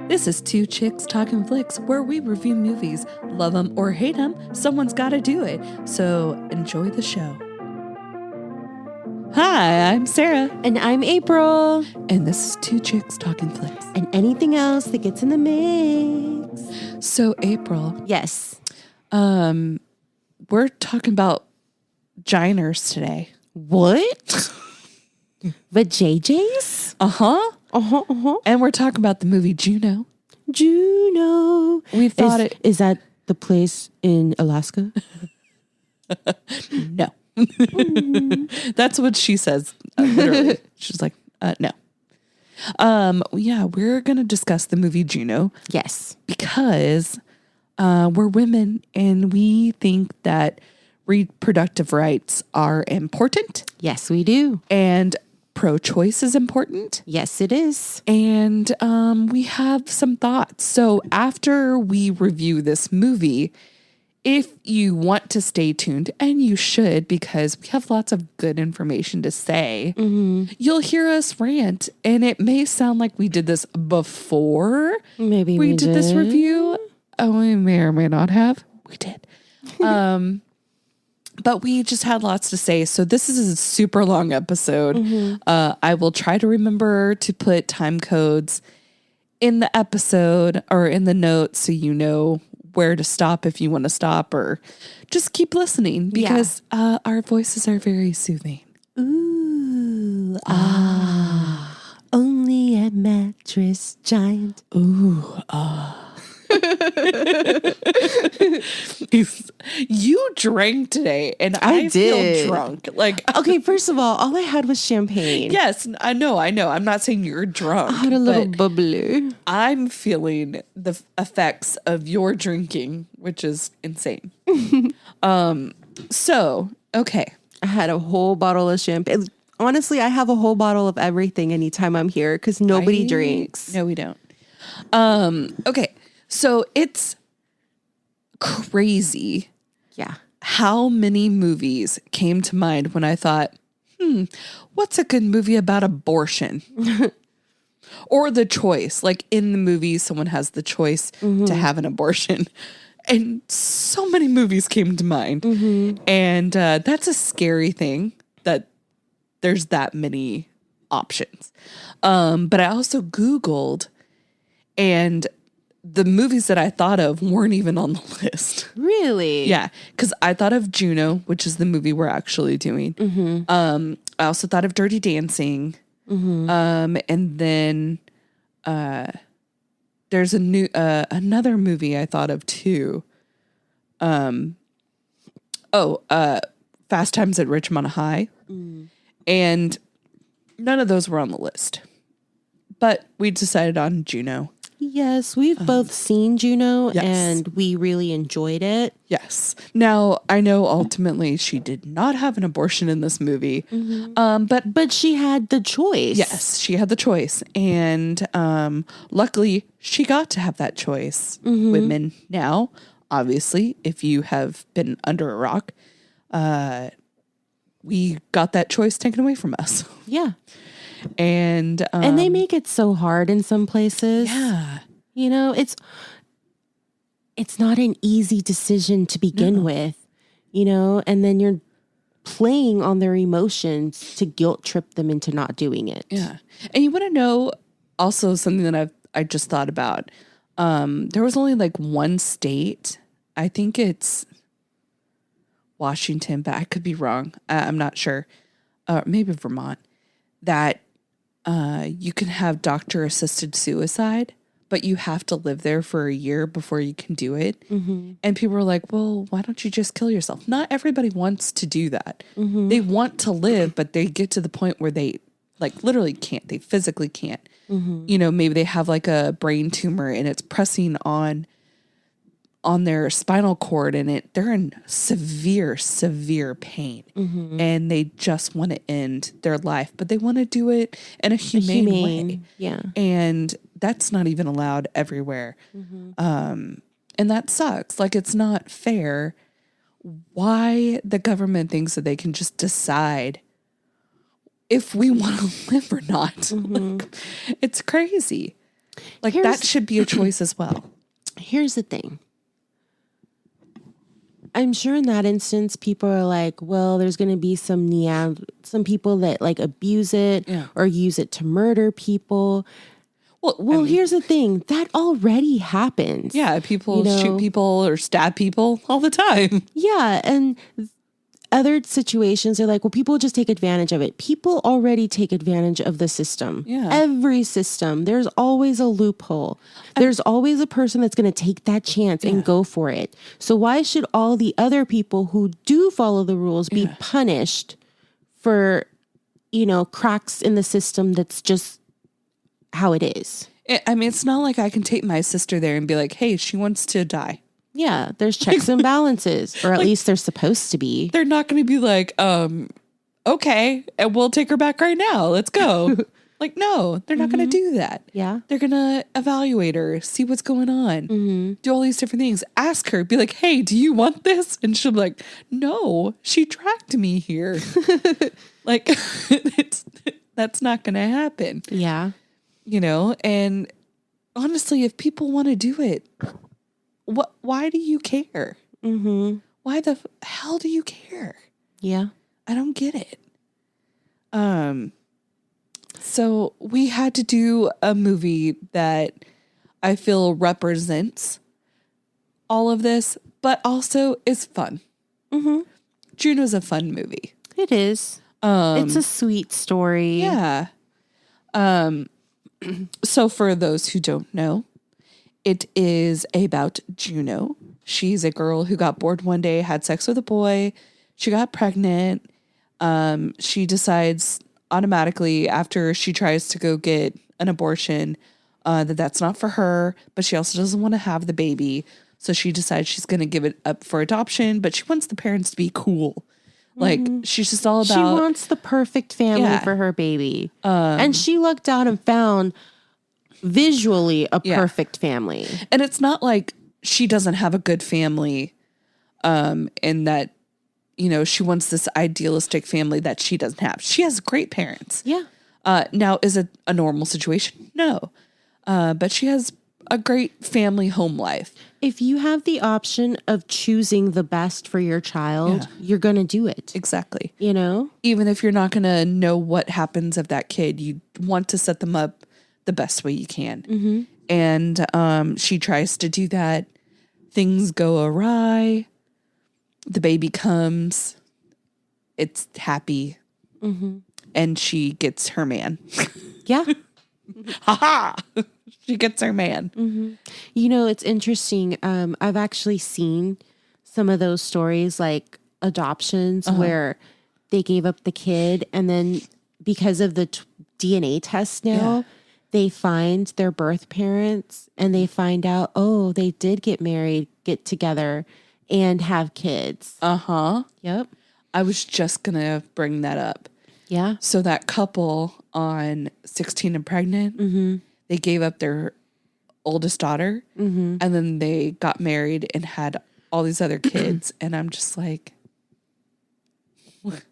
This is Two Chicks Talkin Flicks, where we review movies. Love them or hate them, someone's got to do it. So enjoy the show. Hi, I'm Sarah. And I'm April. And this is Two Chicks Talkin Flicks. And anything else that gets in the mix. So April. Yes. We're talking about giners today. What? The JJs? Uh-huh. And we're talking about the movie Juno. Juno. We thought Is that the place in Alaska? No. That's what she says. Literally. She's like, no. Yeah, we're going to discuss the movie Juno. Yes. Because we're women and we think that reproductive rights are important. Yes, we do. And pro-choice is important. Yes, it is. And we have some thoughts. So after we review this movie, if you want to stay tuned, and you should, because we have lots of good information to say, you'll hear us rant. And it may sound like we did this before Maybe we did this review. Oh, we may or may not have. We did. But we just had lots to say. So this is a super long episode. I will try to remember to put time codes in the episode or in the notes so you know where to stop if you want to stop, or just keep listening because our voices are very soothing. Ooh. Only a mattress giant. Ooh. You drank today and I did. feel drunk. Like, Okay, first of all I had was champagne. yes, I know. I'm not saying you're drunk. I had a little but bubbly. I'm feeling the effects of your drinking, which is insane. So, okay. I had a whole bottle of champagne. Honestly, I have a whole bottle of everything anytime I'm here because nobody drinks. No, we don't. Okay. So it's crazy. Yeah. How many movies came to mind when I thought, what's a good movie about abortion? Or the choice. Like in the movie, someone has the choice to have an abortion. And so many movies came to mind. And that's a scary thing that there's that many options. But I also Googled, and the movies that I thought of weren't even on the list. Really? Yeah, because I thought of Juno, which is the movie we're actually doing. I also thought of Dirty Dancing. And then there's another movie I thought of too. Fast Times at Ridgemont High. And none of those were on the list. But we decided on Juno. Yes, we've both seen Juno, yes. and we really enjoyed it. Yes. Now, I know ultimately she did not have an abortion in this movie. But she had the choice. yes, she had the choice. And luckily, she got to have that choice. Women now, obviously, if you have been under a rock, we got that choice taken away from us. Yeah. And they make it so hard in some places. Yeah. You know, it's not an easy decision to begin with, you know, and then you're playing on their emotions to guilt trip them into not doing it. Yeah. And you want to know also something that I just thought about. There was only like one state, I think it's Washington, but I could be wrong. I'm not sure. Maybe Vermont, that you can have doctor-assisted suicide, but you have to live there for a year before you can do it. And people are like, well, why don't you just kill yourself? Not everybody wants to do that. They want to live, but they get to the point where they like literally can't. They physically can't. You know, maybe they have like a brain tumor and it's pressing on their spinal cord, and they're in severe pain, and they just want to end their life, but they want to do it in a humane way. Yeah. And that's not even allowed everywhere. And that sucks. Like, it's not fair why the government thinks that they can just decide if we want to live or not. Like, it's crazy. Like that should be a choice as well. Here's the thing. I'm sure in that instance, people are like, well, there's going to be some people that like abuse it or use it to murder people. Well, I mean, here's the thing. That already happens. Yeah. People shoot people or stab people all the time. Yeah. And other situations are like, well, people just take advantage of it. People already take advantage of the system. Yeah. Every system. There's always a loophole. There's always a person that's going to take that chance and go for it. So why should all the other people who do follow the rules be punished for, cracks in the system that's just how it is? I mean, it's not like I can take my sister there and be like, hey, she wants to die. Yeah, there's checks and balances, or at least they're supposed to be. They're not going to be like, okay, and we'll take her back right now. Let's go. Like, no, they're not going to do that. Yeah. They're going to evaluate her, see what's going on, do all these different things. Ask her, be like, hey, do you want this? And she'll be like, no, she tracked me here. Like, that's not going to happen. Yeah. And honestly, if people want to do it, why do you care? Why the hell do you care? Yeah. I don't get it. So we had to do a movie that I feel represents all of this, but also is fun. Juno's a fun movie. It is. It's a sweet story. Yeah. So for those who don't know, it is about Juno. She's a girl who got bored one day, had sex with a boy. She got pregnant. She decides automatically after she tries to go get an abortion that that's not for her, but she also doesn't want to have the baby. So she decides she's going to give it up for adoption, but she wants the parents to be cool. Like, she's just all about... She wants the perfect family for her baby. And she looked out and found visually a perfect family. And it's not like she doesn't have a good family in that, she wants this idealistic family that she doesn't have. She has great parents. Yeah. Now, is it a normal situation? No. But she has a great family home life. If you have the option of choosing the best for your child, you're going to do it. Exactly. Even if you're not going to know what happens of that kid, you want to set them up the best way you can. And she tries to do that. Things go awry. The baby comes. It's happy. And she gets her man. Yeah. Ha-ha! She gets her man. It's interesting. I've actually seen some of those stories, like adoptions, where they gave up the kid, and then because of the DNA test now, they find their birth parents, and they find out, oh, they did get married, get together, and have kids. Yep. I was just going to bring that up. Yeah. So that couple on 16 and Pregnant, they gave up their oldest daughter, and then they got married and had all these other kids. And I'm just like, what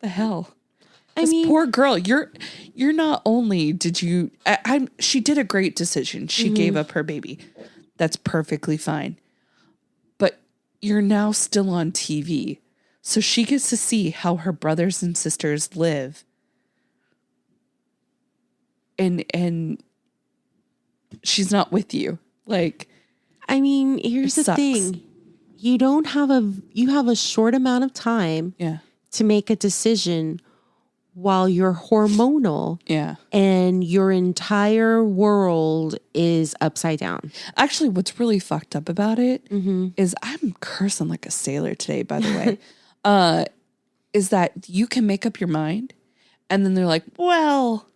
the hell? This poor girl, you're not only did you, she did a great decision. She gave up her baby. That's perfectly fine. But you're now still on TV. So she gets to see how her brothers and sisters live. And she's not with you. Like, here's the thing. You have a short amount of time to make a decision while you're hormonal. Yeah. And your entire world is upside down. Actually, what's really fucked up about it is I'm cursing like a sailor today, by the way, is that you can make up your mind and then they're like, well,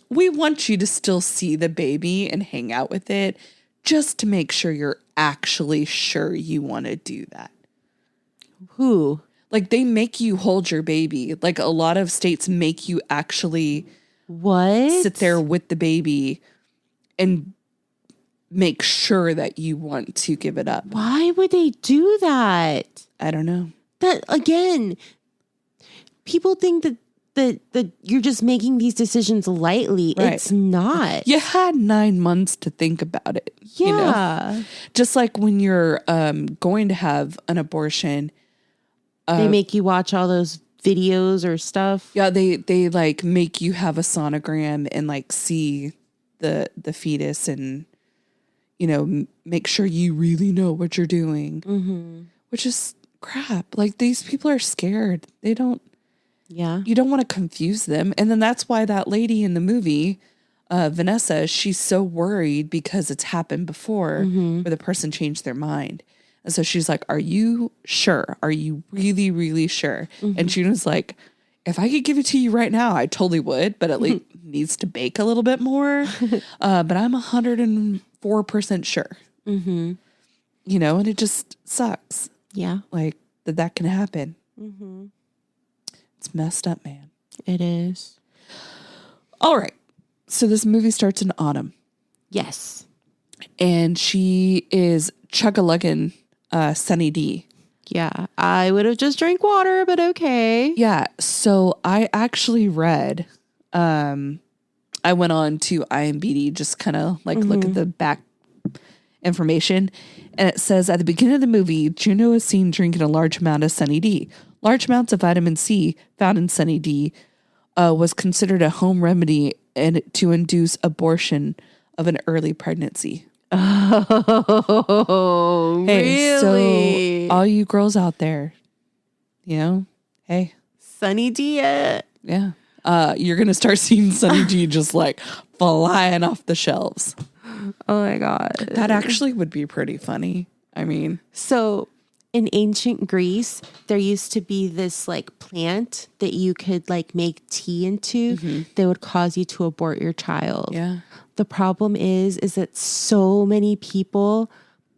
we want you to still see the baby and hang out with it just to make sure you're actually sure you want to do that. Who? Like, they make you hold your baby. Like, a lot of states make you actually sit there with the baby and make sure that you want to give it up. Why would they do that? I don't know. That, again, people think that that you're just making these decisions lightly. Right. It's not. You had 9 months to think about it. Yeah. You know? Just like when you're going to have an abortion. They make you watch all those videos or stuff. Yeah, they like make you have a sonogram and like see the fetus and, you know, make sure you really know what you're doing, which is crap. Like these people are scared. They don't. Yeah. You don't want to confuse them. And then that's why that lady in the movie, Vanessa, she's so worried because it's happened before where the person changed their mind. And so she's like, are you sure? Are you really, really sure? And Juno's like, if I could give it to you right now, I totally would, but at least needs to bake a little bit more. But I'm 104% sure. You know, and it just sucks. Yeah. Like that can happen. It's messed up, man. It is. All right. So this movie starts in autumn. Yes. And she is chug-a-lugging Sunny D. Yeah. I would have just drank water, but okay. Yeah. So I actually read, I went on to IMDb, just kind of like look at the back information. And it says at the beginning of the movie, Juno is seen drinking a large amount of Sunny D. Large amounts of vitamin C found in Sunny D was considered a home remedy and to induce abortion of an early pregnancy. Oh, Hey, really? so all you girls out there, you know, hey, Sunny D. yeah, you're gonna start seeing Sunny D just like flying off the shelves. Oh my God. That actually would be pretty funny. I mean, So in ancient Greece, there used to be this like plant that you could like make tea into that would cause you to abort your child. yeah. The problem is that so many people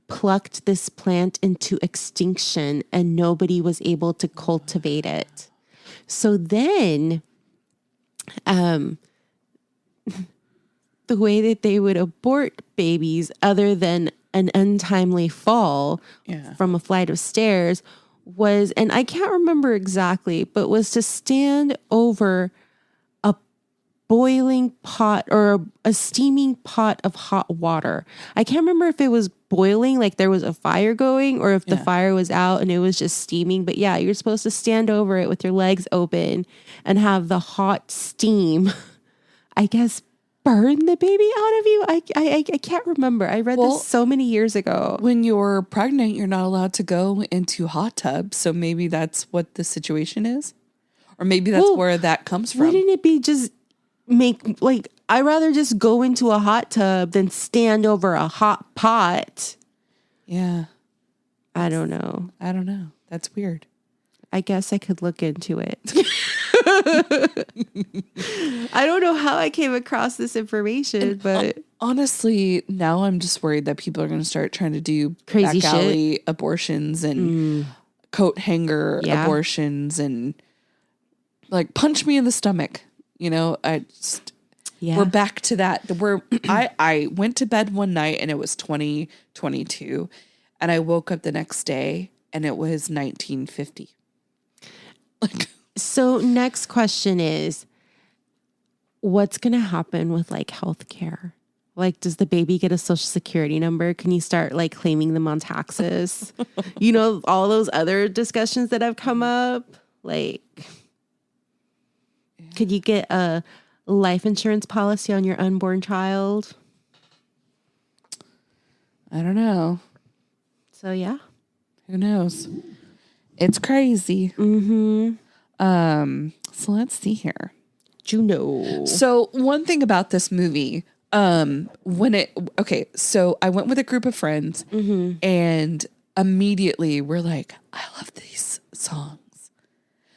plucked this plant into extinction and nobody was able to cultivate it. So then, the way that they would abort babies other than an untimely fall Yeah. from a flight of stairs was, and I can't remember exactly, but was to stand over a boiling pot or a steaming pot of hot water. I can't remember if it was boiling, like there was a fire going, or if the fire was out and it was just steaming. But yeah, you're supposed to stand over it with your legs open and have the hot steam, I guess, burn the baby out of you. I can't remember. I read this so many years ago. When you're pregnant, you're not allowed to go into hot tubs. So maybe that's what the situation is. Or maybe that's where that comes from. Wouldn't it be just I'd rather just go into a hot tub than stand over a hot pot. Yeah. I don't know. That's weird. I guess I could look into it. I don't know how I came across this information, but honestly, now I'm just worried that people are going to start trying to do Crazy back alley abortions and coat hanger abortions and like punch me in the stomach. You know, we're back to that. I went to bed one night and it was 2022 and I woke up the next day and it was 1950. Like, so next question is, what's going to happen with like healthcare? Like, does the baby get a social security number? Can you start like claiming them on taxes? You know, all those other discussions that have come up. Like, could you get a life insurance policy on your unborn child? I don't know. So yeah. Who knows? It's crazy. So let's see here. Juno. So one thing about this movie, so I went with a group of friends and immediately we're like, I love these songs.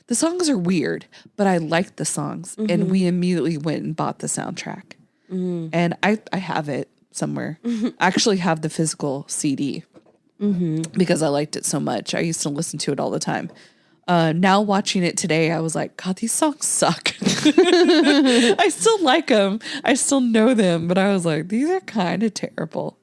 The songs are weird, but I like the songs. And we immediately went and bought the soundtrack. And I have it somewhere. I actually have the physical CD because I liked it so much. I used to listen to it all the time. Now watching it today, I was like, God, these songs suck. I still like them. I still know them, but I was like, these are kind of terrible.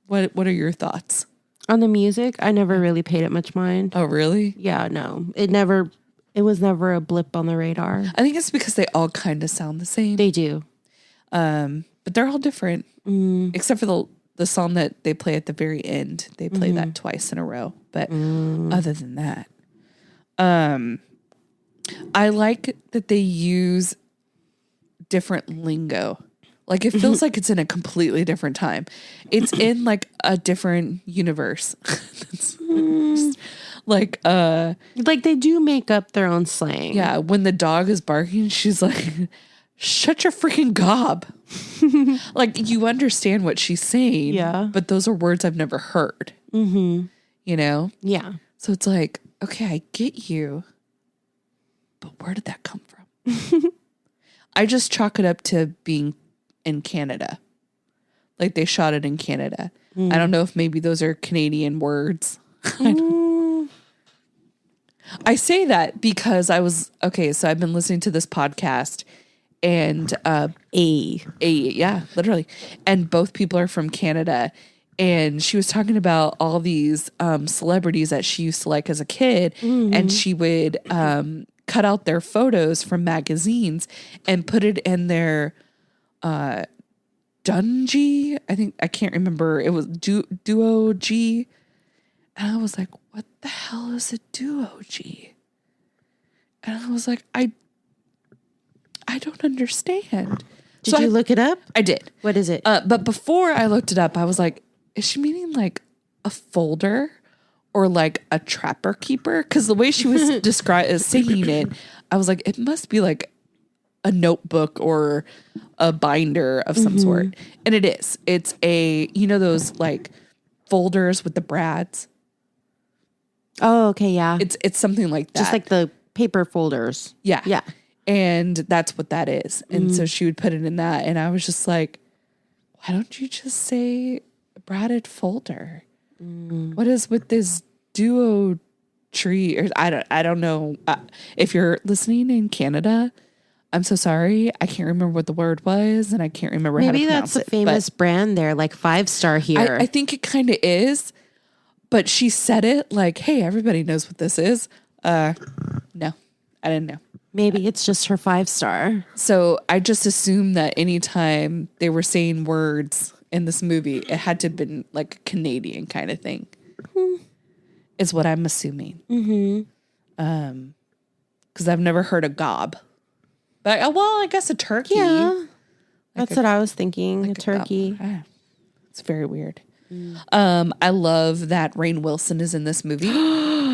What are your thoughts? On the music, I never really paid it much mind. Oh, really? Yeah, no. It never It was never a blip on the radar. I think it's because they all kind of sound the same. They do. But they're all different. Except for the song that they play at the very end. They play that twice in a row. But other than that, I like that they use different lingo. Like it feels like it's in a completely different time. It's in like a different universe. Like they do make up their own slang. Yeah, when the dog is barking, she's like, shut your freaking gob. Like you understand what she's saying. Yeah. But those are words I've never heard. You know? Yeah. So it's like, okay, I get you. But where did that come from? I just chalk it up to being in Canada. Like they shot it in Canada. I don't know if maybe those are Canadian words. I say that because so I've been listening to this podcast and yeah, literally. And both people are from Canada. And she was talking about all these celebrities that she used to like as a kid. And she would cut out their photos from magazines and put it in their Dungy. I can't remember. It was Duo G. And I was like, what the hell is a Duo G? And I was like, I don't understand. Did you look it up? I did. What is it? But before I looked it up, I was like, is she meaning like a folder or like a trapper keeper? Because the way she was saying it, I was like, it must be like a notebook or a binder of some sort. And it is. It's those like folders with the brads. Oh, okay, yeah. It's something like that. Just like the paper folders. Yeah. Yeah. And that's what that is. And so she would put it in that. And I was just like, why don't you just say bradded folder? What is with this duo tree? Or I don't know. If you're listening in Canada, I'm so sorry. I can't remember what the word was. And I can't remember how to pronounce it. Maybe that's a famous brand there, like 5-star here. I think it kind of is. But she said it like, hey, everybody knows what this is. No, I didn't know. Maybe it's just her 5-star. So I just assumed that anytime they were saying words in this movie, it had to have been like a Canadian kind of thing. Is what I'm assuming. Because I've never heard a gob. But I guess a turkey. Yeah, that's what I was thinking. Like a turkey. It's very weird. I love that Rainn Wilson is in this movie.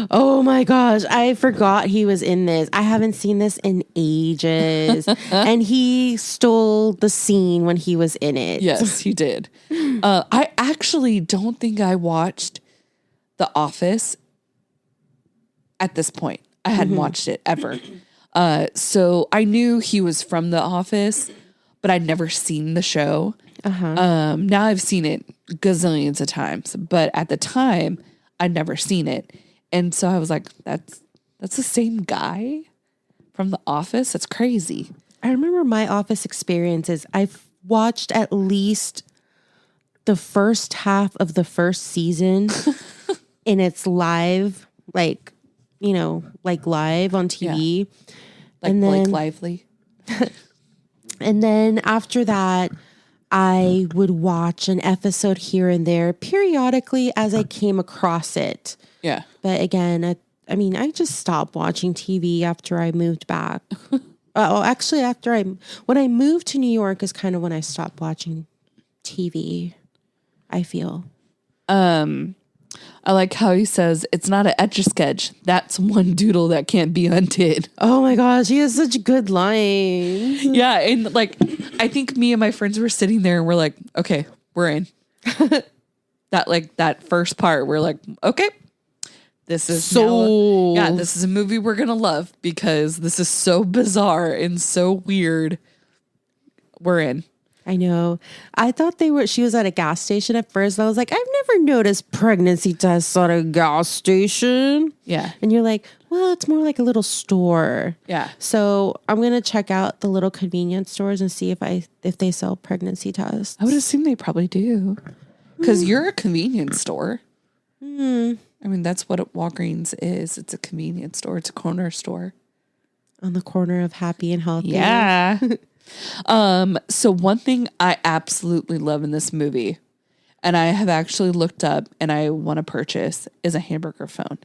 Oh my gosh, I forgot he was in this. I haven't seen this in ages. And he stole the scene when he was in it. Yes, he did. I actually don't think I watched The Office at this point. I hadn't watched it ever. So I knew he was from The Office, but I'd never seen the show. Now I've seen it gazillions of times, but at the time I'd never seen it. And so I was like, that's the same guy from The Office. That's crazy. I remember my Office experiences. I've watched at least the first half of the first season in its live, like live on TV. Yeah. Like and Blake Lively. And then after that, I would watch an episode here and there periodically as I came across it. Yeah. But again, I just stopped watching TV after I moved back. Actually, when I moved to New York is kind of when I stopped watching TV, I feel. I like how he says, it's not an Etch-a-Sketch. That's one doodle that can't be undid. Oh my gosh, he has such good lines. Yeah, and like, I think me and my friends were sitting there and we're like, okay, we're in. that first part, we're like, okay, this is this is a movie we're going to love because this is so bizarre and so weird. We're in. I know. I thought she was at a gas station at first. And I was like, I've never noticed pregnancy tests at a gas station. Yeah. And you're like, well, it's more like a little store. Yeah. So I'm going to check out the little convenience stores and see if they sell pregnancy tests. I would assume they probably do. Because you're a convenience store. I mean, that's what Walgreens is. It's a convenience store. It's a corner store. On the corner of happy and healthy. Yeah. So one thing I absolutely love in this movie, and I have actually looked up and I want to purchase, is a hamburger phone.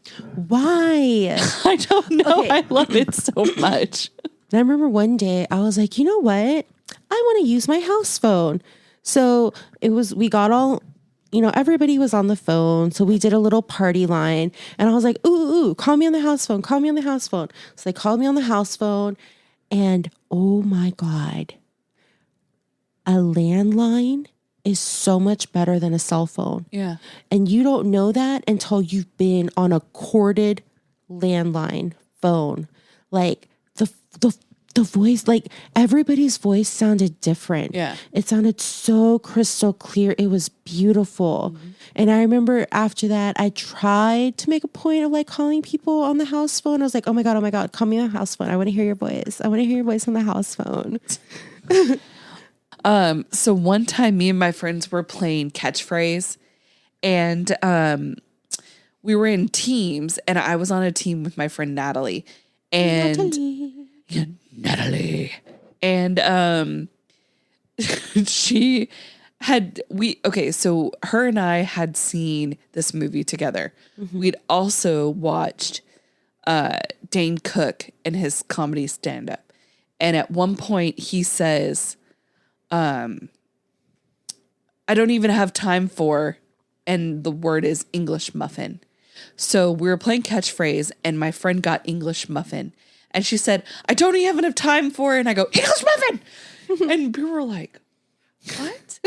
Why? I don't know. I love it so much. And I remember one day I was like, you know what? I want to use my house phone. So we got all, everybody was on the phone. So we did a little party line and I was like, ooh, call me on the house phone. Call me on the house phone. So they called me on the house phone and oh my God, a landline is so much better than a cell phone. Yeah. And you don't know that until you've been on a corded landline phone. Like the voice, like everybody's voice sounded different. Yeah. It sounded so crystal clear. It was beautiful. Mm-hmm. And I remember after that, I tried to make a point of like calling people on the house phone. I was like, oh my God, call me on the house phone. I want to hear your voice. I want to hear your voice on the house phone. So one time me and my friends were playing catchphrase and we were in teams and I was on a team with my friend Natalie. And Natalie. And so her and I had seen this movie together. Mm-hmm. We'd also watched Dane Cook and his comedy stand-up. And at one point he says, I don't even have time for, and the word is English muffin. So we were playing catchphrase and my friend got English muffin and she said, I don't even have time for it. And I go, English muffin. And people were like, what?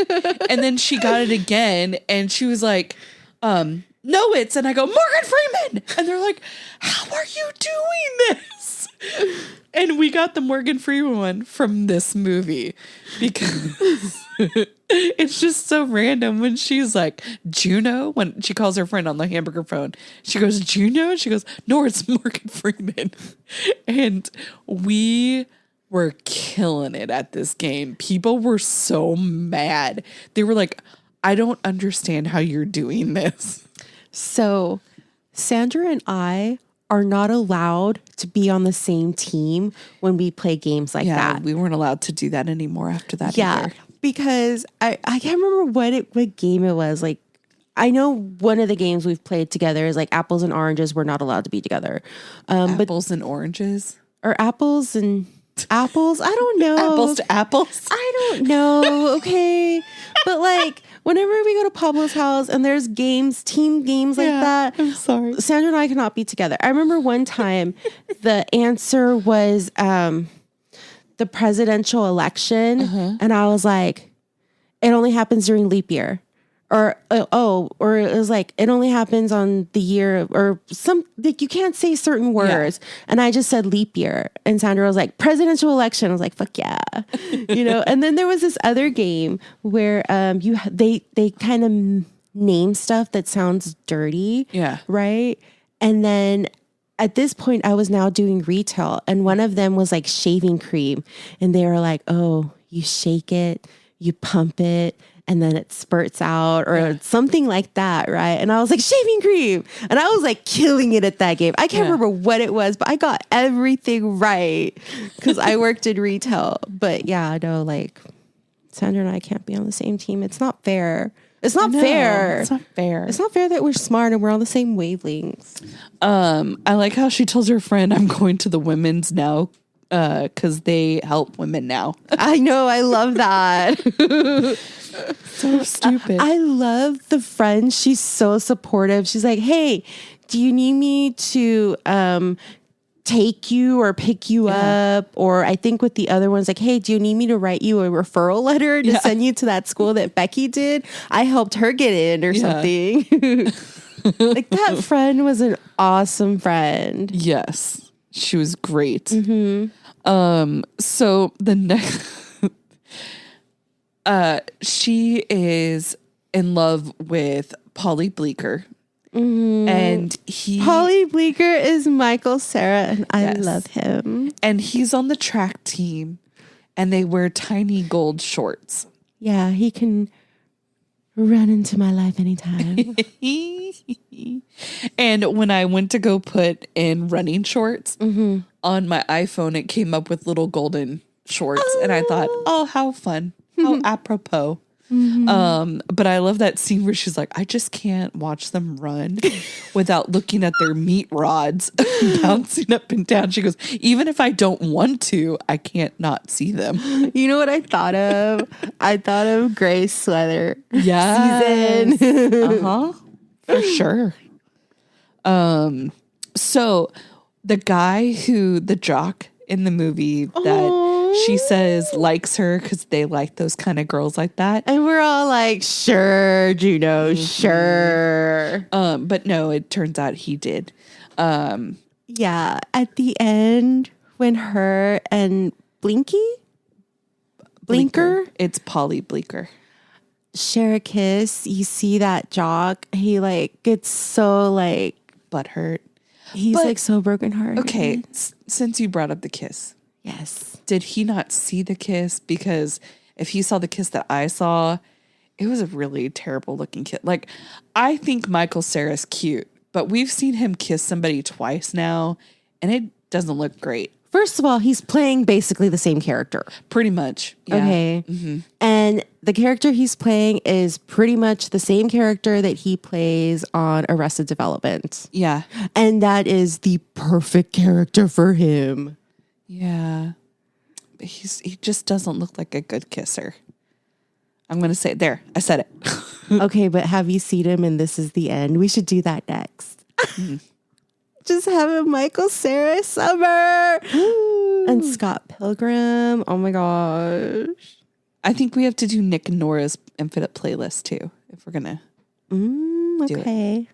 And then she got it again and she was like, no, it's, and I go, Morgan Freeman. And they're like, how are you doing this? And we got the Morgan Freeman one from this movie because it's just so random when she's like, Juno, when she calls her friend on the hamburger phone, she goes, Juno? And she goes, no, it's Morgan Freeman. And we were killing it at this game. People were so mad. They were like, I don't understand how you're doing this. So Sandra and I are not allowed to be on the same team when we play games like that. We weren't allowed to do that anymore after that. Yeah, either. Because I can't remember what game it was. Like, I know one of the games we've played together is like apples and oranges. We're not allowed to be together. Apples and oranges? Or apples and apples? I don't know. Apples to apples? I don't know. Okay. But like, whenever we go to Pablo's house and there's games, team games like that. I'm sorry. Sandra and I cannot be together. I remember one time the answer was the presidential election. And I was like, it only happens during leap year. Or it was like, it only happens on the year or some, like you can't say certain words. Yeah. And I just said leap year. And Sandra was like, presidential election. I was like, fuck yeah. And then there was this other game where they kind of name stuff that sounds dirty. Yeah. Right. And then at this point I was now doing retail and one of them was like shaving cream. And they were like, oh, you shake it, you pump it, and then it spurts out or something like that, right? And I was like, shaving cream. And I was like killing it at that game. I can't remember what it was, but I got everything right because I worked in retail. But yeah, no, like Sandra and I can't be on the same team. It's not fair. It's not fair. It's not fair. It's not fair that we're smart and we're on the same wavelengths. I like how she tells her friend, I'm going to the women's now because they help women now. I know. I love that. So stupid. I love the friend. She's so supportive. She's like, hey, do you need me to take you or pick you up? Or I think with the other ones, like, hey, do you need me to write you a referral letter to send you to that school that Becky did? I helped her get in or something. Like that friend was an awesome friend. Yes, she was great. Mm-hmm. So the next... she is in love with Polly Bleecker. Mm-hmm. And Polly Bleecker is Michael Cera, and I love him. And he's on the track team, and they wear tiny gold shorts. Yeah, he can run into my life anytime. And when I went to go put in running shorts on my iPhone, it came up with little golden shorts. And I thought, oh, how fun. How apropos. But I love that scene where she's like, I just can't watch them run without looking at their meat rods bouncing up and down. She goes, even if I don't want to, I can't not see them. You know what I thought of? I thought of Grace Sweater Yes. season. For sure. So the guy the jock in the movie that she says likes her because they like those kind of girls like that. And we're all like, sure, Juno, sure. But no, it turns out he did. Yeah, at the end when her and Blinker, it's Polly Bleeker. share a kiss, you see that jock, he like gets so like Butthurt. he's like so brokenhearted. Okay, since you brought up the kiss. Yes. Did he not see the kiss? Because if he saw the kiss that I saw, it was a really terrible looking kiss. Like, I think Michael Cera's cute, but we've seen him kiss somebody twice now, and it doesn't look great. First of all, he's playing basically the same character. Pretty much. Yeah. Okay. And the character he's playing is pretty much the same character that he plays on Arrested Development. Yeah. And that is the perfect character for him. Yeah. He just doesn't look like a good kisser. I'm going to say it there. I said it. Okay, but have you seen him in This Is the End? We should do that next. Just have a Michael Cera summer. And Scott Pilgrim. Oh my gosh. I think we have to do Nick and Nora's Infinite Playlist too, if we're going to. Okay.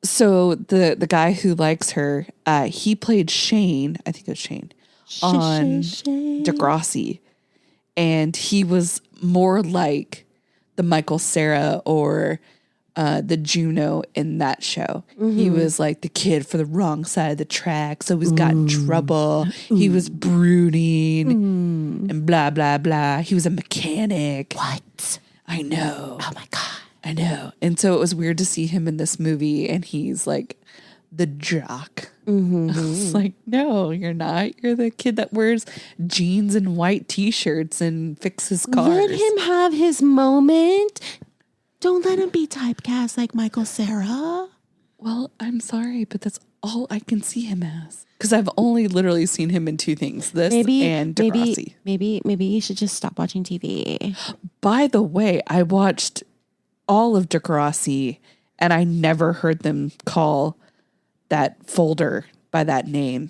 So the guy who likes her, he played Shane, I think it was Shane, on Degrassi. And he was more like the Michael Cera or the Juno in that show. He was like the kid for the wrong side of the tracks, always got in trouble. He was brooding and blah, blah, blah. He was a mechanic. What? I know. Oh my God. I know. And so it was weird to see him in this movie and he's like the jock. I was like, no, you're not. You're the kid that wears jeans and white t-shirts and fixes cars. Let him have his moment. Don't let him be typecast like Michael Cera. Well, I'm sorry, but that's all I can see him as. Because I've only literally seen him in two things, this and Degrassi. Maybe you should just stop watching TV. By the way, I watched all of Degrassi and I never heard them call that folder by that name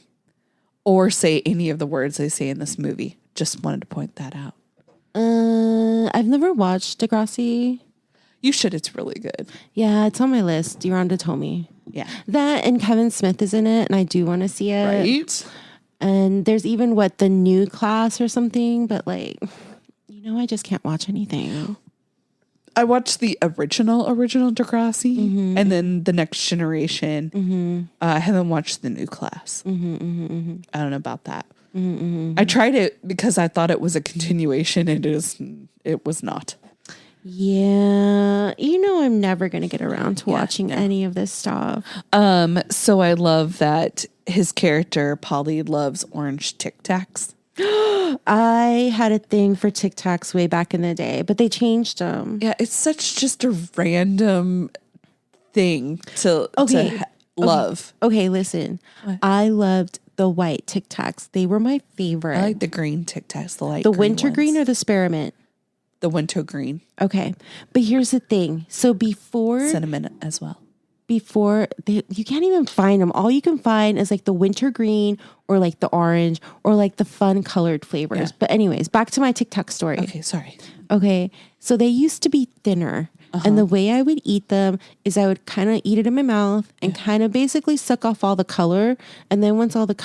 or say any of the words they say in this movie. Just wanted to point that out. I've never watched Degrassi. You should. It's really good. Yeah, it's on my list. Yolanda told me. Yeah. That and Kevin Smith is in it, and I do want to see it. Right? And there's even the new class or something, but like, I just can't watch anything. I watched the original Degrassi and then the Next Generation. I haven't watched the new class. I don't know about that. I tried it because I thought it was a continuation. It was not. Yeah. I'm never going to get around to watching any of this stuff. So I love that his character, Polly, loves orange Tic Tacs. I had a thing for Tic Tacs way back in the day, but they changed them. Yeah, it's just a random thing to love. Okay, listen. What? I loved the white Tic Tacs. They were my favorite. I like the green Tic Tacs, the light the green wintergreen ones. or the spearmint? The wintergreen. Okay, but here's the thing. So before cinnamon as well. You can't even find them. All you can find is like the wintergreen or like the orange or like the fun colored flavors. Yeah. But anyways, back to my TikTok story. Okay, sorry. Okay, so they used to be thinner. And the way I would eat them is I would kind of eat it in my mouth and kind of basically suck off all the color. And then once all the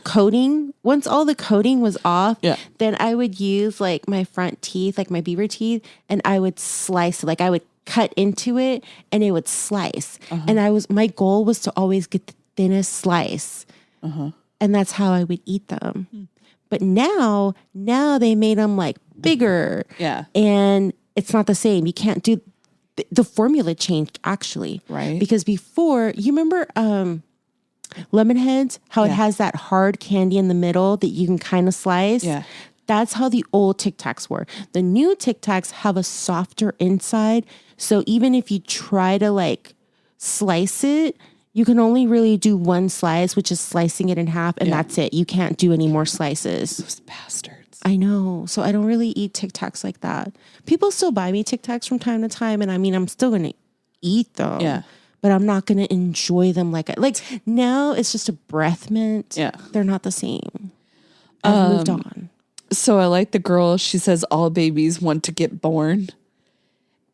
coating was off, then I would use like my front teeth, like my beaver teeth, and I would slice it. Like I would cut into it and it would slice. And my goal was to always get the thinnest slice. And that's how I would eat them. But now they made them like bigger. Yeah. And it's not the same. You can't do the formula changed actually. Right. Because before, you remember Lemonheads, how it has that hard candy in the middle that you can kind of slice. Yeah. That's how the old Tic Tacs were. The new Tic Tacs have a softer inside. So even if you try to like slice it, you can only really do one slice, which is slicing it in half, and that's it. You can't do any more slices. Those bastards. I know. So I don't really eat Tic Tacs like that. People still buy me Tic Tacs from time to time, and I mean, I'm still going to eat them. Yeah. But I'm not going to enjoy them like now it's just a breath mint. Yeah. They're not the same. I've moved on. So I like the girl. She says all babies want to get born.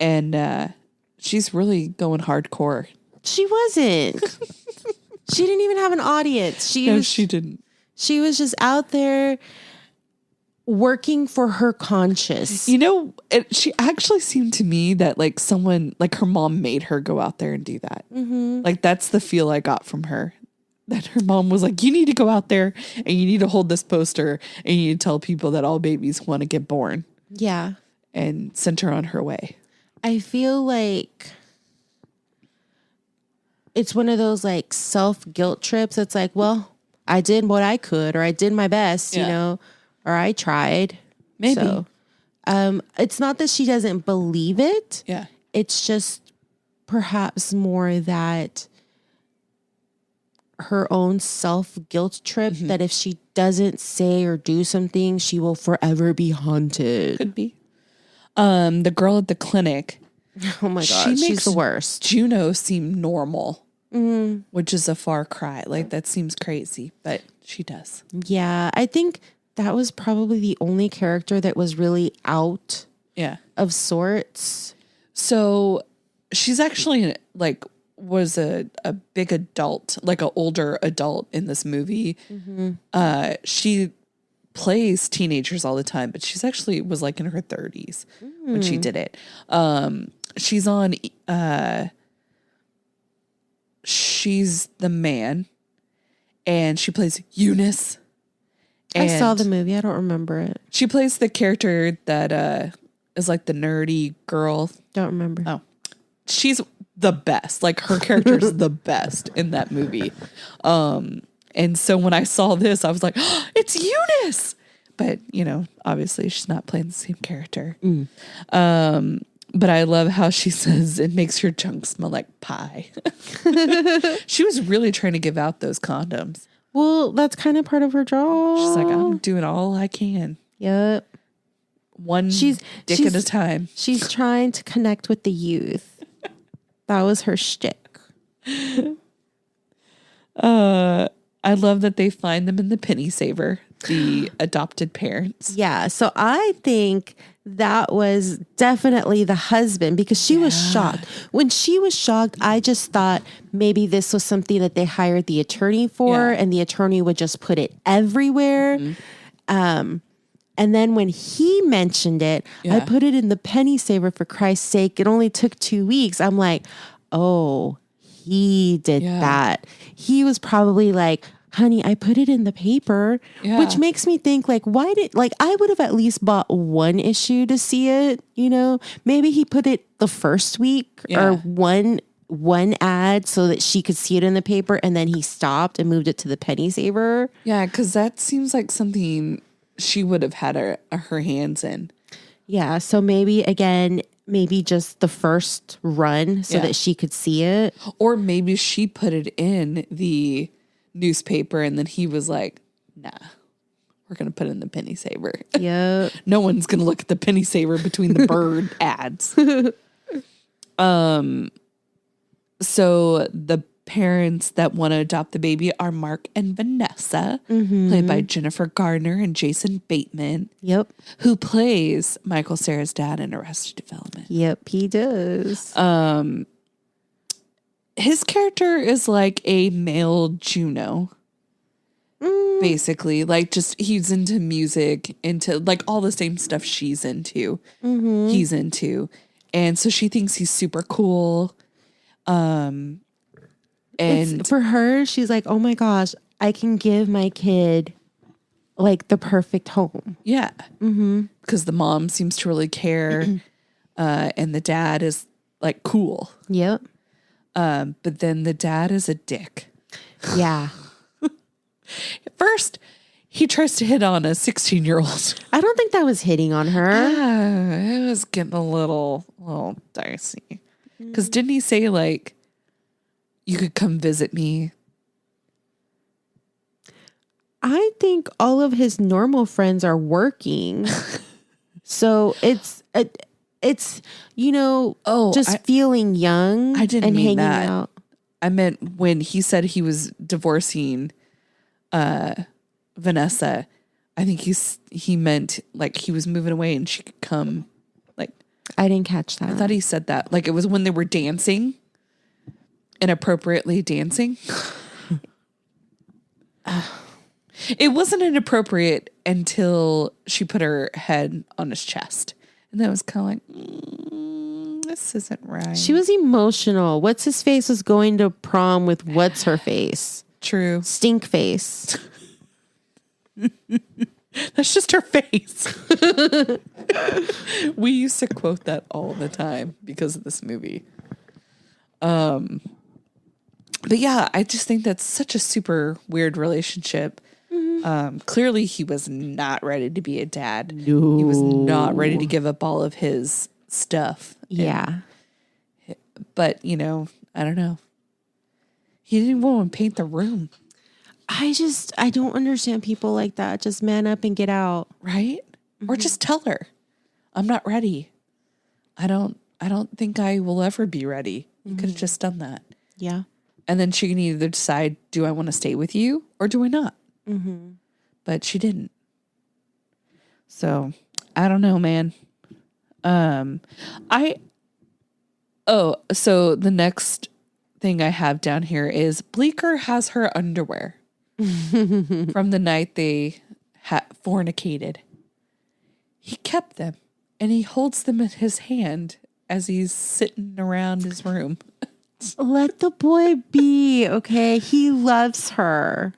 And she's really going hardcore. She wasn't. She didn't even have an audience. She didn't. She was just out there working for her conscience. You know, she actually seemed to me that like someone, like her mom made her go out there and do that. Mm-hmm. Like that's the feel I got from her. That her mom was like, you need to go out there and you need to hold this poster and you need to tell people that all babies want to get born. Yeah. And sent her on her way. I feel like it's one of those like self-guilt trips. It's like, well, I did what I could, or I did my best, you know, or I tried. Maybe. So, it's not that she doesn't believe it. Yeah. It's just perhaps more that her own self-guilt trip that if she doesn't say or do something, she will forever be haunted. Could be. The girl at the clinic. Oh my God, she's the worst. Juno seem normal, which is a far cry. Like that seems crazy, but she does. Yeah, I think that was probably the only character that was really out of sorts. So she's actually like was a big adult, like an older adult in this movie. She plays teenagers all the time, but she's actually was like in her 30s when she did it. She's on She's the Man, and she plays Eunice. I saw the movie. I don't remember it. She plays the character that is like the nerdy girl. Don't remember. Oh, she's the best. Like her character's the best in that movie. And so when I saw this, I was like, oh, it's Eunice. But, you know, obviously she's not playing the same character. But I love how she says it makes your junk smell like pie. She was really trying to give out those condoms. Well, that's kind of part of her job. She's like, I'm doing all I can. Yep. One dick at a time. She's trying to connect with the youth. That was her shtick. I love that they find them in the penny saver, the adopted parents. Yeah. So I think that was definitely the husband because she was shocked. When she was shocked, I just thought maybe this was something that they hired the attorney for and the attorney would just put it everywhere. And then when he mentioned it, I put it in the penny saver for Christ's sake. It only took 2 weeks. I'm like, oh, he did that. He was probably like, honey, I put it in the paper, which makes me think like, I would have at least bought one issue to see it, you know, maybe he put it the first week or one ad so that she could see it in the paper. And then he stopped and moved it to the penny saver. Yeah. Cause that seems like something she would have had her hands in. Yeah. So maybe just the first run so that she could see it. Or maybe she put it in the newspaper and then he was like, nah, we're going to put it in the penny saver. Yep. No one's going to look at the penny saver between the bird ads. So the parents that want to adopt the baby are Mark and Vanessa, played by Jennifer Garner and Jason Bateman. Yep. Who plays Michael Cera's dad in Arrested Development. Yep, he does. His character is like a male Juno. Basically, like just he's into music, into like all the same stuff she's into. He's into. And so she thinks he's super cool. And for her, she's like, oh my gosh, I can give my kid like the perfect home. Yeah. Because the mom seems to really care. And the dad is like cool. Yep. But then the dad is a dick. Yeah. First, he tries to hit on a 16-year-old. I don't think that was hitting on her. It was getting a little dicey. Because didn't he say, like, you could come visit me? I think all of his normal friends are working. So it's feeling young. I didn't and mean hanging that. out. I meant when he said he was divorcing Vanessa, I think he meant like he was moving away and she could come. Like, I didn't catch that. I thought he said that. Like, it was when they were dancing, inappropriately dancing. It wasn't inappropriate until she put her head on his chest. And that was kind of like, this isn't right. She was emotional. What's his face was going to prom with what's her face? True. Stink face. That's just her face. We used to quote that all the time because of this movie. But yeah, I just think that's such a super weird relationship. Clearly he was not ready to be a dad. No. He was not ready to give up all of his stuff. Yeah. But, I don't know. He didn't want to paint the room. I don't understand people like that. Just man up and get out. Right? Or just tell her, I'm not ready. I don't think I will ever be ready. You could have just done that. Yeah. And then she can either decide, do I want to stay with you or do I not? Mm-hmm. But she didn't. So I don't know, man. So the next thing I have down here is Bleecker has her underwear from the night they fornicated. He kept them and he holds them in his hand as he's sitting around his room. Let the boy be, okay? He loves her.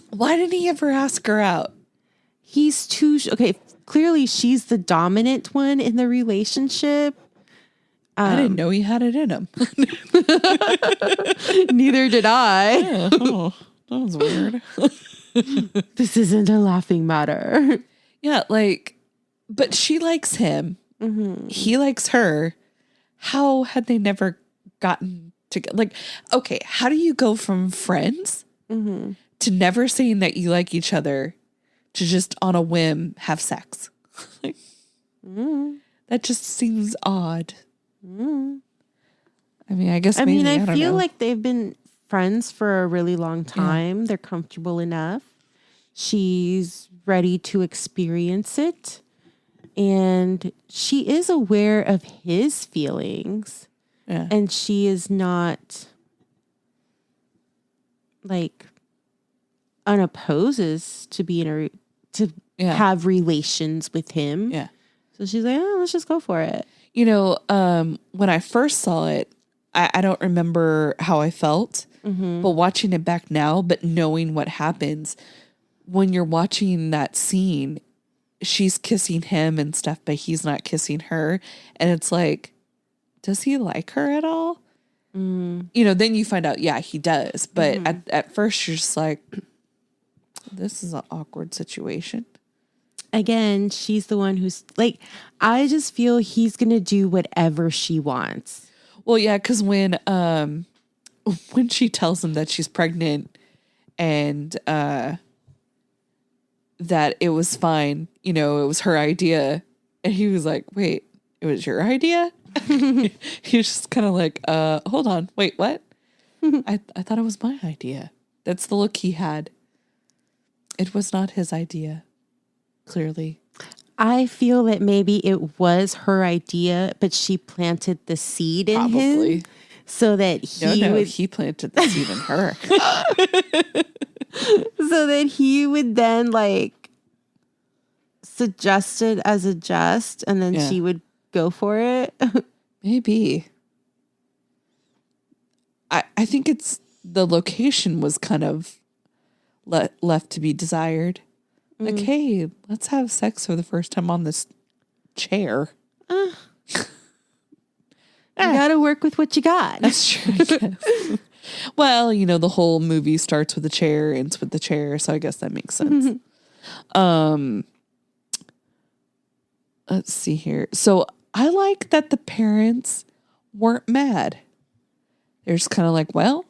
Why didn't he ever ask her out? He's too... Okay, clearly she's the dominant one in the relationship. I didn't know he had it in him. Neither did I. Yeah. Oh, that was weird. This isn't a laughing matter. Yeah, but she likes him. Mm-hmm. He likes her. How had they never gotten together? Like, okay, how do you go from friends to never saying that you like each other to just on a whim have sex? That just seems odd. I mean, I guess I don't feel know. like they've been friends for a really long time. Yeah. They're comfortable enough. She's ready to experience it. And she is aware of his feelings. Yeah. And she is not unopposed to be have relations with him. Yeah. So she's like, oh, let's just go for it. When I first saw it, I don't remember how I felt, but watching it back now, but knowing what happens when you're watching that scene, she's kissing him and stuff, but he's not kissing her. And it's like, does he like her at all? Then you find out, yeah, he does. But at first you're just like, this is an awkward situation. Again, she's the one who's I just feel he's going to do whatever she wants. Well, yeah, because when she tells him that she's pregnant and that it was fine, it was her idea. And he was like, wait, it was your idea? He was just kind of like, hold on, wait, what? I thought it was my idea. That's the look he had. It was not his idea. Clearly. I feel that maybe it was her idea, but she planted the seed in him so that he planted the seed in her. So that he would then suggest it as a jest and then she would go for it. Maybe. I think it's the location was kind of left to be desired. Like, hey, let's have sex for the first time on this chair. You got to work with what you got. That's true, I guess. Well, the whole movie starts with a chair, ends with the chair, so I guess that makes sense. Let's see here. So I like that the parents weren't mad. They're just kind of like, well,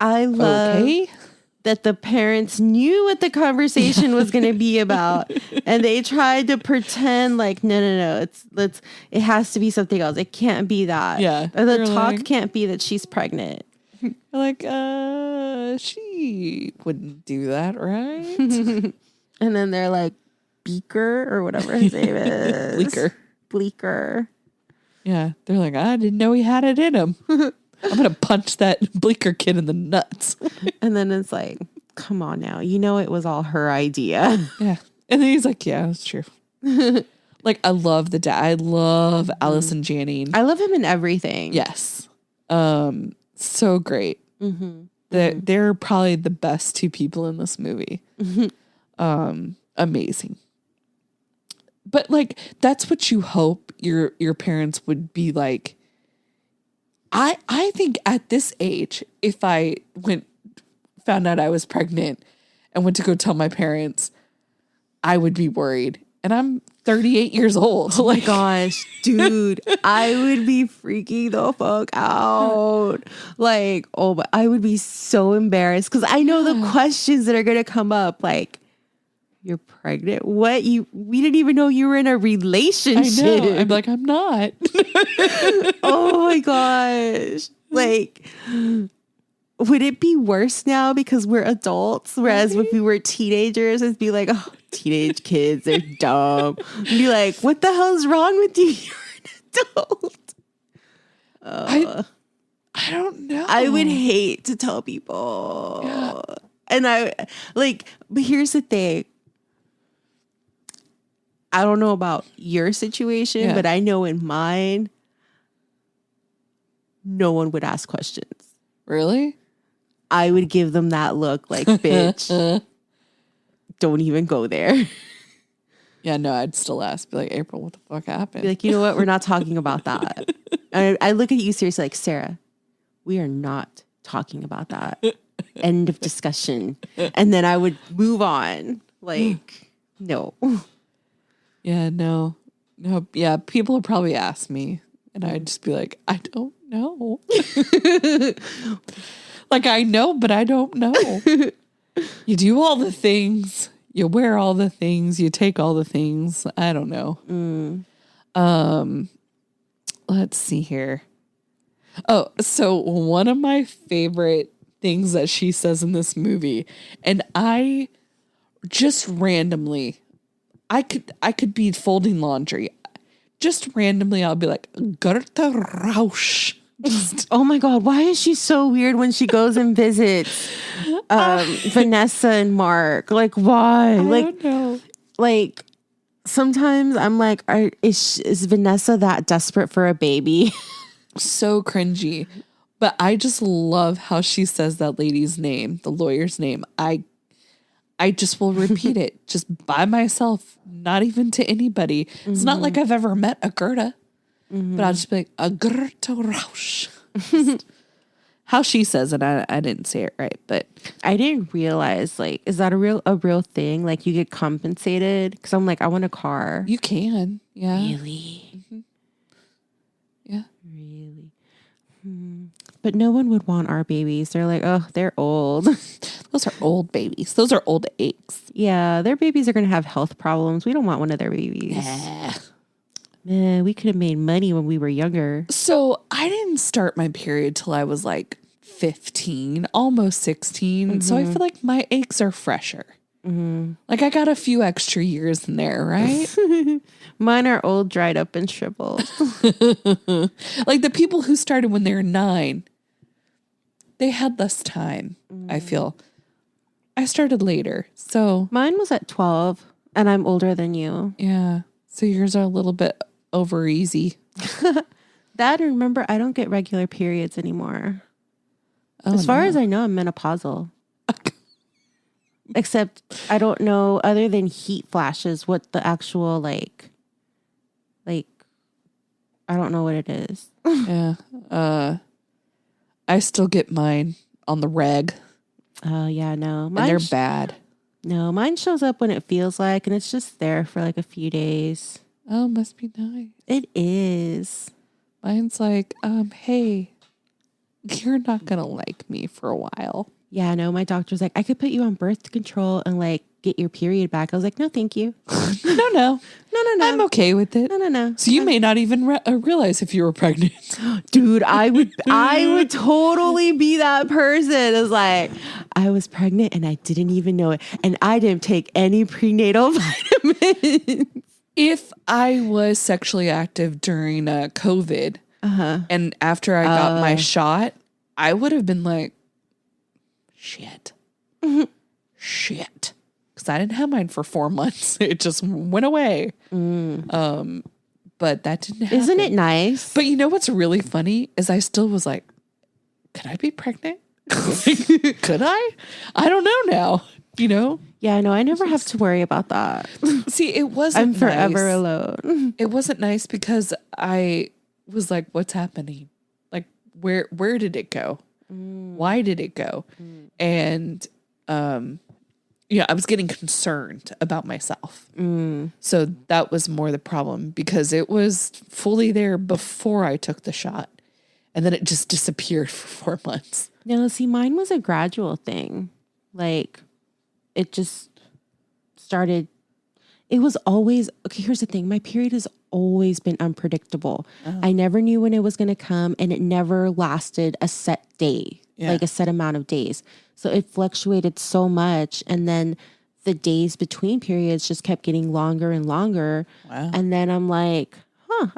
I love that the parents knew what the conversation was going to be about, and they tried to pretend like, no, it has to be something else. It can't be that. Yeah, or the talk can't be that she's pregnant. Like, she wouldn't do that, right? And then they're like, Beaker or whatever his name is. Bleeker. Yeah, they're like, I didn't know he had it in him. I'm going to punch that Bleeker kid in the nuts. And then it's like, come on now. It was all her idea. Yeah. And then he's like, yeah, that's true. Like, I love the dad. I love Allison Janney. I love him in everything. Yes. So great. They're probably the best two people in this movie. Amazing. But like, that's what you hope your parents would be like. I think at this age, if I found out I was pregnant and went to go tell my parents, I would be worried. And I'm 38 years old. Oh my gosh, dude, I would be freaking the fuck out. Like, but I would be so embarrassed because I know the questions that are going to come up. Like, you're pregnant? What? We didn't even know you were in a relationship. I know. I'm like, I'm not. Oh my gosh. Like, would it be worse now because we're adults? Whereas if we were teenagers, it'd be like, oh, teenage kids, they're dumb. Be like, what the hell's wrong with you? You're an adult. I don't know. I would hate to tell people. Yeah. And but here's the thing. I don't know about your situation, but I know in mine, no one would ask questions. Really? I would give them that look like, bitch, don't even go there. Yeah, no, I'd still ask. Be like, April, what the fuck happened? Be like, you know what? We're not talking about that. I look at you seriously like, Sarah, we are not talking about that. End of discussion. And then I would move on. Like, no. Yeah, no. Yeah, people would probably ask me, and I'd just be like, I don't know. Like, I know, but I don't know. You do all the things. You wear all the things. You take all the things. I don't know. Let's see here. Oh, so one of my favorite things that she says in this movie, and I just randomly, I could be folding laundry. Just randomly, I'll be like, Gerta Rausch. Oh my God, why is she so weird when she goes and visits Vanessa and Mark? Like, why? I don't know. Like, sometimes I'm like, is Vanessa that desperate for a baby? So cringy. But I just love how she says that lady's name, the lawyer's name. I just will repeat it just by myself, not even to anybody. It's not like I've ever met a Gerda, but I'll just be like, a Gerda Rausch. How she says it, I didn't say it right, but I didn't realize, like, is that a real thing? Like, you get compensated? Because I'm like, I want a car. You can, yeah. Really? Yeah. Really? But no one would want our babies. They're like, oh, they're old. Those are old babies. Those are old eggs. Yeah, their babies are going to have health problems. We don't want one of their babies. Man, we could have made money when we were younger. So I didn't start my period till I was like 15, almost 16. So I feel like my eggs are fresher. Like I got a few extra years in there, right? Mine are old, dried up, and shriveled. Like the people who started when they were 9, they had less time, I feel. I started later, so. Mine was at 12, and I'm older than you. Yeah, so yours are a little bit over easy. That, remember, I don't get regular periods anymore. Oh, as far as I know, I'm menopausal. Except I don't know, other than heat flashes, what the actual, like, I don't know what it is. Yeah. I still get mine on the reg. Oh yeah, no. And they're bad. No, mine shows up when it feels like, and it's just there for like a few days. Oh, must be nice. It is. Mine's like, hey, you're not going to like me for a while. Yeah, no, my doctor's like, I could put you on birth control and like get your period back. I was like, no, thank you. No. I'm okay with it. No. So you may not even realize if you were pregnant. Dude, I would totally be that person. It's like, I was pregnant and I didn't even know it. And I didn't take any prenatal vitamins. If I was sexually active during COVID and after I got my shot, I would have been like, shit. Because I didn't have mine for 4 months. It just went away. But that didn't happen. Isn't it nice? But you know what's really funny is I still was like, could I be pregnant? Could I? I don't know now. You know? Yeah, no, I never have to worry about that. See, it wasn't I'm forever nice. alone. It wasn't nice because I was like, what's happening? Like, where did it go? Why did it go? And, I was getting concerned about myself. So that was more the problem because it was fully there before I took the shot. And then it just disappeared for 4 months. No, see, mine was a gradual thing. Like, it just started. It was always, okay, here's the thing. My period has always been unpredictable. I never knew when it was going to come, and it never lasted a set day, like a set amount of days. So it fluctuated so much. And then the days between periods just kept getting longer and longer. Wow. And then I'm like,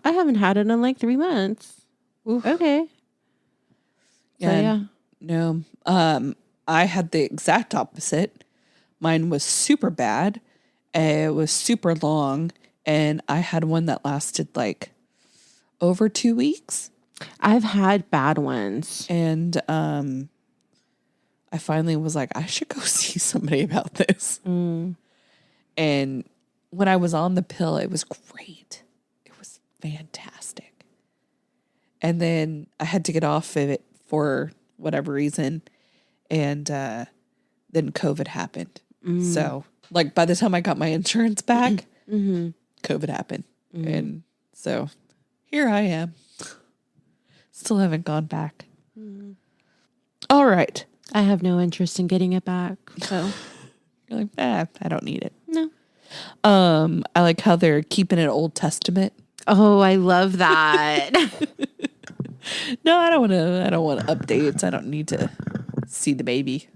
I haven't had it in like 3 months. Oof. Okay. Yeah. No. I had the exact opposite. Mine was super bad. It was super long. And I had one that lasted like over 2 weeks. I've had bad ones. And I finally was like, I should go see somebody about this. And when I was on the pill, it was great. It was fantastic. And then I had to get off of it for whatever reason. And then COVID happened. So like by the time I got my insurance back, COVID happened. And so here I am. Still haven't gone back. All right. I have no interest in getting it back. So You're like, I don't need it. no. I like how they're keeping it Old Testament. Oh, I love that. No, I don't want updates. I don't need to see the baby.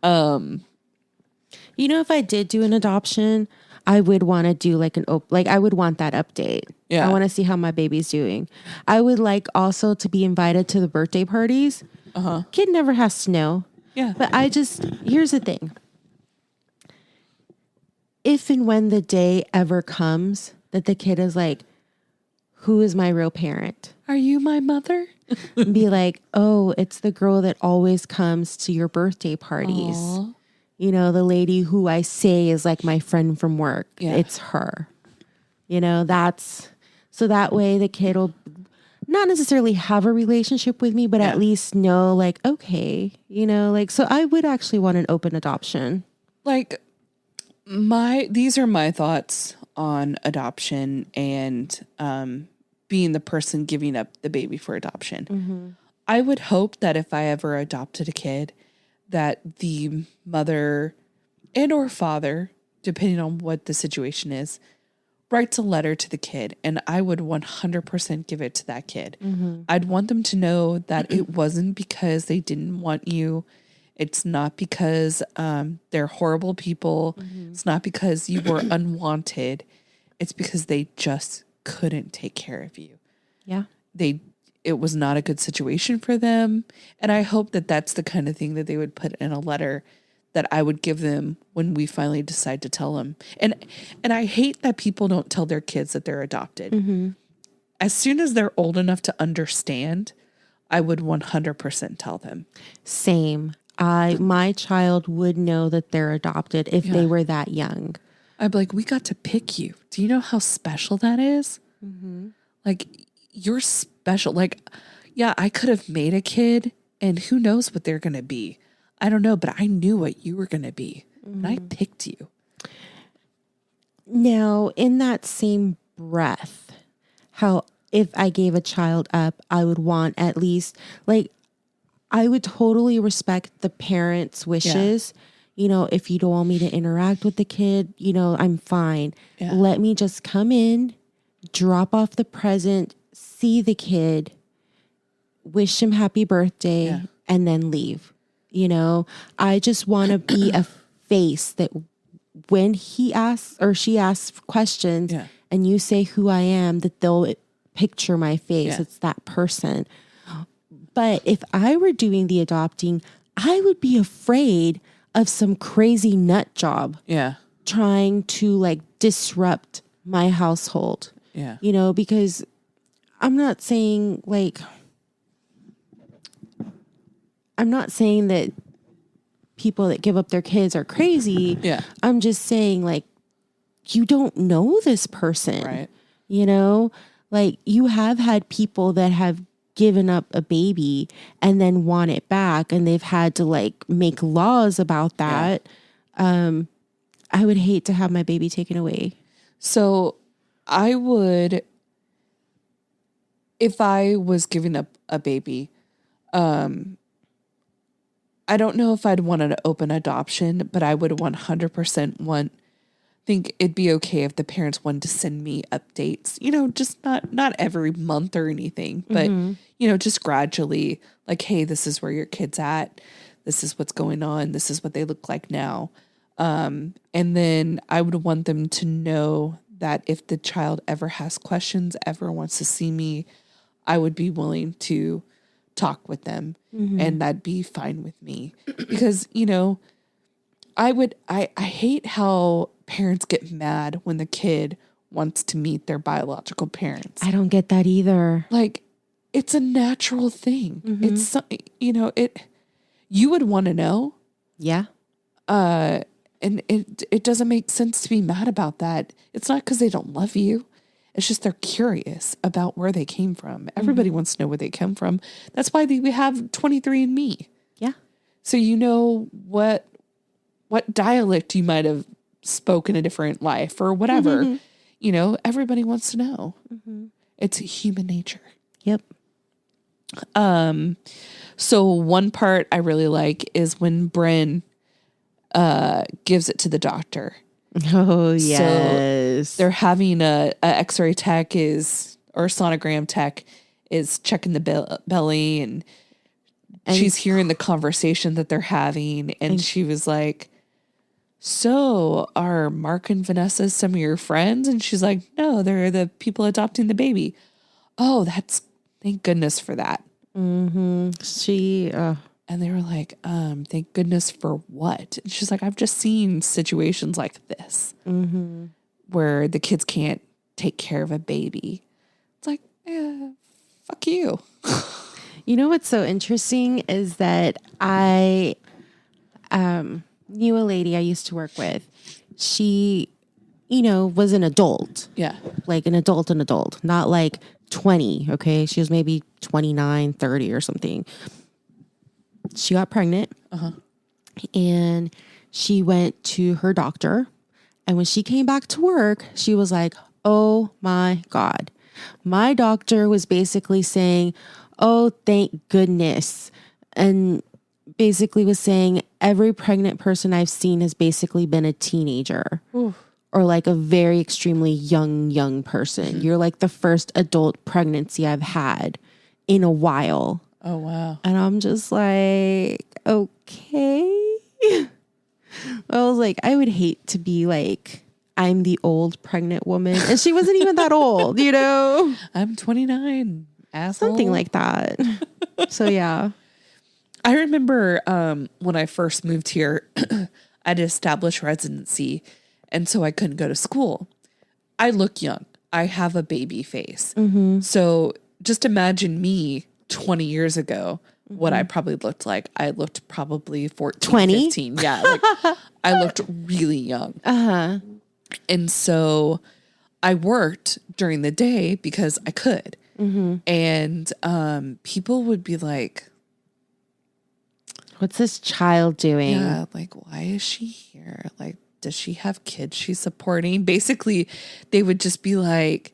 You know, if I did do an adoption, I would want to do like I would want that update. Yeah. I want to see how my baby's doing. I would like also to be invited to the birthday parties. Kid never has to know. Yeah. But here's the thing. If and when the day ever comes that the kid is like, who is my real parent? Are you my mother? Be like, oh, it's the girl that always comes to your birthday parties. Aww. You know, the lady who I say is like my friend from work. Yeah. It's her. You know, so that way the kid will not necessarily have a relationship with me, but at least know like, okay, you know, like, so I would actually want an open adoption. Like these are my thoughts on adoption and being the person giving up the baby for adoption. I would hope that if I ever adopted a kid, that the mother and or father, depending on what the situation is, writes a letter to the kid, and I would 100% give it to that kid. I'd want them to know that it wasn't because they didn't want you. It's not because they're horrible people. It's not because you were unwanted. It's because they just couldn't take care of you. Yeah. It was not a good situation for them. And I hope that that's the kind of thing that they would put in a letter that I would give them when we finally decide to tell them. And I hate that people don't tell their kids that they're adopted. As soon as they're old enough to understand, I would 100% tell them. Same. My child would know that they're adopted if they were that young. I'd be like, we got to pick you. Do you know how special that is? Like, you're special. Like, yeah, I could have made a kid And who knows what they're going to be. I don't know, but I knew what you were going to be. And I picked you. Now, in that same breath, how if I gave a child up, I would want at least, like, I would totally respect the parents' wishes. You know, if you don't want me to interact with the kid, you know, I'm fine. Yeah. Let me just come in, drop off the present, see the kid, wish him happy birthday, and then leave. You know, I just want to be a face that when he asks or she asks questions and you say who I am, that they'll picture my face. It's that person. But if I were doing the adopting, I would be afraid of some crazy nut job trying to like disrupt my household. You know, because I'm not saying that people that give up their kids are crazy. I'm just saying, like, you don't know this person. Right. You know, like you have had people that have given up a baby and then want it back, and they've had to like make laws about that. I would hate to have my baby taken away. So I would, if I was giving up a baby, I don't know if I'd want an open adoption, but I would 100% think it'd be okay if the parents wanted to send me updates, you know, just not every month or anything, but, you know, just gradually like, hey, this is where your kid's at. This is what's going on. This is what they look like now. And then I would want them to know that if the child ever has questions, ever wants to see me, I would be willing to talk with them and that'd be fine with me. Because, you know, I hate how parents get mad when the kid wants to meet their biological parents. I don't get that either. Like, it's a natural thing. It's, you know, you would want to know. Yeah. And it doesn't make sense to be mad about that. It's not because they don't love you. It's just they're curious about where they came from. Everybody wants to know where they come from. That's why we have 23andMe. Yeah. So you know what dialect you might have spoken a different life or whatever. You know, everybody wants to know. It's human nature. Yep. So one part I really like is when Bryn gives it to the doctor. Oh, yes. So they're having a x-ray tech or sonogram tech is checking the belly and she's hearing the conversation that they're having. And she was like, so are Mark and Vanessa some of your friends? And she's like, no, they're the people adopting the baby. Oh, thank goodness for that. And they were like, thank goodness for what? And she's like, I've just seen situations like this where the kids can't take care of a baby. It's like, fuck you. You know what's so interesting is that I knew a lady I used to work with. She, you know, was an adult. Yeah. Like an adult, not like 20. Okay. She was maybe 29, 30 or something. She got pregnant and she went to her doctor. And when she came back to work, she was like, oh my God. My doctor was basically saying, oh, thank goodness. And basically was saying every pregnant person I've seen has basically been a teenager. Oof. Or like a very extremely young person. You're like the first adult pregnancy I've had in a while. Oh, wow. And I'm just like, okay. I was like, I would hate to be like, I'm the old pregnant woman. And she wasn't even that old, you know? I'm 29, asshole. Something like that. So, yeah. I remember when I first moved here, I'd established residency. And so I couldn't go to school. I look young. I have a baby face. So just imagine me 20 years ago, what I probably looked like. I looked probably 14, 20? 15. Yeah. Like I looked really young. And so I worked during the day because I could. And people would be like, What's this child doing? Yeah, like, why is she here? Like, does she have kids she's supporting? Basically, they would just be like,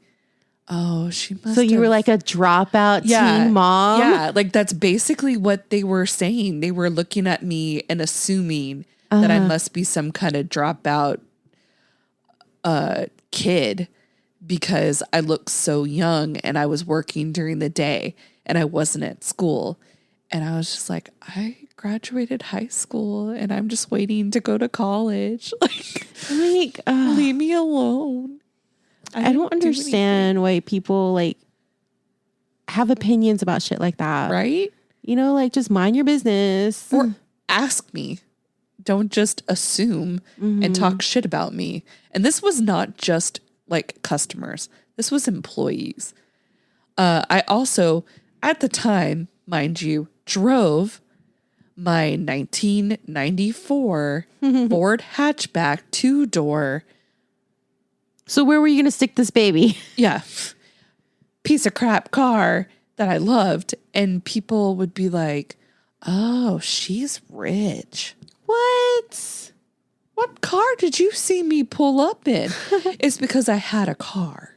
oh, she must So you were have- like a dropout teen mom? Yeah, like that's basically what they were saying. They were looking at me and assuming that I must be some kind of dropout kid because I look so young and I was working during the day and I wasn't at school. And I was just like, I graduated high school and I'm just waiting to go to college. Like, leave me alone. I don't understand why people like have opinions about shit like that. Right? You know, like just mind your business. Or ask me. Don't just assume and talk shit about me. And this was not just like customers. This was employees. I also, at the time, mind you, drove my 1994 Ford hatchback 2-door. So where were you going to stick this baby? Yeah. Piece of crap car that I loved. And people would be like, oh, she's rich. What? What car did you see me pull up in? It's because I had a car.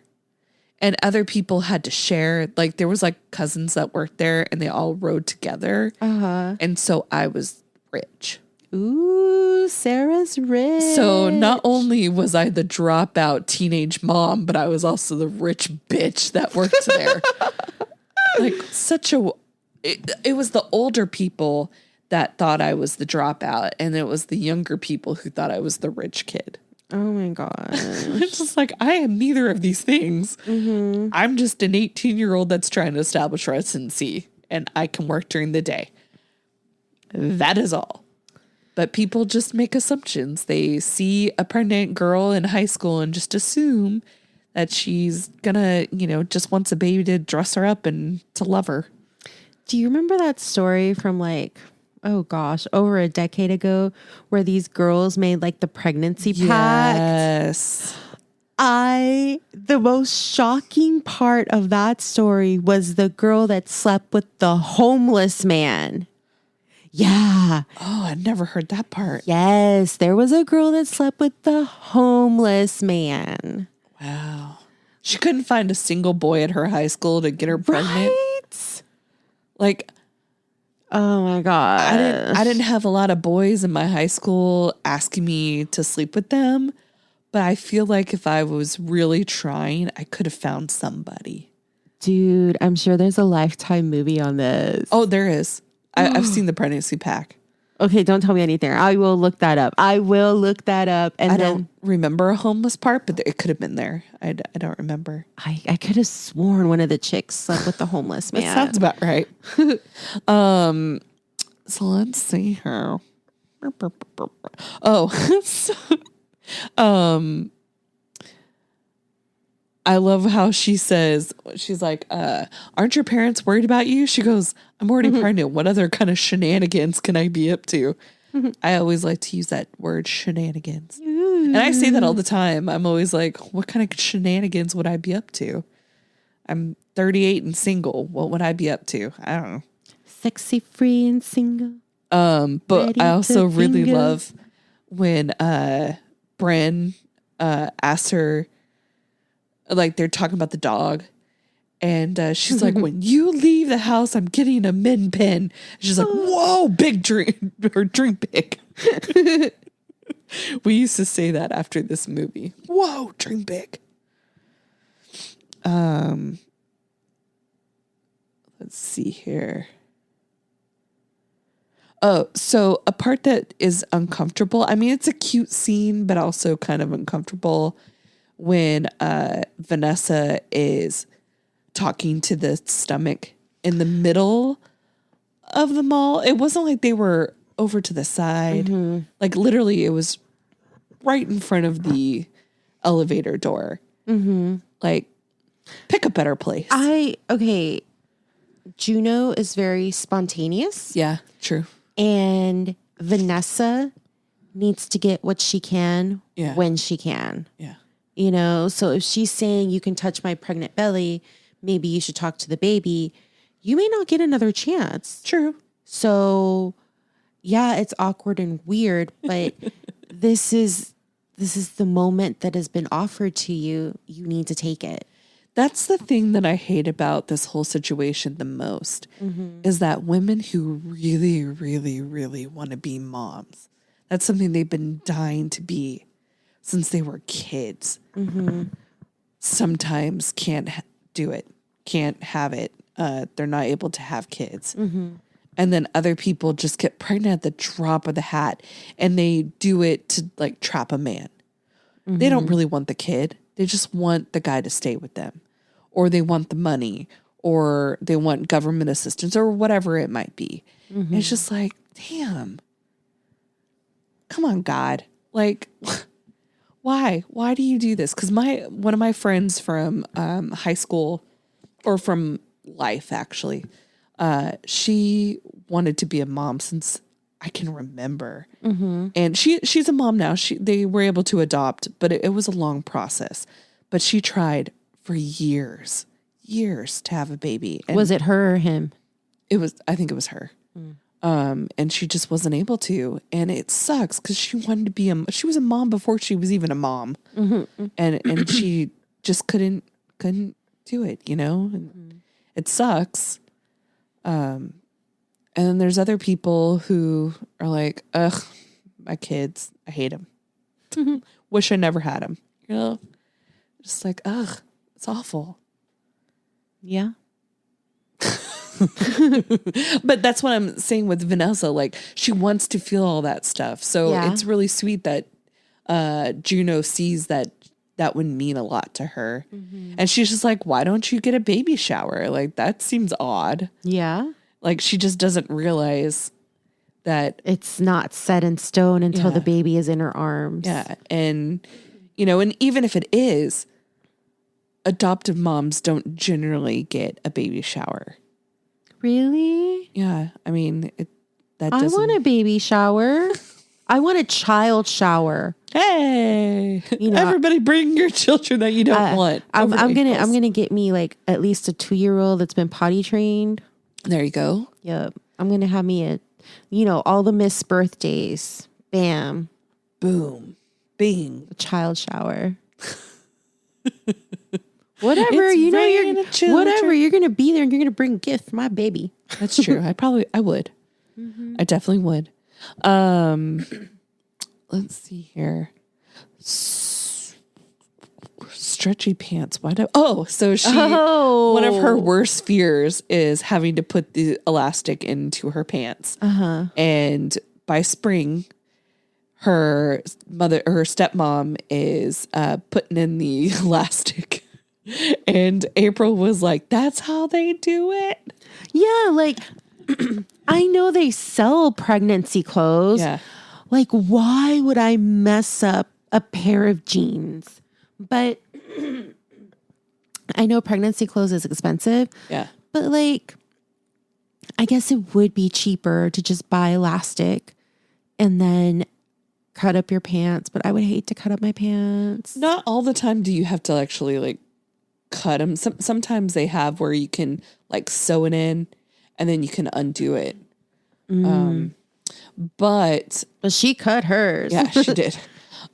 And other people had to share. Like there was like cousins that worked there and they all rode together. And so I was rich. Ooh, Sarah's rich. So not only was I the dropout teenage mom, but I was also the rich bitch that worked there. Like it was the older people that thought I was the dropout, and it was the younger people who thought I was the rich kid. Oh my God. It's just like, I am neither of these things. I'm just an 18-year-old that's trying to establish residency, and I can work during the day. That is all. But people just make assumptions. They see a pregnant girl in high school and just assume that she's gonna, just wants a baby to dress her up and to love her. Do you remember that story from like, oh gosh, over a decade ago where these girls made like the pregnancy pact? Yes. The most shocking part of that story was the girl that slept with the homeless man. Yeah. Oh, I never heard that part. Yes, there was a girl that slept with the homeless man. Wow. She couldn't find a single boy at her high school to get her pregnant. Right? Like, oh my God. I didn't have a lot of boys in my high school asking me to sleep with them, but I feel like if I was really trying, I could have found somebody. Dude, I'm sure there's a Lifetime movie on this. Oh, there is. I've seen the pregnancy pack. Okay, don't tell me anything. I will look that up. And I don't remember a homeless part, but it could have been there. I don't remember. I could have sworn one of the chicks slept with the homeless man. That sounds about right. So let's see here. Oh, I love how she says, she's like, aren't your parents worried about you? She goes, I'm already pregnant. What other kind of shenanigans can I be up to? I always like to use that word shenanigans. And I say that all the time. I'm always like, what kind of shenanigans would I be up to? I'm 38 and single. What would I be up to? I don't know. Sexy, free, and single. But Ready I also to really finger. love when Bren asks her, like they're talking about the dog, and she's like, when you leave the house, I'm getting a min pin. She's like, whoa, big drink, or drink big. We used to say that after this movie. Whoa, drink big. Let's see here. Oh, so a part that is uncomfortable. I mean, it's a cute scene, but also kind of uncomfortable when Vanessa is talking to the stomach in the middle of the mall. It wasn't like they were over to the side. Like literally it was right in front of the elevator door. Like, pick a better place. Juno is very spontaneous. Yeah, true. And Vanessa needs to get what she can when she can. Yeah. You know, so if she's saying you can touch my pregnant belly, maybe you should talk to the baby, you may not get another chance. True. So yeah, it's awkward and weird, but this is the moment that has been offered to you. You need to take it. That's the thing that I hate about this whole situation the most is that women who really, really, really want to be moms, that's something they've been dying to be since they were kids. Sometimes can't do it, can't have it. They're not able to have kids. And then other people just get pregnant at the drop of the hat and they do it to like trap a man. They don't really want the kid. They just want the guy to stay with them, or they want the money, or they want government assistance, or whatever it might be. It's just like, damn, come on, God. Like, why do you do this? Because one of my friends from high school, or from life actually, she wanted to be a mom since I can remember. And she's a mom now. They were able to adopt, but it was a long process. But she tried for years to have a baby. And was it her or him? I think it was her. And she just wasn't able to. And it sucks because she wanted to be she was a mom before she was even a mom. And she just couldn't do it, you know? And it sucks. And then there's other people who are like, ugh, my kids, I hate them. Wish I never had them. You know, just like, ugh, it's awful. Yeah. But that's what I'm saying with Vanessa. Like, she wants to feel all that stuff. So it's really sweet that Juno sees that would mean a lot to her. And she's just like, why don't you get a baby shower? Like, that seems odd. Yeah. Like, she just doesn't realize that it's not set in stone until the baby is in her arms. Yeah. And, you know, and even if it is, adoptive moms don't generally get a baby shower. Really? Yeah. I mean, I want a baby shower. I want a child shower. Hey, you know, everybody bring your children that you don't want. I'm gonna get me like at least a 2-year-old that's been potty trained. There you go. Yep. I'm going to have me all the missed birthdays. Bam. Boom. Bing. A child shower. Whatever, whatever. You're going to be there and you're going to bring a gift for my baby. That's true. I would. I definitely would. Let's see here. Stretchy pants. One of her worst fears is having to put the elastic into her pants. And by spring, her stepmom is putting in the elastic. And April was like, that's how they do it? Yeah, like, I know they sell pregnancy clothes. Yeah. Like, why would I mess up a pair of jeans? But I know pregnancy clothes is expensive. Yeah. But like, I guess it would be cheaper to just buy elastic and then cut up your pants. But I would hate to cut up my pants. Not all the time do you have to actually like cut them. Sometimes they have where you can like sew it in and then you can undo it. But she cut hers. Yeah, she did.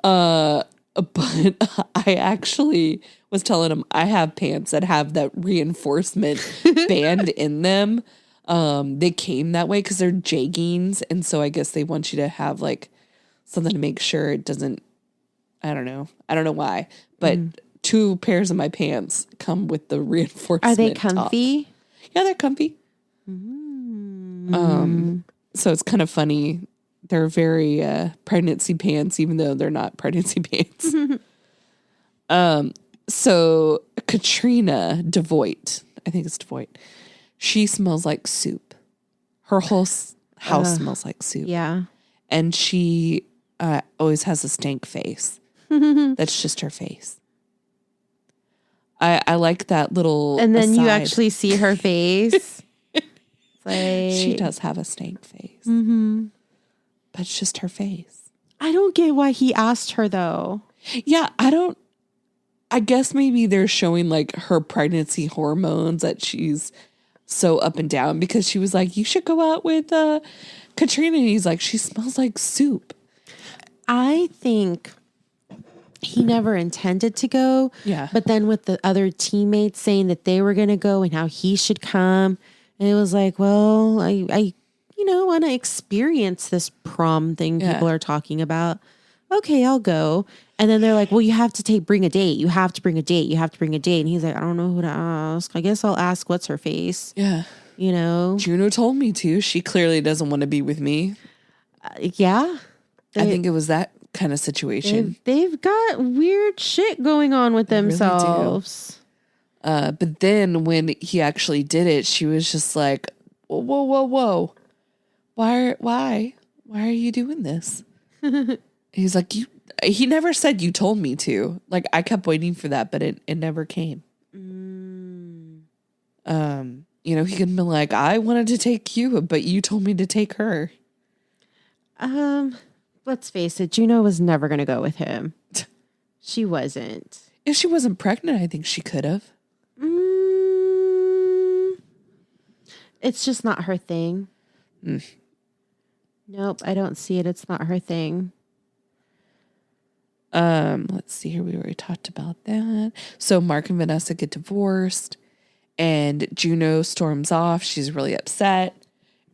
But I actually was telling him I have pants that have that reinforcement band in them. They came that way because they're jeggings. And so I guess they want you to have like something to make sure it doesn't, I don't know why, but 2 pairs of my pants come with the reinforcement. Are they comfy? Top. Yeah, they're comfy. So it's kind of funny. They're very pregnancy pants, even though they're not pregnancy pants. So Katrina DeVoit, I think it's DeVoit, she smells like soup. Her whole house smells like soup. Yeah. And she always has a stank face. That's just her face. I like that little And then aside. you actually see her face. Like, she does have a stank face. But it's just her face. I don't get why he asked her though. Yeah, I guess maybe they're showing like her pregnancy hormones that she's so up and down because she was like, you should go out with Katrina, and he's like, she smells like soup. I think he never intended to go. Yeah. But then with the other teammates saying that they were going to go and how he should come. And it was like, well, I want to experience this prom thing people are talking about. Okay, I'll go. And then they're like, well, you have to bring a date. You have to bring a date. You have to bring a date. And he's like, I don't know who to ask. I guess I'll ask what's her face. Yeah. You know? Juno told me to. She clearly doesn't want to be with me. Yeah. I think it was that kind of situation. They've got weird shit going on with themselves. Really do. But then when he actually did it, she was just like, whoa. Why are you doing this? He's like, he never said you told me to. Like, I kept waiting for that, but it never came. He could have been like, I wanted to take you, but you told me to take her. Let's face it, Juno was never going to go with him. She wasn't. If she wasn't pregnant, I think she could have. It's just not her thing. Nope, I don't see it. It's not her thing. Let's see here. We already talked about that. So Mark and Vanessa get divorced and Juno storms off. She's really upset.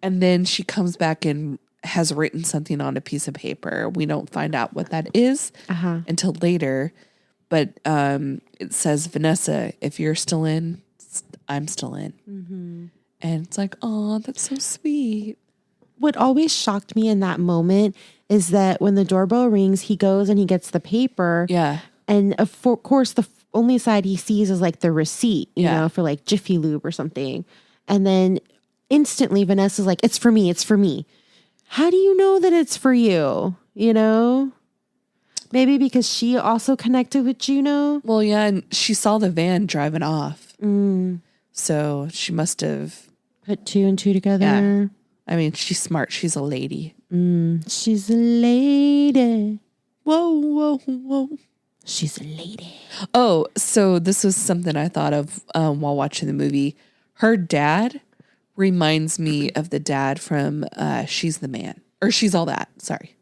And then she comes back and has written something on a piece of paper. We don't find out what that is until later. But it says, Vanessa, if you're still in, I'm still in. Mm-hmm. And it's like, oh, that's so sweet. What always shocked me in that moment is that when the doorbell rings, he goes and he gets the paper. Yeah. And of course, the only side he sees is like the receipt, you know, for like Jiffy Lube or something. And then instantly Vanessa's like, it's for me. It's for me. How do you know that it's for you? You know? Maybe because she also connected with Juno. Well, yeah. And she saw the van driving off. So she must have put two and two together. Yeah. I mean, she's smart. She's a lady. She's a lady. Whoa. She's a lady. Oh, so this was something I thought of while watching the movie. Her dad reminds me of the dad from She's the Man. Or She's All That. Sorry.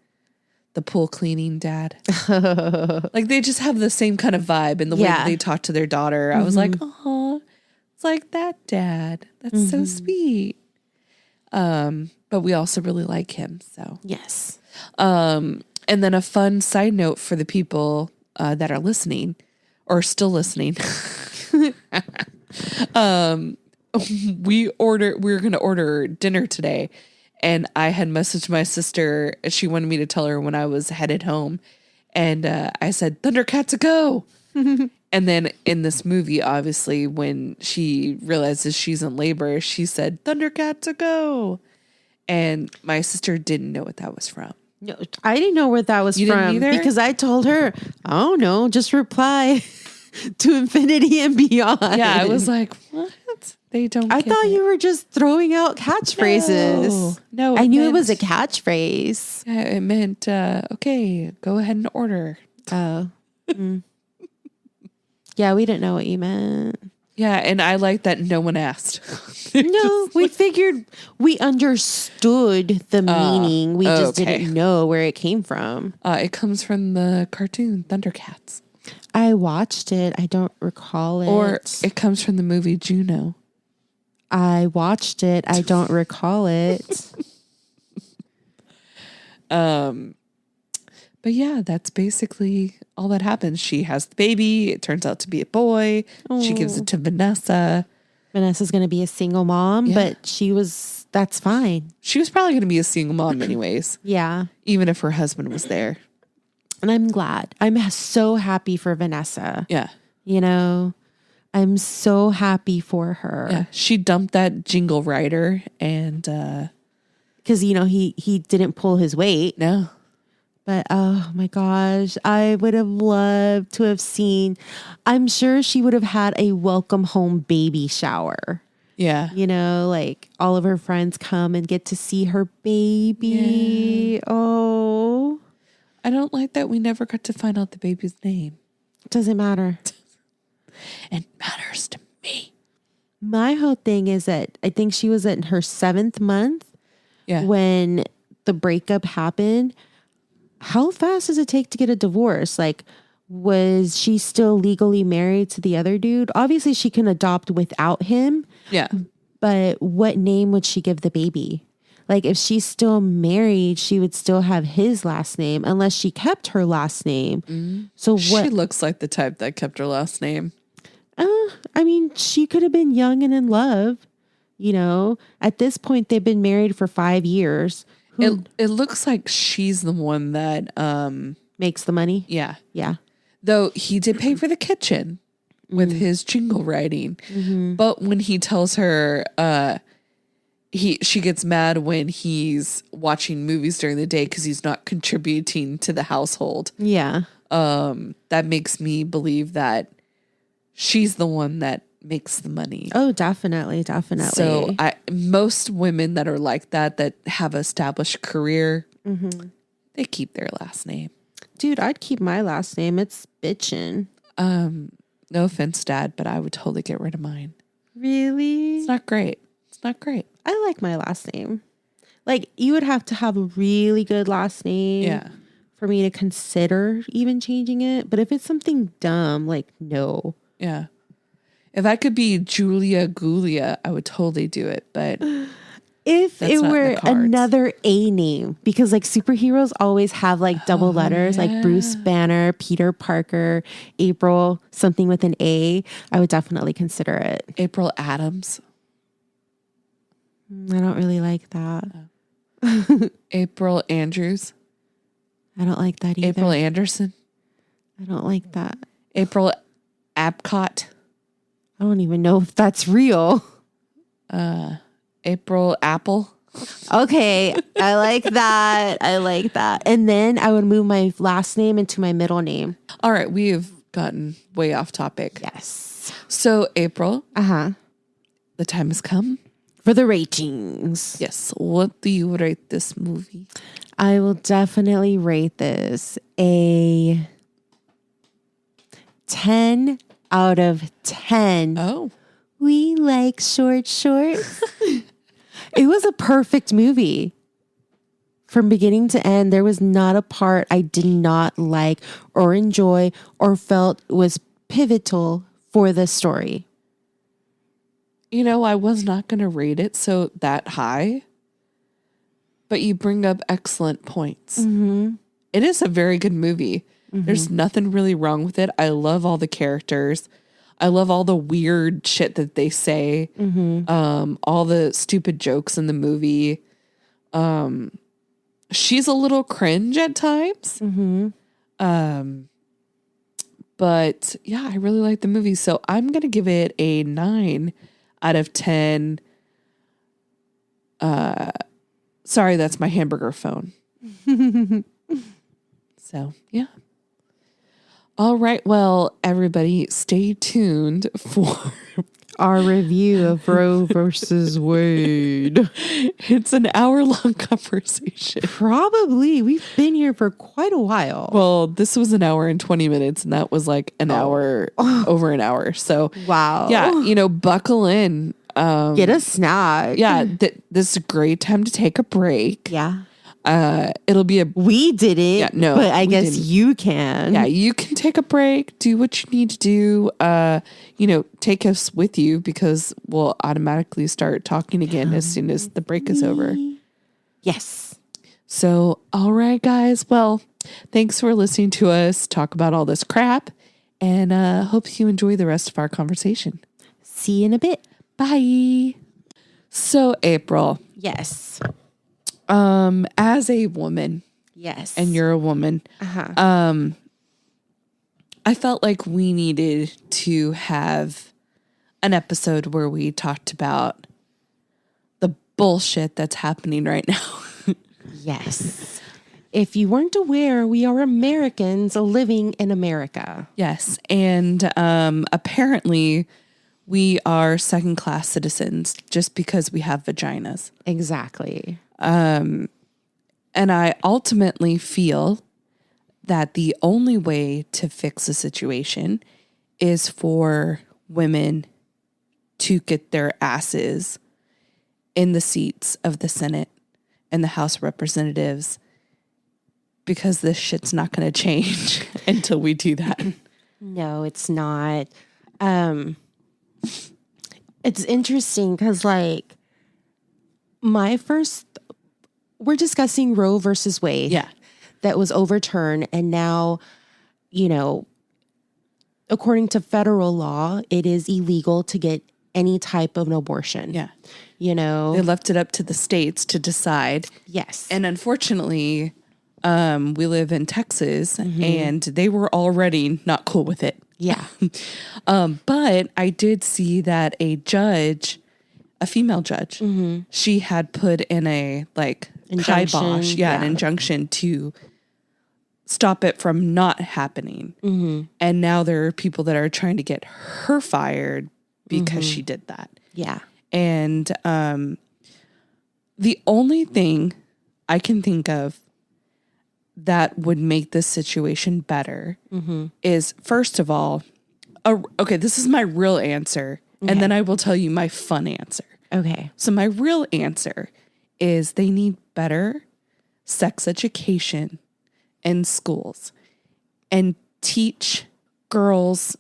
The pool cleaning dad. Like, they just have the same kind of vibe. And the way that they talk to their daughter, I was like, oh, it's like that dad. That's so sweet. But we also really like him. So yes. And then a fun side note for the people that are listening or still listening. We were going to order dinner today, and I had messaged my sister. She wanted me to tell her when I was headed home, and I said, "Thundercats a go!" And then in this movie, obviously, when she realizes she's in labor, she said, "Thundercats a go!" And my sister didn't know what that was from. No, I didn't know where that was You from didn't either? because I told her, "Oh no, just reply to infinity and beyond." Yeah, I was like, "What? They don't." I thought you were just throwing out catchphrases. No, I knew it was a catchphrase. Yeah, it meant okay, go ahead and order. Oh, yeah, we didn't know what you meant. Yeah, and I like that no one asked. No, we figured we understood the meaning. We just didn't know where it came from. It comes from the cartoon Thundercats. I watched it. I don't recall it. Or it comes from the movie Juno. I watched it. I don't recall it. But yeah, that's basically all that happens. She has the baby. It turns out to be a boy. Oh. She gives it to Vanessa. Vanessa's going to be a single mom, but that's fine. She was probably going to be a single mom anyways. Yeah. Even if her husband was there. And I'm glad. I'm so happy for Vanessa. Yeah. You know, I'm so happy for her. Yeah. She dumped that jingle writer and... because, he didn't pull his weight. No. But, oh my gosh, I would have loved to have seen, I'm sure she would have had a welcome home baby shower. Yeah. Like all of her friends come and get to see her baby. Yeah. Oh. I don't like that we never got to find out the baby's name. Doesn't matter. It matters to me. My whole thing is that I think she was in her 7th month. Yeah. When the breakup happened, how fast does it take to get a divorce? Like, was she still legally married to the other dude? Obviously, she can adopt without him. Yeah. But what name would she give the baby? Like, if she's still married, she would still have his last name unless she kept her last name. So what? She looks like the type that kept her last name. I mean, she could have been young and in love. You know, at this point, they've been married for 5 years. It looks like she's the one that Makes the money. yeah. Yeah. Though he did pay for the kitchen with his jingle writing. But when he tells her she gets mad when he's watching movies during the day because he's not contributing to the household. Yeah. That makes me believe that she's the one that makes the money. Oh, definitely. Definitely. So most women that are like that have established career, they keep their last name. Dude, I'd keep my last name. It's bitchin'. No offense, Dad, but I would totally get rid of mine. Really? It's not great. It's not great. I like my last name. Like, you would have to have a really good last name. Yeah. For me to consider even changing it. But if it's something dumb, like, no. Yeah. If I could be Julia Gulia, I would totally do it. But if that's it not in were the cards. another A name, because like superheroes always have like double letters, like Bruce Banner, Peter Parker, April, something with an A, I would definitely consider it. April Adams. I don't really like that. April Andrews. I don't like that either. April Anderson. I don't like that. April Apcott. I don't even know if that's real. April Apple. Okay, I like that. I like that. And then I would move my last name into my middle name. All right, we have gotten way off topic. Yes. So, April, Uh-huh. the time has come. For the ratings. Yes. What do you rate this movie? I will definitely rate this a 10 out of 10. Oh. We like short shorts. It was a perfect movie. From beginning to end, there was not a part I did not like or enjoy or felt was pivotal for the story. You know, I was not going to rate it so that high, but you bring up excellent points. It is a very good movie. There's nothing really wrong with it. I love all the characters. I love all the weird shit that they say. All the stupid jokes in the movie. She's a little cringe at times. But yeah, I really like the movie. So I'm going to give it a 9 out of 10. Sorry, that's my hamburger phone. So, yeah. All right. Well, everybody, stay tuned for Our review of Roe versus Wade. it's an hour-long conversation. Probably. We've been here for quite a while. Well, this was an hour and 20 minutes, and that was like an hour, over an hour. So, Wow. yeah, you know, buckle in. Get a snack. Yeah, this is a great time to take a break. Yeah. It'll be We didn't. Yeah, no, but I we guess didn't. you can. Yeah, you can take a break, do what you need to do. You know, take us with you because we'll automatically start talking again as soon as the break is over. Yes. So, all right, guys. Well, thanks for listening to us talk about all this crap, and hope you enjoy the rest of our conversation. See you in a bit. Bye. So, April, Yes. as a woman, Yes. and you're a woman, I felt like we needed to have an episode where we talked about the bullshit that's happening right now. Yes. If you weren't aware, we are Americans living in America. Yes. And apparently we are second-class citizens just because we have vaginas. Exactly. And I ultimately feel that the only way to fix the situation is for women to get their asses in the seats of the Senate and the House of Representatives, because this shit's not going to change until we do that. No, it's not. It's interesting because, like, we're discussing Roe versus Wade. Yeah. That was overturned. And now, according to federal law, it is illegal to get any type of an abortion. Yeah. They left it up to the states to decide. Yes. And unfortunately, we live in Texas, and they were already not cool with it. Yeah. But I did see that a female judge, she had put in a Injunction, kibosh, an injunction to stop it from not happening. And now there are people that are trying to get her fired because she did that. Yeah. And the only thing I can think of that would make this situation better is, first of all, okay, this is my real answer. Okay. And then I will tell you my fun answer. Okay. So my real answer is they need better sex education in schools and teach girls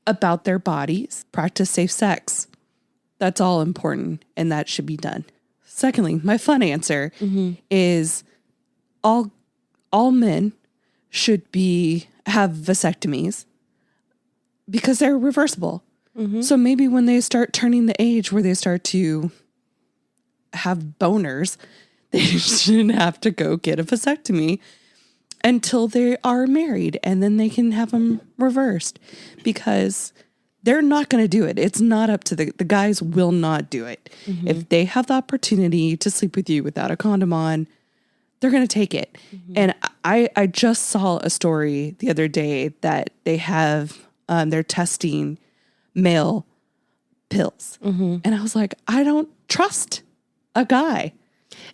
about their bodies, practice safe sex. That's all important, and that should be done. Secondly, my fun answer is all men should have vasectomies because they're reversible. So maybe when they start turning the age where they start to have boners, they shouldn't have to go get a vasectomy until they are married, and then they can have them reversed, because they're not going to do it. It's not up to the guys will not do it. If they have the opportunity to sleep with you without a condom on, they're going to take it. And I just saw a story the other day that they have, they're testing male pills. And I was like, I don't trust a guy.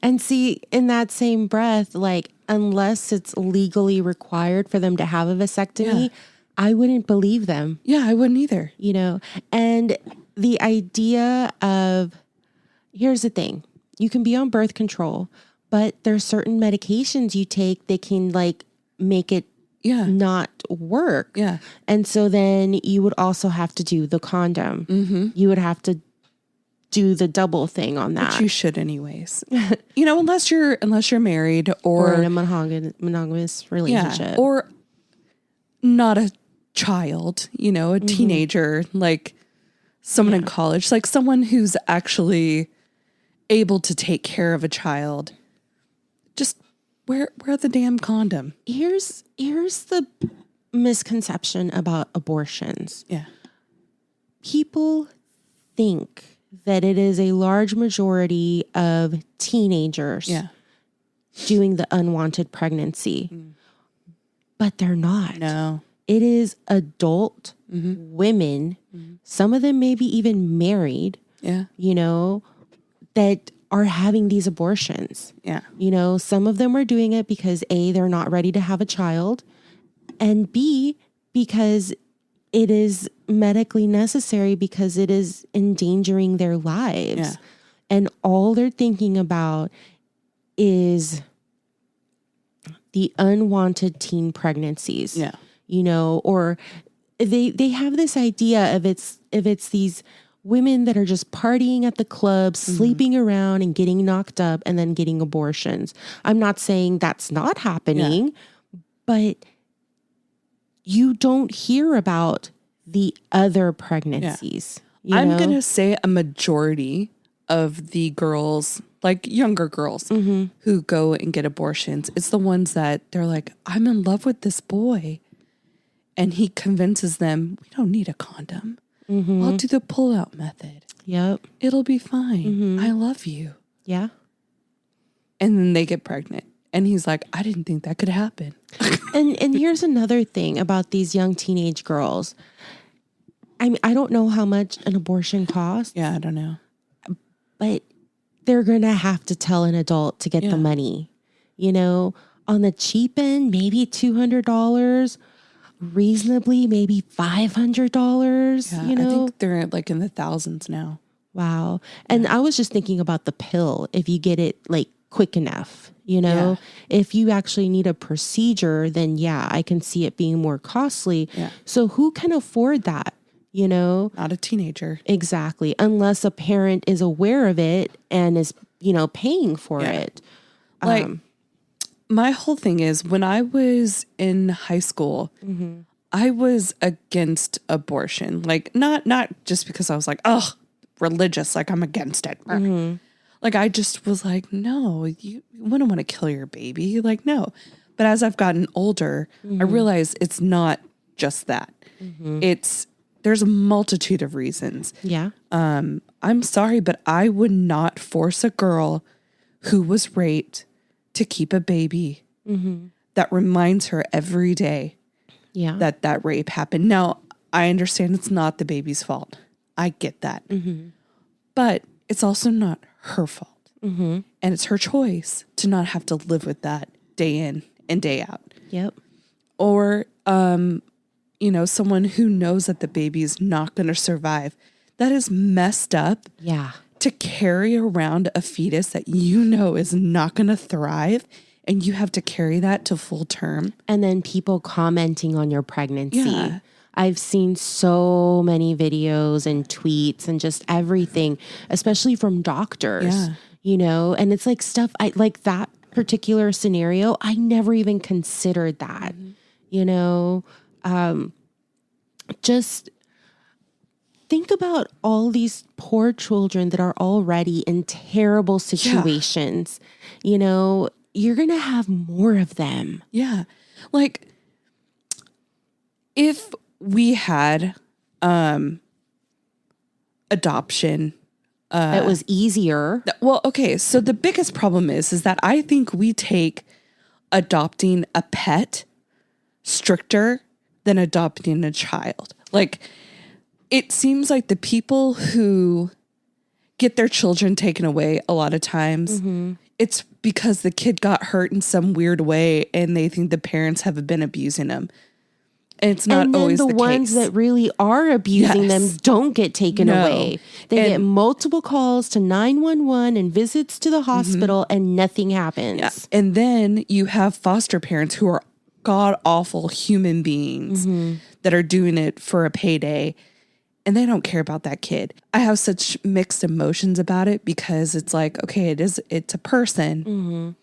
And see, in that same breath, like, unless it's legally required for them to have a vasectomy, I wouldn't believe them. Yeah, I wouldn't either. And the idea of, here's the thing, you can be on birth control, but there's certain medications you take that can make it not work. Yeah. And so then you would also have to do the condom. You would have to do the double thing on that. Which you should anyways. Unless you're married or in a monogamous relationship. Yeah, or not a child, a teenager, like someone in college, like someone who's actually able to take care of a child. Just wear the damn condom. Here's the misconception about abortions. Yeah. People think that it is a large majority of teenagers doing the unwanted pregnancy. But they're not. No. It is adult women, some of them maybe even married, that are having these abortions. Yeah. Some of them are doing it because A, they're not ready to have a child, and B, because it is medically necessary, because it is endangering their lives. Yeah. And all they're thinking about is the unwanted teen pregnancies. Yeah. Or they have this idea of it's these women that are just partying at the club, sleeping around and getting knocked up and then getting abortions. I'm not saying that's not happening, but you don't hear about the other pregnancies. I'm going to say a majority of the girls, like younger girls who go and get abortions, it's the ones that they're like, I'm in love with this boy. And he convinces them, we don't need a condom. I'll do the pull-out method. Yep. It'll be fine. I love you. Yeah. And then they get pregnant. And he's like, I didn't think that could happen. And here's another thing about these young teenage girls. I mean, I don't know how much an abortion costs. Yeah, I don't know. But they're going to have to tell an adult to get the money. On the cheap end, maybe $200. Reasonably, maybe $500. Yeah, I think they're like in the thousands now. Wow. And I was just thinking about the pill. If you get it like quick enough, if you actually need a procedure, then yeah, I can see it being more costly. Yeah. So who can afford that? Not a teenager. Exactly. Unless a parent is aware of it and is, paying for it. Like my whole thing is when I was in high school, I was against abortion. Like not just because I was like, oh, religious, like I'm against it. Like I just was like, no, you wouldn't want to kill your baby. Like, no. But as I've gotten older, I realize it's not just that. There's a multitude of reasons. Yeah. I'm sorry, but I would not force a girl who was raped to keep a baby that reminds her every day that rape happened. Now, I understand it's not the baby's fault. I get that. But it's also not her fault. And it's her choice to not have to live with that day in and day out. Yep. Or, someone who knows that the baby is not going to survive. That is messed up. Yeah. To carry around a fetus that is not going to thrive, and you have to carry that to full term. And then people commenting on your pregnancy. Yeah. I've seen so many videos and tweets and just everything, especially from doctors, and it's like stuff I like that particular scenario. I never even considered that, just think about all these poor children that are already in terrible situations. You're going to have more of them. Yeah. Like if we had adoption, it was easier. Well, okay. So the biggest problem is that I think we take adopting a pet stricter than adopting a child. Like it seems like the people who get their children taken away a lot of times, it's because the kid got hurt in some weird way and they think the parents have been abusing them. And it's not always the ones case. That really are abusing them don't get taken away. They get multiple calls to 911 and visits to the hospital and nothing happens. Yeah. And then you have foster parents who are god awful human beings that are doing it for a payday. And they don't care about that kid. I have such mixed emotions about it because it's like, okay, it's a person,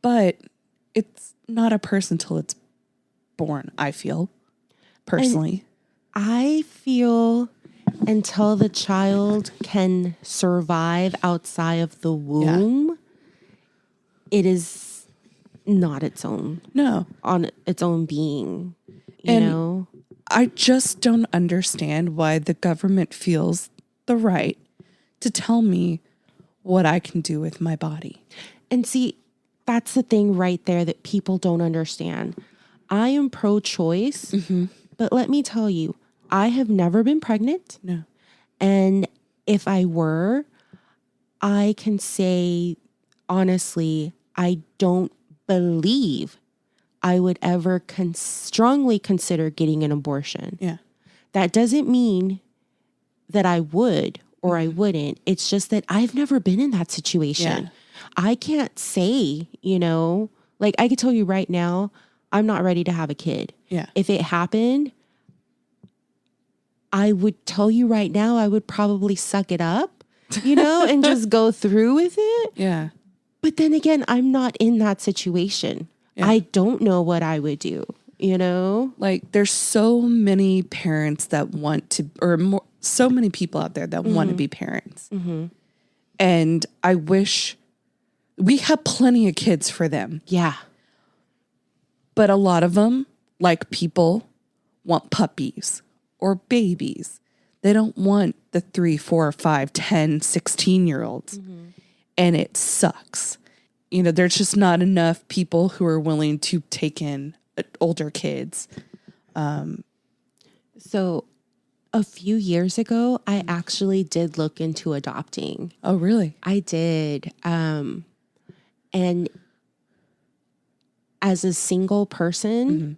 but it's not a person till it's born, I feel, personally. And I feel until the child can survive outside of the womb, it is not its own. No. On its own being, you know? I just don't understand why the government feels the right to tell me what I can do with my body. And see, that's the thing right there that people don't understand. I am pro-choice, but let me tell you, I have never been pregnant. No. And if I were, I can say, honestly, I don't believe I would ever strongly consider getting an abortion. Yeah. That doesn't mean that I would or I wouldn't. It's just that I've never been in that situation. Yeah. I can't say, like I could tell you right now, I'm not ready to have a kid. Yeah. If it happened, I would tell you right now, I would probably suck it up, and just go through with it. Yeah. But then again, I'm not in that situation. Yeah. I don't know what I would do, Like there's so many parents that want to, or more, so many people out there that want to be parents. And I wish we have plenty of kids for them. Yeah. But a lot of them, like people, want puppies or babies. They don't want the 3, 4, 5, 10, 16-year-olds. And it sucks. There's just not enough people who are willing to take in older kids. So a few years ago, I actually did look into adopting. Oh, really? I did. And as a single person,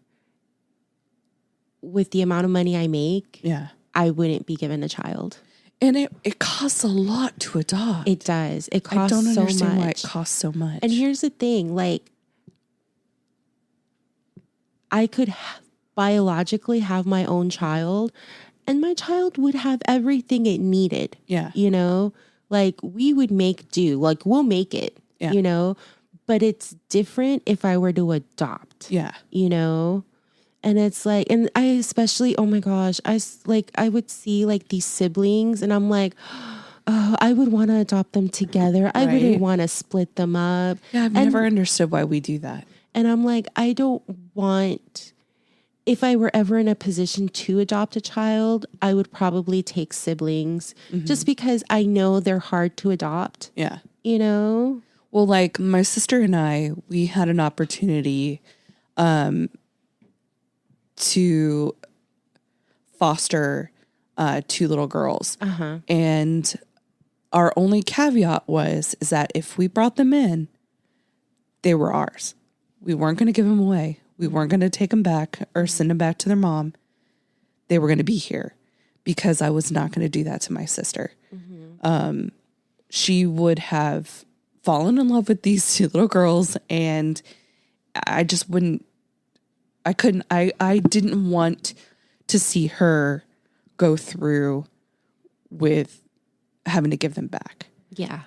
with the amount of money I make, I wouldn't be given a child. And it costs a lot to adopt. It does. It I costs so much. don't understand why it costs so much. And here's the thing, like, I could biologically have my own child, and my child would have everything it needed. Yeah. You know, like, we would make do, like, we'll make it, Yeah. you know, but it's different if I were to adopt. Yeah. You know? And it's like, and I especially, oh my gosh, I would see like these siblings and I'm like, oh, I would want to adopt them together. I wouldn't want to split them up. Yeah, I've never understood why we do that. And I'm like, I don't want, if I were ever in a position to adopt a child, I would probably take siblings just because I know they're hard to adopt. Yeah. You know? Well, like my sister and I, we had an opportunity to foster 2 little girls. And our only caveat is that if we brought them in, they were ours. We weren't going to give them away. We weren't going to take them back or send them back to their mom. They were going to be here because I was not going to do that to my sister. She would have fallen in love with these 2 little girls, and I just wouldn't, I couldn't, I didn't want to see her go through with having to give them back. Yeah.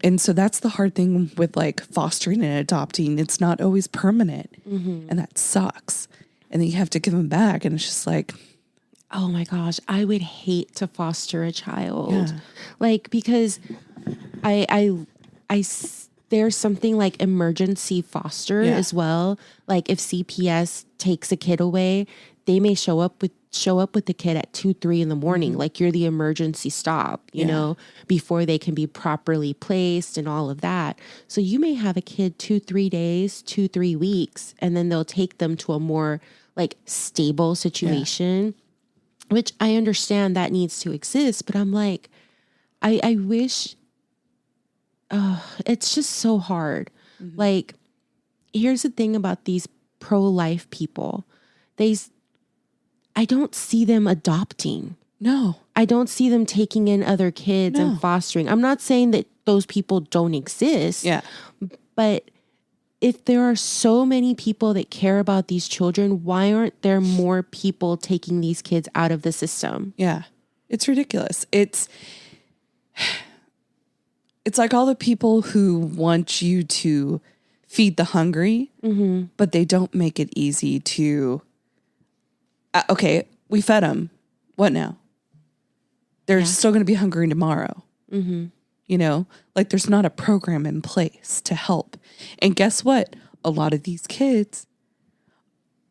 And so that's the hard thing with like fostering and adopting. It's not always permanent, and that sucks. And then you have to give them back, and it's just like, oh my gosh, I would hate to foster a child. Yeah. Like, because there's something like emergency foster as well. Like if CPS takes a kid away, they may show up with the kid at 2-3 in the morning. Like you're the emergency stop, you know, before they can be properly placed and all of that. So you may have a kid 2-3 days, 2-3 weeks, and then they'll take them to a more like stable situation, which I understand that needs to exist. But I'm like, I wish, it's just so hard. Like, here's the thing about these pro-life people. I don't see them adopting. no. I don't see them taking in other kids and fostering. I'm not saying that those people don't exist. Yeah. But if there are so many people that care about these children, why aren't there more people taking these kids out of the system? Yeah. It's ridiculous. It's like all the people who want you to feed the hungry, but they don't make it easy to, okay, we fed them. What now? They're still going to be hungry tomorrow. You know, like there's not a program in place to help. And guess what? A lot of these kids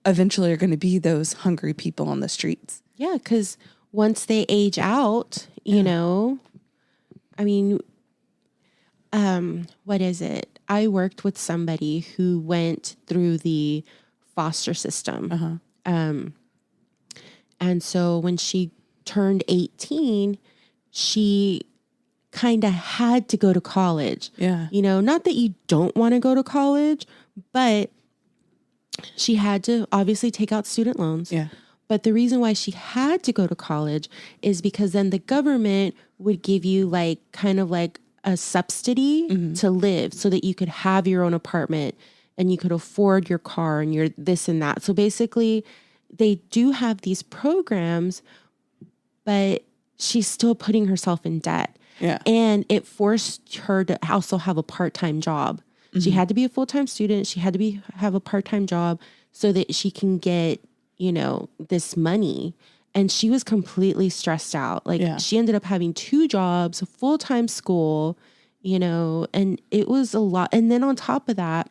eventually are going to be those hungry people on the streets. Yeah, because once they age out, you know, I mean, what is it? I worked with somebody who went through the foster system. And so when she turned 18, she kind of had to go to college. Yeah. You know, not that you don't want to go to college, but she had to obviously take out student loans. Yeah. But the reason why she had to go to college is because then the government would give you like kind of like a subsidy to live so that you could have your own apartment and you could afford your car and your this and that. So basically they do have these programs, but she's still putting herself in debt. Yeah. And it forced her to also have a part-time job. She had to be a full-time student. She had to have a part-time job so that she can get, you know, this money. And she was completely stressed out. Like she ended up having 2 jobs, a full-time school, you know, and it was a lot. And then on top of that,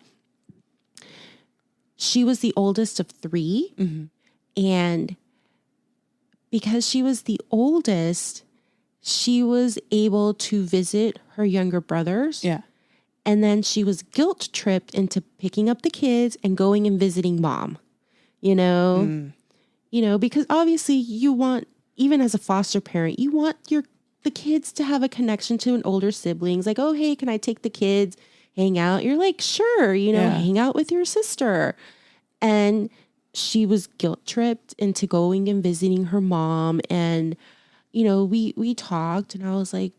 she was the oldest of 3. And because she was the oldest, she was able to visit her younger brothers. Yeah. And then she was guilt tripped into picking up the kids and going and visiting mom, you know, because obviously you want, even as a foster parent, you want the kids to have a connection to an older siblings. Like, oh, hey, can I take the kids, hang out? You're like, sure, you know, hang out with your sister. And she was guilt tripped into going and visiting her mom. And you know, we talked, and I was like,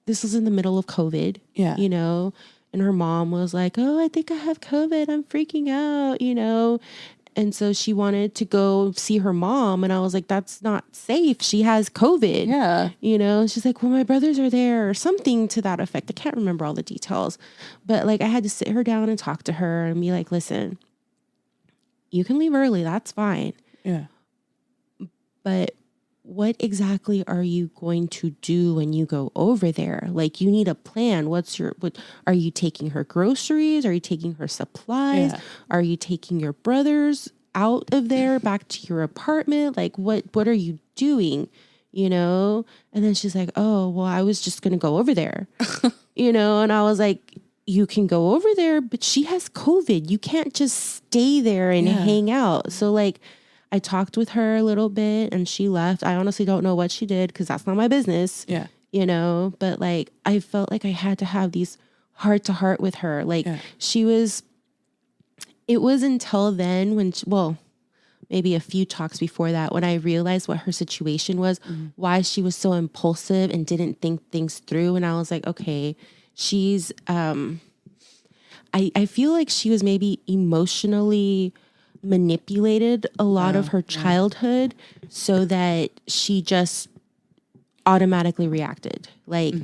this was in the middle of COVID, Yeah. you know, and her mom was like, oh, I think I have COVID. I'm freaking out, you know. And so she wanted to go see her mom. And I was like, that's not safe. She has COVID. Yeah. You know, she's like, well, my brothers are there or something to that effect. I can't remember all the details. But like, I had to sit her down and talk to her and be like, listen, you can leave early. That's fine. Yeah. But what exactly are you going to do when you go over there? Like, you need a plan. What are you taking her groceries? Are you taking her supplies? Yeah. Are you taking your brothers out of there back to your apartment? Like, what are you doing? You know? And then she's like, oh, well, I was just going to go over there, you know? And I was like, you can go over there, but she has COVID. You can't just stay there and hang out. So like, I talked with her a little bit and she left. I honestly don't know what she did because that's not my business. Yeah. You know, but like, I felt like I had to have these heart to heart with her. Like it was until then when, maybe a few talks before that, when I realized what her situation was, why she was so impulsive and didn't think things through. And I was like, okay, she's, I feel like she was maybe emotionally manipulated a lot of her childhood so that she just automatically reacted. Like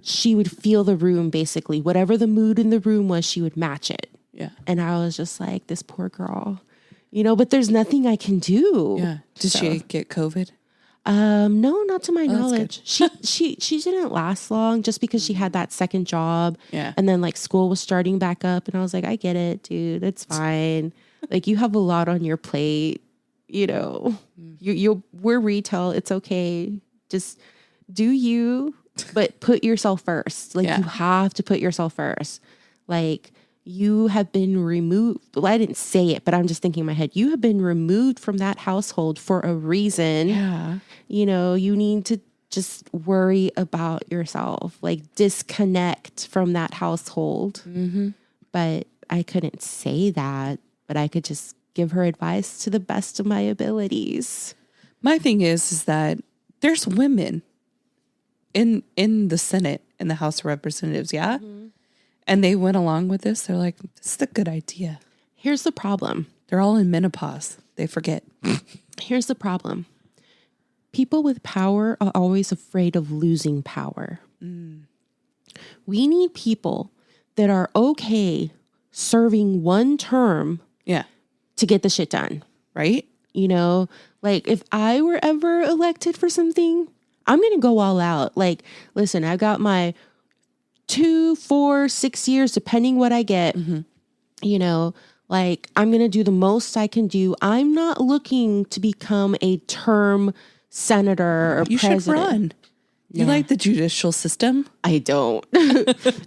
she would feel the room, basically whatever the mood in the room was, she would match it. Yeah. And I was just like, this poor girl, you know, but there's nothing I can do. Yeah. Did she get COVID? No, not to my knowledge. Good. She didn't last long just because she had that second job. Yeah. And then like school was starting back up and I was like, I get it, dude. It's fine. Like you have a lot on your plate, you know, we're retail. It's okay. Just do you, but put yourself first. Like you have to put yourself first. Like you have been removed. Well, I didn't say it, but I'm just thinking in my head, you have been removed from that household for a reason. Yeah. You know, you need to just worry about yourself, like disconnect from that household. But I couldn't say that, but I could just give her advice to the best of my abilities. My thing is that there's women in the Senate, in the House of Representatives. Yeah. And they went along with this. They're like, this is a good idea. Here's the problem. They're all in menopause. They forget. Here's the problem. People with power are always afraid of losing power. We need people that are okay serving one term to get the shit done. Right? You know, like if I were ever elected for something, I'm going to go all out. Like, listen, I got my 2, 4, 6 years, depending what I get, you know, like I'm going to do the most I can do. I'm not looking to become a term senator or you president. should run. You like the judicial system? I don't.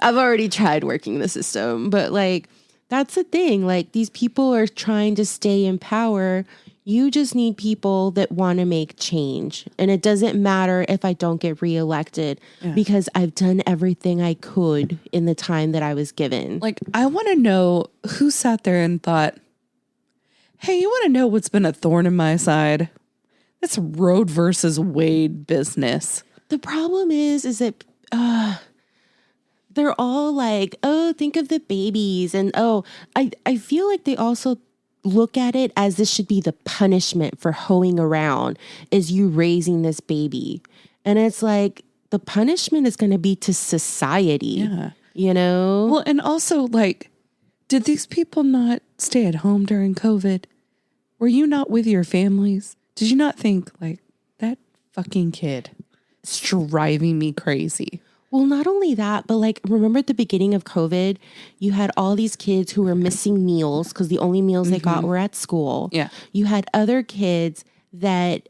I've already tried working the system, but like, that's the thing. Like these people are trying to stay in power. You just need people that want to make change. And it doesn't matter if I don't get reelected because I've done everything I could in the time that I was given. Like, I want to know who sat there and thought, hey, you want to know what's been a thorn in my side? That's Roe versus Wade business. The problem is that they're all like, oh, think of the babies. And I feel like they also look at it as this should be the punishment for hoeing around is you raising this baby. And it's like the punishment is going to be to society, you know? Well, and also like, did these people not stay at home during COVID? Were you not with your families? Did you not think like that fucking kid is driving me crazy? Well, not only that, but like, remember at the beginning of COVID, you had all these kids who were missing meals because the only meals they got were at school. Yeah. You had other kids that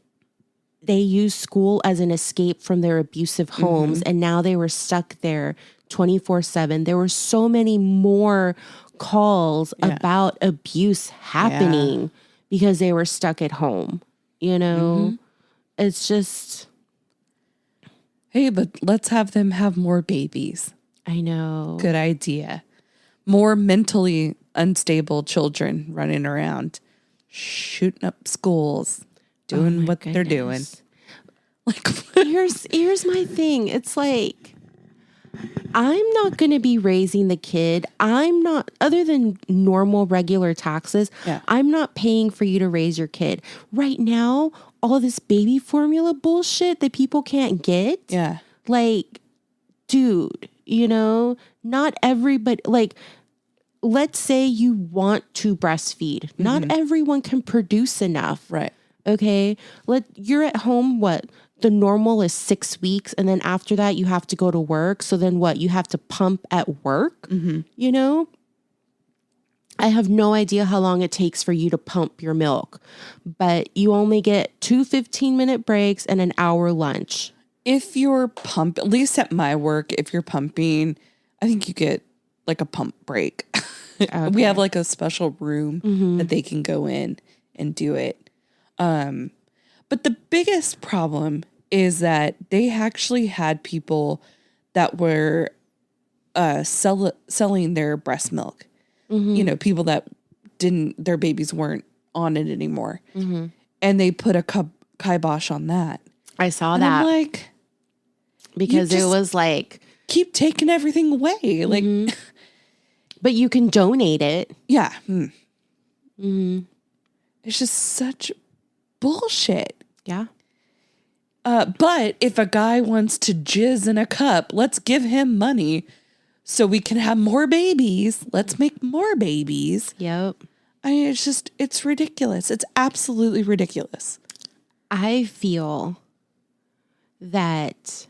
they used school as an escape from their abusive homes. And now they were stuck there 24/7. There were so many more calls about abuse happening because they were stuck at home. You know, it's just... Hey, but let's have them have more babies. I know. Good idea. More mentally unstable children running around, shooting up schools, doing what they're doing. Like, here's my thing. It's like, I'm not going to be raising the kid. I'm not, other than normal regular taxes, I'm not paying for you to raise your kid. Right now, all this baby formula bullshit that people can't get. Yeah. Like, dude, you know, not everybody, like, let's say you want to breastfeed. Not everyone can produce enough. Right. Okay. You're at home, what? The normal is 6 weeks. And then after that, you have to go to work. So then what? You have to pump at work, you know? I have no idea how long it takes for you to pump your milk, but you only get 2 15-minute breaks and an hour lunch. If you're at least at my work, if you're pumping, I think you get like a pump break. Okay. We have like a special room that they can go in and do it. But the biggest problem is that they actually had people that were selling their breast milk. You know, people that their babies weren't on it anymore. And they put a kibosh on that. I saw and that. I'm like, because it was like, keep taking everything away. Like, but you can donate it. Yeah. It's just such bullshit. Yeah. But if a guy wants to jizz in a cup, let's give him money so we can have more babies. Let's make more babies. Yep. I mean, it's ridiculous. It's absolutely ridiculous. I feel that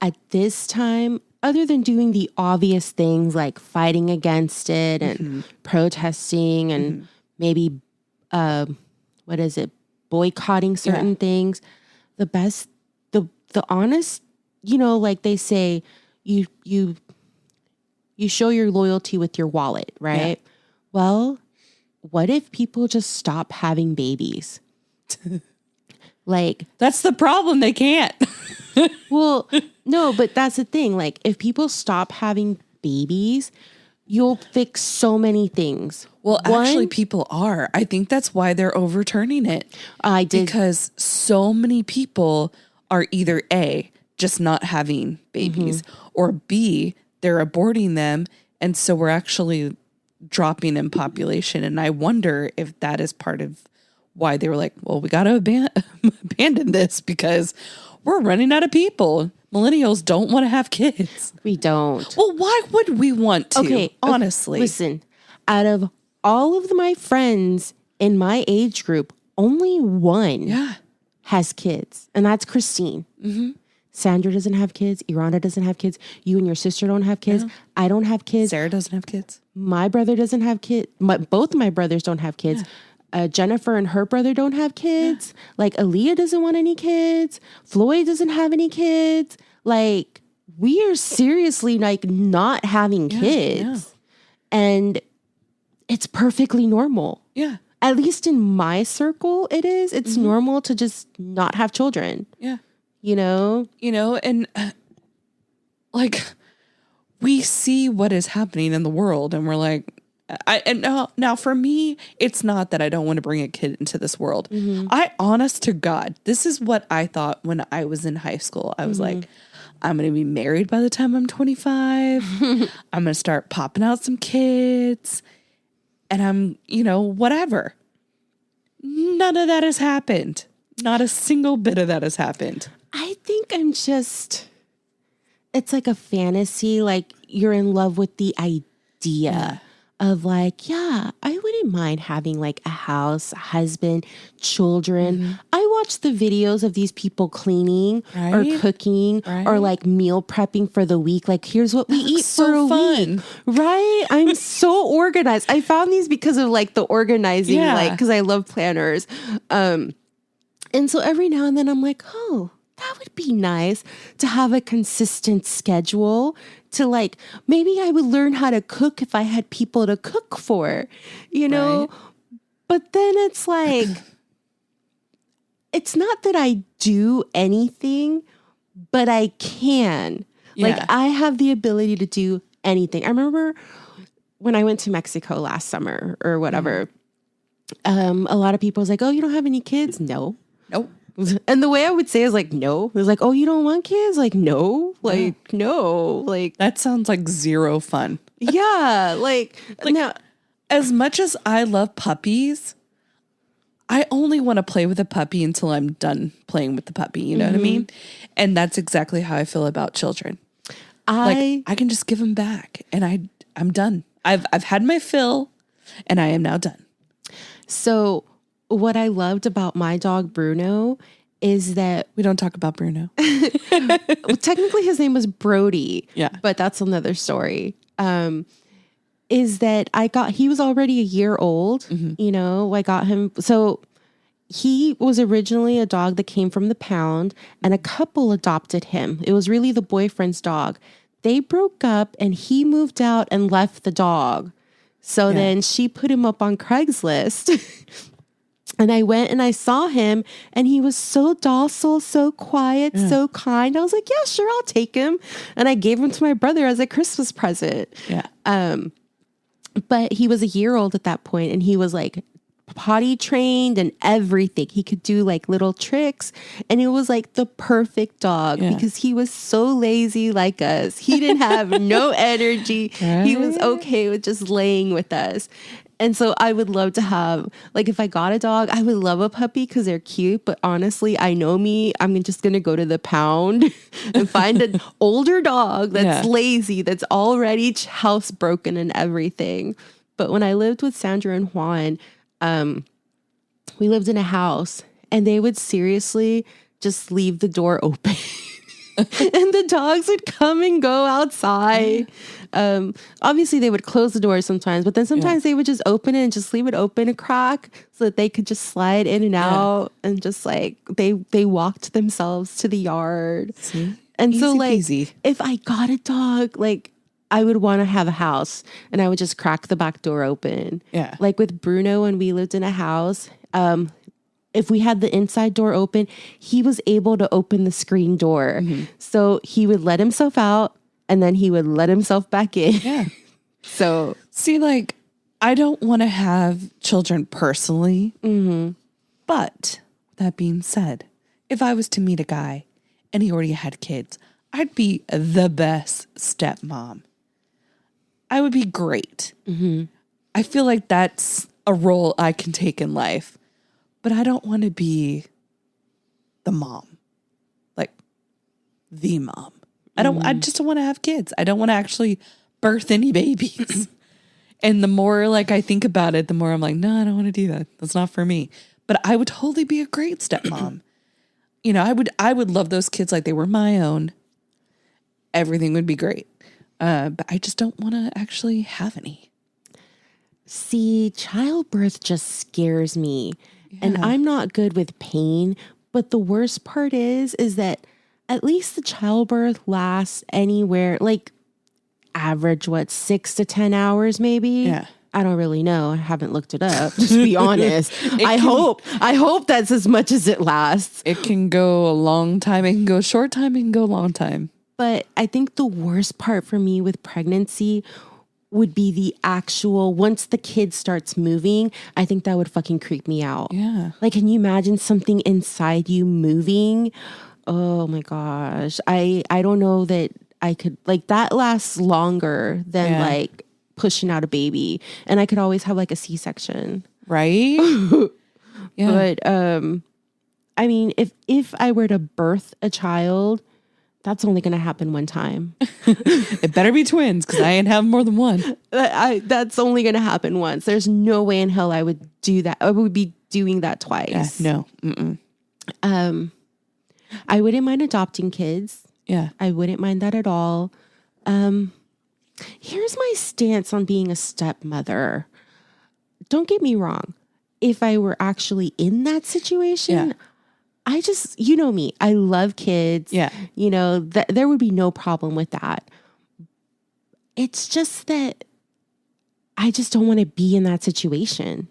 at this time, other than doing the obvious things like fighting against it and protesting and maybe, boycotting certain things, the honest, you know, like they say, you show your loyalty with your wallet, right? Yeah. Well, what if people just stop having babies? Like, that's the problem. They can't. Well, no, but that's the thing. Like, if people stop having babies, you'll fix so many things. Well, actually, people are. I think that's why they're overturning it. I did. Because so many people are either A, just not having babies, or B, they're aborting them. And so we're actually dropping in population. And I wonder if that is part of why they were like, well, we got to abandon this because we're running out of people. Millennials don't want to have kids. We don't. Well, why would we want to? Okay, honestly. Listen, out of all of my friends in my age group, only one has kids, and that's Christine. Sandra doesn't have kids. Irana doesn't have kids. You and your sister don't have kids. No. I don't have kids. Sarah doesn't have kids. My brother doesn't have kids. Both of my brothers don't have kids. Jennifer and her brother don't have kids. Like, Aaliyah doesn't want any kids. Floyd doesn't have any kids. Like, we are seriously like not having kids. And it's perfectly normal. Yeah. At least in my circle, it is. It's normal to just not have children. Yeah. You know, and like, we see what is happening in the world and we're like, now for me, it's not that I don't want to bring a kid into this world. Honest to God, this is what I thought when I was in high school. I was like, I'm going to be married by the time I'm 25. I'm going to start popping out some kids and I'm, whatever. None of that has happened. Not a single bit of that has happened. I think it's like a fantasy. Like, you're in love with the idea of like, I wouldn't mind having like a house, a husband, children. I watch the videos of these people cleaning or cooking or like meal prepping for the week. Like, here's what we eat for a week. Right? I'm so organized. I found these because of like the organizing, like, because I love planners. And so every now and then I'm like, oh, that would be nice to have a consistent schedule, to like, maybe I would learn how to cook if I had people to cook for, Right. But then it's like, it's not that I do anything, but I can. Like, I have the ability to do anything. I remember when I went to Mexico last summer or whatever, a lot of people was like, oh, you don't have any kids? No. Nope. And the way I would say is like, no. It was like, oh, you don't want kids? Like, no. Like, no. Like, that sounds like zero fun. Yeah. Like now, as much as I love puppies, I only want to play with a puppy until I'm done playing with the puppy. You know what I mean? And that's exactly how I feel about children. I can just give them back and I'm done. I've had my fill and I am now done. So what I loved about my dog, Bruno, is that we don't talk about Bruno. Technically his name was Brody. Yeah. But that's another story. Is that he was already a year old, you know, I got him. So he was originally a dog that came from the pound and a couple adopted him. It was really the boyfriend's dog. They broke up and he moved out and left the dog. So then she put him up on Craigslist and I went and I saw him and he was so docile, so quiet, so kind. I was like, yeah, sure, I'll take him. And I gave him to my brother as a Christmas present. Yeah. But he was a year old at that point and he was like potty trained and everything. He could do like little tricks and it was like the perfect dog because he was so lazy like us. He didn't have no energy. Right? He was okay with just laying with us. And so I would love to have, like, if I got a dog, I would love a puppy because they're cute. But honestly, I know me, I'm just going to go to the pound and find an older dog that's lazy, that's already housebroken and everything. But when I lived with Sandra and Juan, we lived in a house and they would seriously just leave the door open. And the dogs would come and go outside. Obviously they would close the door sometimes, but then sometimes they would just open it and just leave it open a crack so that they could just slide in and out and just like they walked themselves to the yard. See? And easy so like peasy. If I got a dog, like I would want to have a house and I would just crack the back door open. Yeah. Like with Bruno when we lived in a house, if we had the inside door open, he was able to open the screen door. So he would let himself out and then he would let himself back in. Yeah. So see, like, I don't want to have children personally, but that being said, if I was to meet a guy and he already had kids, I'd be the best stepmom. I would be great. I feel like that's a role I can take in life. But I don't want to be the mom, like the mom. I just don't want to have kids. I don't want to actually birth any babies. And the more like I think about it, the more I'm like, no, I don't want to do that. That's not for me. But I would totally be a great stepmom. You know, I would love those kids like they were my own. Everything would be great. But I just don't want to actually have any. See, childbirth just scares me. And I'm not good with pain, but the worst part is that at least the childbirth lasts anywhere like average, 6 to 10 hours maybe? Yeah. I don't really know. I haven't looked it up, just to be honest. I hope that's as much as it lasts. It can go a long time. It can go a short time. It can go a long time. But I think the worst part for me with pregnancy would be the actual, once the kid starts moving, I think that would fucking creep me out. Yeah. Like, can you imagine something inside you moving? Oh my gosh. I don't know that I could, like, that lasts longer than like pushing out a baby. And I could always have like a C-section. Right? Yeah. But, I mean, if I were to birth a child, that's only going to happen one time. It better be twins because I ain't having more than one. That's only going to happen once. There's no way in hell I would do that. I would be doing that twice. No. Mm-mm. I wouldn't mind adopting kids. Yeah. I wouldn't mind that at all. Here's my stance on being a stepmother. Don't get me wrong. If I were actually in that situation, I just, you know me, I love kids. Yeah. You know, there would be no problem with that. It's just that I just don't want to be in that situation.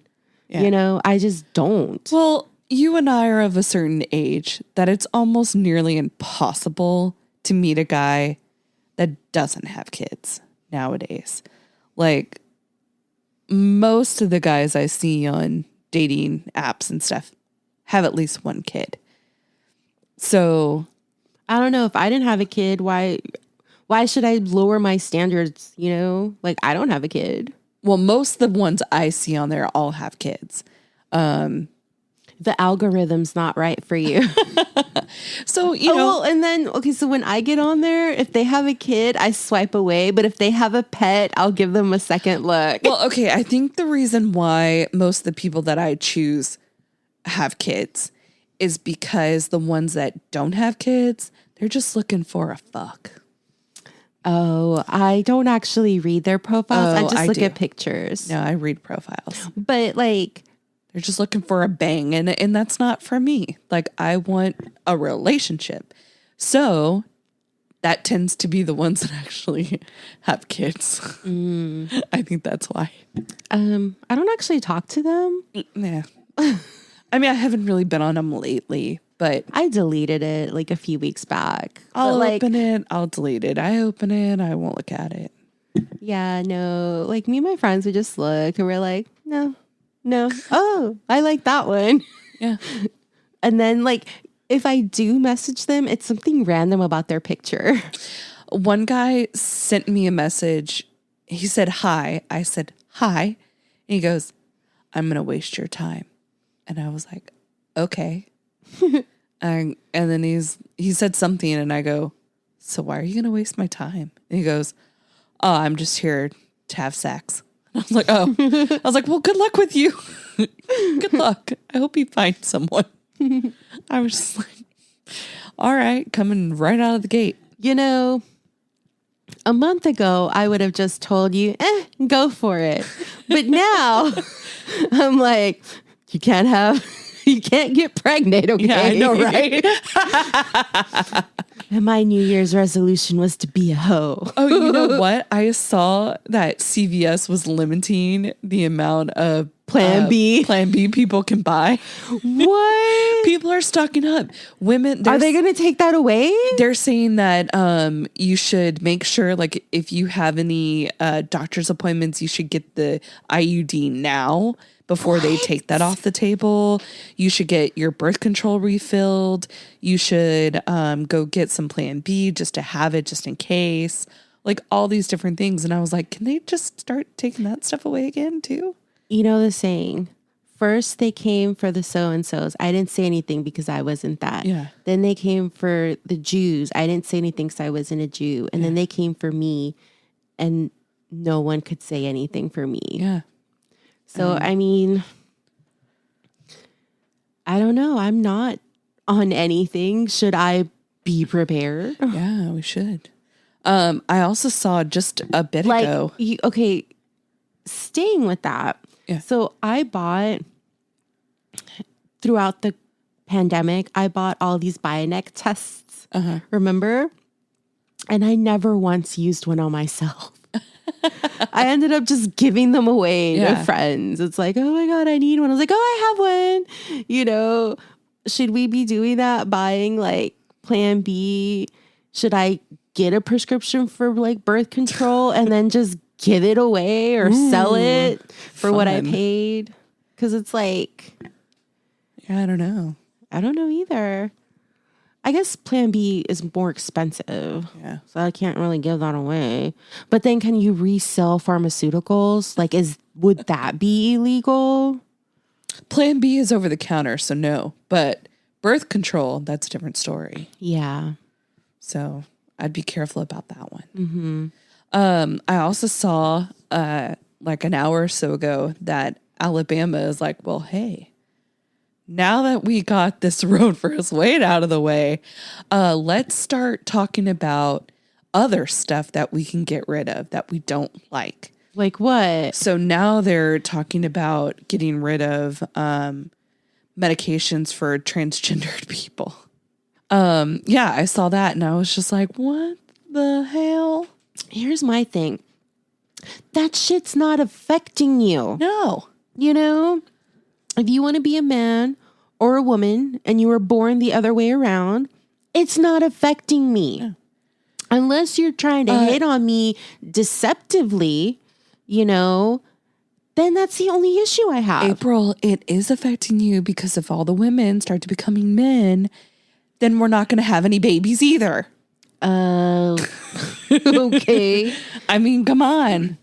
Yeah. You know, I just don't. Well, you and I are of a certain age that it's almost nearly impossible to meet a guy that doesn't have kids nowadays. Like, most of the guys I see on dating apps and stuff have at least one kid. So I don't know. If I didn't have a kid, why should I lower my standards? You know, like I don't have a kid. well, most of the ones I see on there all have kids. The algorithm's not right for you. So, you know, well, and then, okay, so when I get on there, if they have a kid, I swipe away. But if they have a pet, I'll give them a second look. well, okay, I think the reason why most of the people that I choose have kids is because the ones that don't have kids, they're just looking for a fuck. Oh, I don't actually read their profiles. I just look at pictures. No, I read profiles. But like, They're just looking for a bang, and that's not for me. Like, I want a relationship. So that tends to be the ones that actually have kids. I think that's why. I don't actually talk to them. Yeah. I mean, I haven't really been on them lately, but I deleted it like a few weeks back. I'll open it, I'll delete it. I open it, I won't look at it. Yeah, no. Like me and my friends would just look and we're like, no. Oh, I like that one. Yeah. And then like if I do message them, it's something random about their picture. One guy sent me a message. He said, hi. I said, hi. And he goes, I'm going to waste your time. And I was like, okay. And then he said something and I go, so why are you going to waste my time? And he goes, oh, I'm just here to have sex. And I was like, oh. I was like, well, good luck with you. Good luck. I hope you find someone. I was just like, all right, coming right out of the gate. You know, a month ago, I would have just told you, go for it. But now I'm like, you can't get pregnant, okay? Yeah, I know, right? And my New Year's resolution was to be a hoe. Oh, you know what? I saw that CVS was limiting the amount of Plan B people can buy. What? People are stocking up. Women are they going to take that away? They're saying that you should make sure, like, if you have any doctor's appointments, you should get the IUD now before they take that off the table. You should get your birth control refilled. You should go get some Plan B just to have it, just in case. Like all these different things. And I was like, can they just start taking that stuff away again too? You know the saying, first they came for the so-and-sos. I didn't say anything because I wasn't that. Yeah. Then they came for the Jews. I didn't say anything because I wasn't a Jew. And then they came for me and no one could say anything for me. Yeah. So, I mean, I don't know. I'm not on anything. Should I be prepared? Yeah, we should. I also saw just a bit ago. Okay, staying with that. Yeah. So I bought, throughout the pandemic, I bought all these Bioneck tests. Remember? And I never once used one on myself. I ended up just giving them away to friends. It's like, oh my God, I need one. I was like, oh, I have one. You know, should we be doing that? Buying like Plan B? Should I get a prescription for like birth control and then just give it away or sell it for what I paid? Because it's like, yeah, I don't know. I don't know either. I guess Plan B is more expensive. Yeah. So I can't really give that away. But then can you resell pharmaceuticals? Like, would that be illegal? Plan B is over the counter, so no. But birth control, that's a different story. Yeah. So I'd be careful about that one. I also saw like an hour or so ago that Alabama is like, well, hey, now that we got this Roe versus Wade out of the way, let's start talking about other stuff that we can get rid of that we don't like. Like what? So now they're talking about getting rid of medications for transgendered people. Yeah, I saw that and I was just like, what the hell? Here's my thing. That shit's not affecting you. No. You know, if you want to be a man or a woman and you were born the other way around, it's not affecting me. Yeah. Unless you're trying to hit on me deceptively, you know, then that's the only issue I have. April, it is affecting you because if all the women start to becoming men, then we're not going to have any babies either. Okay. I mean, come on.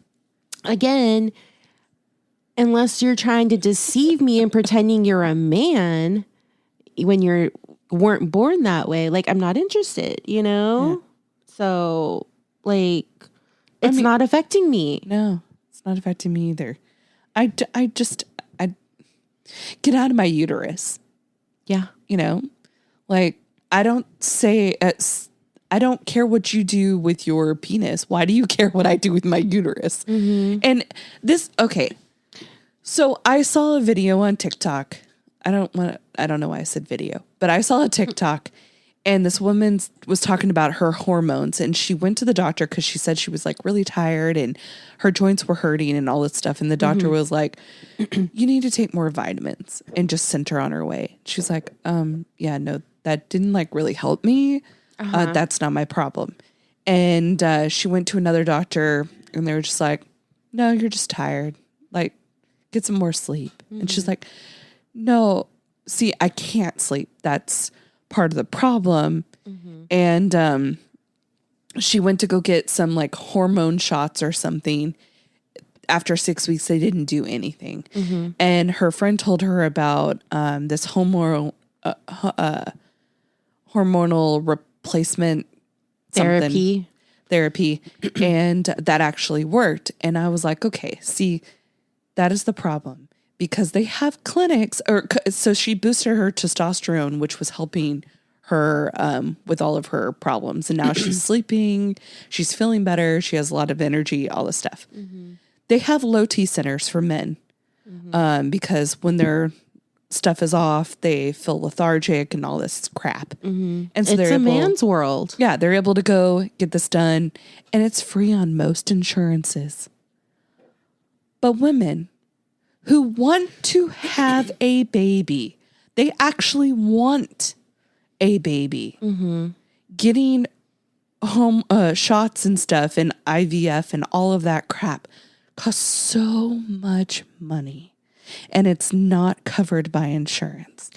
Again, unless you're trying to deceive me and pretending you're a man when you weren't born that way, like, I'm not interested, you know? Yeah. So, like, it's not affecting me. No, it's not affecting me either. I get out of my uterus. Yeah. You know, like, I don't care what you do with your penis. Why do you care what I do with my uterus? Mm-hmm. And okay. So I saw a video on TikTok. I don't know why I said video, but I saw a TikTok and this woman was talking about her hormones, and she went to the doctor because she said she was like really tired and her joints were hurting and all this stuff. And the doctor was like, you need to take more vitamins, and just sent her on her way. She's like, yeah, no, that didn't like really help me. That's not my problem. And she went to another doctor and they were just like, no, you're just tired. Like, get some more sleep. Mm-hmm. And she's like, no, see, I can't sleep. That's part of the problem. Mm-hmm. And she went to go get some like hormone shots or something. After 6 weeks, they didn't do anything. Mm-hmm. And her friend told her about this hormonal replacement therapy. And that actually worked. And I was like, okay, see, that is the problem. Because they have clinics, so she boosted her testosterone, which was helping her with all of her problems. And now she's sleeping, she's feeling better, she has a lot of energy, all this stuff. Mm-hmm. They have low T centers for men because when their stuff is off, they feel lethargic and all this crap. Mm-hmm. And so it's a man's world. Yeah, they're able to go get this done, and it's free on most insurances. But women who want to have a baby, they actually want a baby. Mm-hmm. Getting home shots and stuff and IVF and all of that crap costs so much money, and it's not covered by insurance.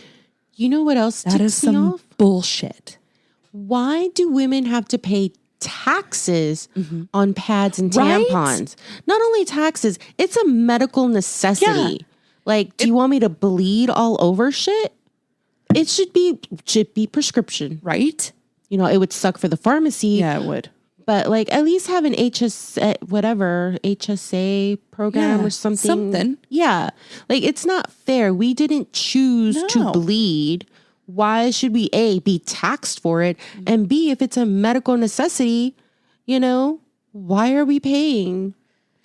You know what else that is some bullshit. Why do women have to pay taxes on pads and tampons? Right? Not only taxes, it's a medical necessity. Yeah. Like, do you want me to bleed all over shit? It should be prescription, right? You know, it would suck for the pharmacy. Yeah, it would. But like, at least have an HSA program or something. Yeah. Like, it's not fair. We didn't choose to bleed. Why should we be taxed for it? And B, if it's a medical necessity, you know, why are we paying?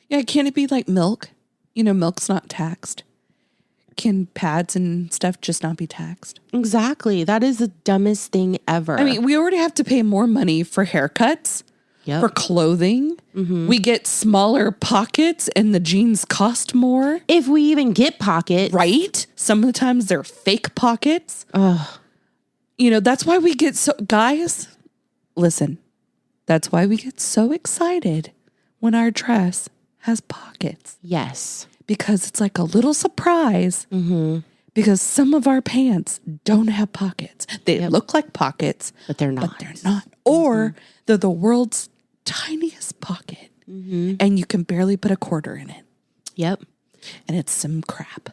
Yeah, can't it be like milk? You know, milk's not taxed. Can pads and stuff just not be taxed? Exactly. That is the dumbest thing ever. I mean, we already have to pay more money for haircuts, for clothing. Mm-hmm. We get smaller pockets and the jeans cost more. If we even get pockets. Right? Some of the times they're fake pockets. Ugh. You know, that's why we get guys, listen, that's why we get so excited when our dress has pockets. Yes. Because it's like a little surprise. Mm-hmm. Because some of our pants don't have pockets. They look like pockets, but they're not. Or they're the world's tiniest pocket. Mm-hmm. And you can barely put a quarter in it. Yep. And it's some crap.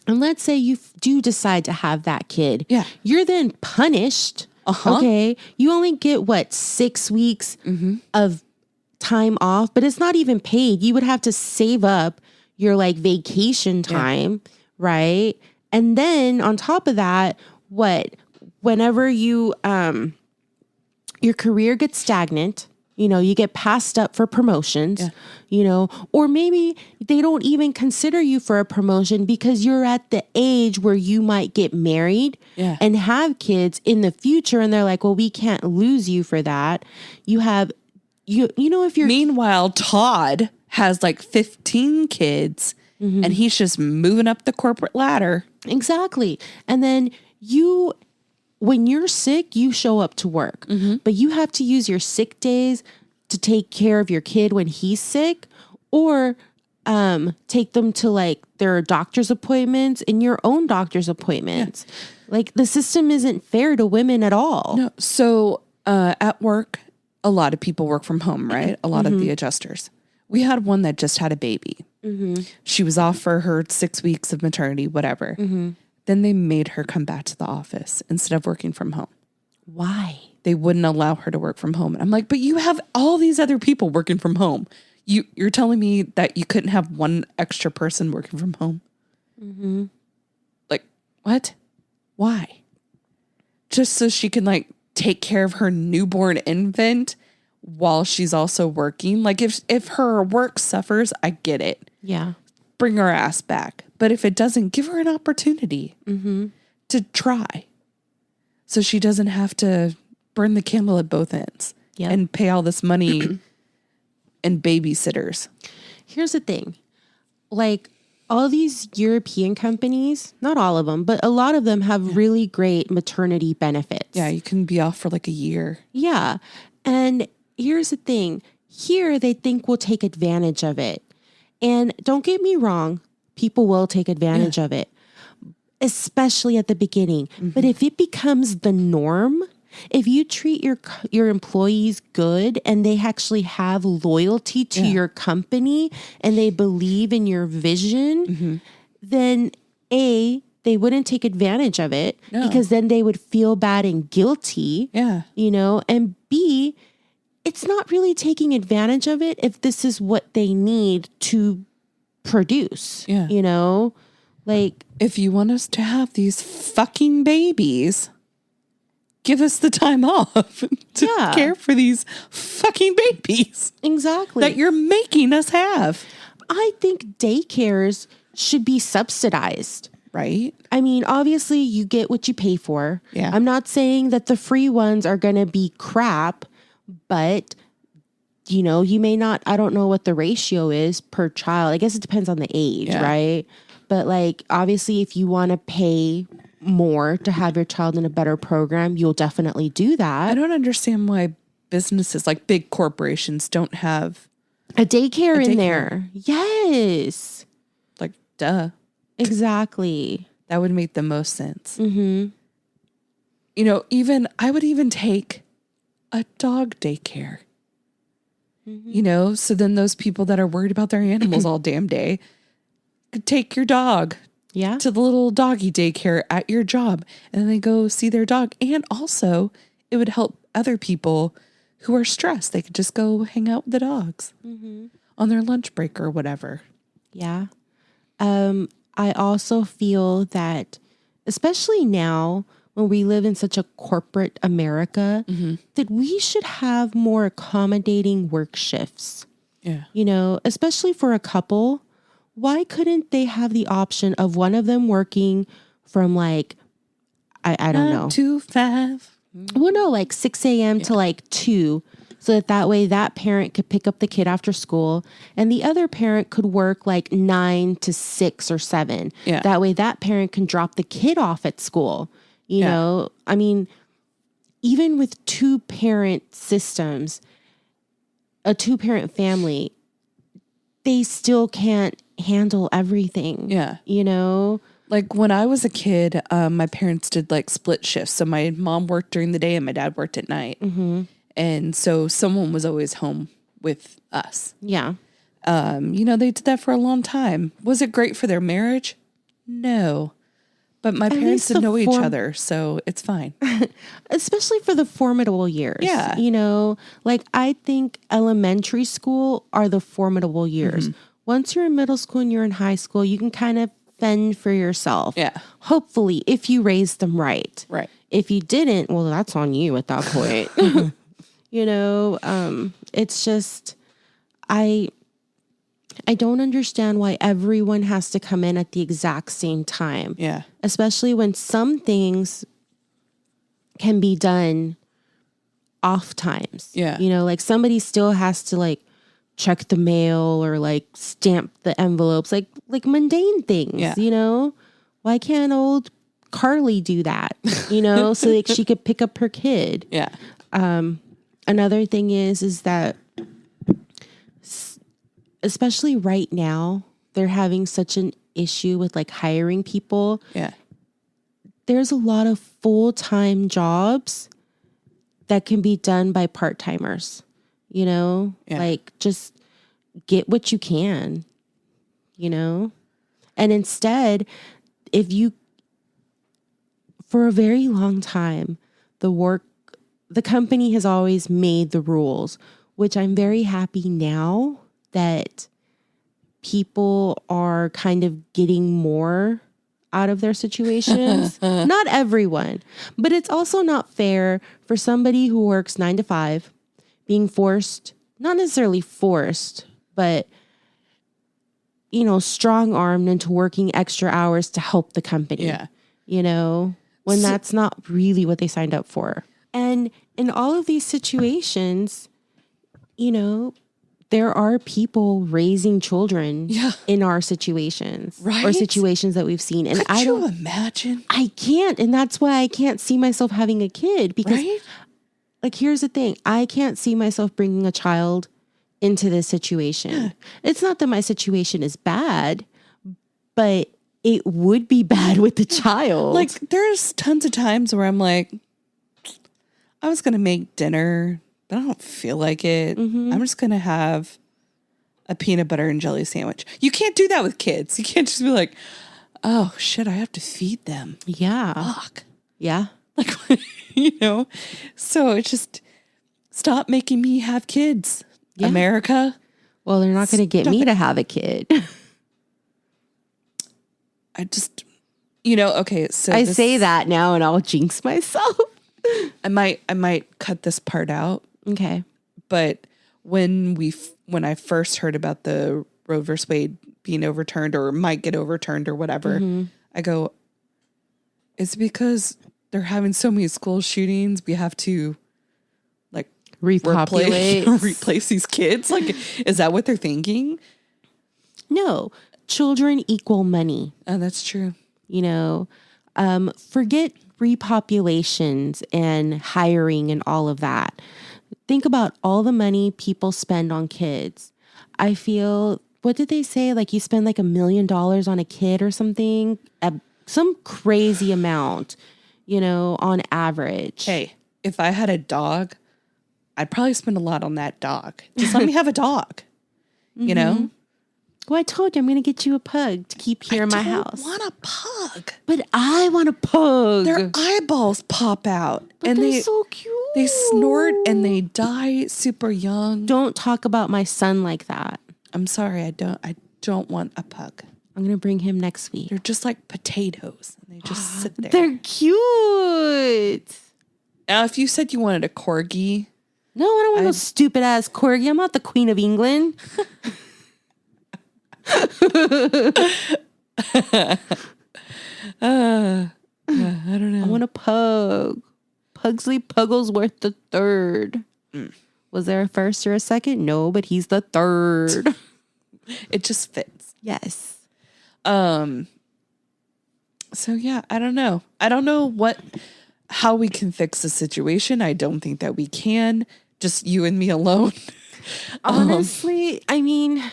And let's say you do decide to have that kid. Yeah. You're then punished. Uh-huh. Okay. You only get 6 weeks of time off, but it's not even paid. You would have to save up your like vacation time, right? And then on top of that, whenever you your career gets stagnant, you know, you get passed up for promotions, you know, or maybe they don't even consider you for a promotion because you're at the age where you might get married and have kids in the future. And they're like, well, we can't lose you for that. You know, if you're... Meanwhile, Todd has like 15 kids and he's just moving up the corporate ladder. Exactly. And then when you're sick, you show up to work, but you have to use your sick days to take care of your kid when he's sick, or take them to like their doctor's appointments and your own doctor's appointments. Like the system isn't fair to women at all. No. So at work, a lot of people work from home, right? A lot of the adjusters. We had one that just had a baby. She was off for her 6 weeks of maternity, whatever. Then they made her come back to the office instead of working from home. Why? They wouldn't allow her to work from home. And I'm like, but you have all these other people working from home. You're telling me that you couldn't have one extra person working from home? Like, what? Why? Just so she can like take care of her newborn infant while she's also working? Like if her work suffers, I get it. Yeah. Bring her ass back. But if it doesn't, give her an opportunity to try. So she doesn't have to burn the candle at both ends and pay all this money and babysitters. Here's the thing. Like all these European companies, not all of them, but a lot of them have really great maternity benefits. Yeah, you can be off for like a year. Yeah. And here's the thing. Here they think we'll take advantage of it. And don't get me wrong, people will take advantage of it, especially at the beginning. But if it becomes the norm, if you treat your employees good and they actually have loyalty to your company and they believe in your vision, then A, they wouldn't take advantage of it because then they would feel bad and guilty, you know, and B, it's not really taking advantage of it if this is what they need to produce, you know, like if you want us to have these fucking babies, give us the time off to care for these fucking babies. Exactly. That you're making us have. I think daycares should be subsidized. Right. I mean, obviously you get what you pay for. Yeah. I'm not saying that the free ones are going to be crap, but you know, you may not, I don't know what the ratio is per child. I guess it depends on the age, right? But like, obviously if you want to pay more to have your child in a better program, you'll definitely do that. I don't understand why businesses like big corporations don't have a daycare in there. Yes. Like, duh. Exactly. That would make the most sense. You know, I would even take a dog daycare. You know, so then those people that are worried about their animals all damn day could take your dog to the little doggy daycare at your job and then they go see their dog. And also it would help other people who are stressed. They could just go hang out with the dogs on their lunch break or whatever. Yeah. I also feel that, especially now when we live in such a corporate America, that we should have more accommodating work shifts. Yeah. You know, especially for a couple. Why couldn't they have the option of one of them working from like, I don't know. 9 to 5. Well, no, like 6 a.m. to like 2. So that way that parent could pick up the kid after school and the other parent could work like 9 to 6 or 7. Yeah. That way that parent can drop the kid off at school. You know, I mean, even with 2-parent systems, a 2-parent family, they still can't handle everything. Yeah. You know? Like when I was a kid, my parents did like split shifts. So my mom worked during the day and my dad worked at night. And so someone was always home with us. Yeah. You know, they did that for a long time. Was it great for their marriage? No. But my parents didn't know each other, so it's fine. Especially for the formidable years. Yeah. You know, like I think elementary school are the formidable years. Once you're in middle school and you're in high school, you can kind of fend for yourself. Yeah. Hopefully, if you raised them right. Right. If you didn't, well, that's on you at that point. You know, it's just, I don't understand why everyone has to come in at the exact same time. Yeah. Especially when some things can be done off times. Yeah. You know, like somebody still has to like check the mail or like stamp the envelopes, like mundane things, you know? Why can't old Carly do that? You know, so like she could pick up her kid. Yeah. Another thing is that especially right now, they're having such an issue with like hiring people. Yeah. there's a lot of full-time jobs that can be done by part-timers, you know, like just get what you can, you know, and instead, for a very long time, the company has always made the rules, which I'm very happy now that people are kind of getting more out of their situations. Not everyone, but it's also not fair for somebody who works 9 to 5 being forced, not necessarily forced, but, you know, strong-armed into working extra hours to help the company. Yeah. You know, when that's not really what they signed up for. And in all of these situations, you know, there are people raising children in our situations, right? Or situations that we've seen. And Could you imagine? I can't. And that's why I can't see myself having a kid because like, here's the thing. I can't see myself bringing a child into this situation. Yeah. It's not that my situation is bad, but it would be bad with the child. Like there's tons of times where I'm like, I was going to make dinner, but I don't feel like it. I'm just going to have a peanut butter and jelly sandwich. You can't do that with kids. You can't just be like, oh shit, I have to feed them. Yeah. Fuck. Yeah. Like, you know, so it's just stop making me have kids, America. Well, they're not going to get me to have a kid. I just, you know, okay. So I say that now and I'll jinx myself. I might cut this part out. Okay. But when I first heard about the Roe versus Wade being overturned or might get overturned or whatever, I go, it's because they're having so many school shootings. We have to like replace these kids. Like, is that what they're thinking? No, children equal money. Oh, that's true. You know, forget repopulations and hiring and all of that. Think about all the money people spend on kids. I feel, what did they say? Like you spend like $1 million on a kid or something, some crazy amount, you know, on average. Hey, if I had a dog, I'd probably spend a lot on that dog. Just let me have a dog, you know? Well, I told you I'm going to get you a pug to keep here in my house. I want a pug. But I want a pug. Their eyeballs pop out. But and they're so cute. They snort and they die super young. Don't talk about my son like that. I'm sorry. I don't want a pug. I'm going to bring him next week. They're just like potatoes. And they just sit there. They're cute. Now, if you said you wanted a corgi. No, I don't want no stupid ass corgi. I'm not the Queen of England. I don't know. I want a pug. Pugsley Pugglesworth the third. Was there a first or a second? No, but he's the third. It just fits. Yes. So yeah, I don't know. I don't know how we can fix the situation. I don't think that we can. Just you and me alone. Honestly, I mean,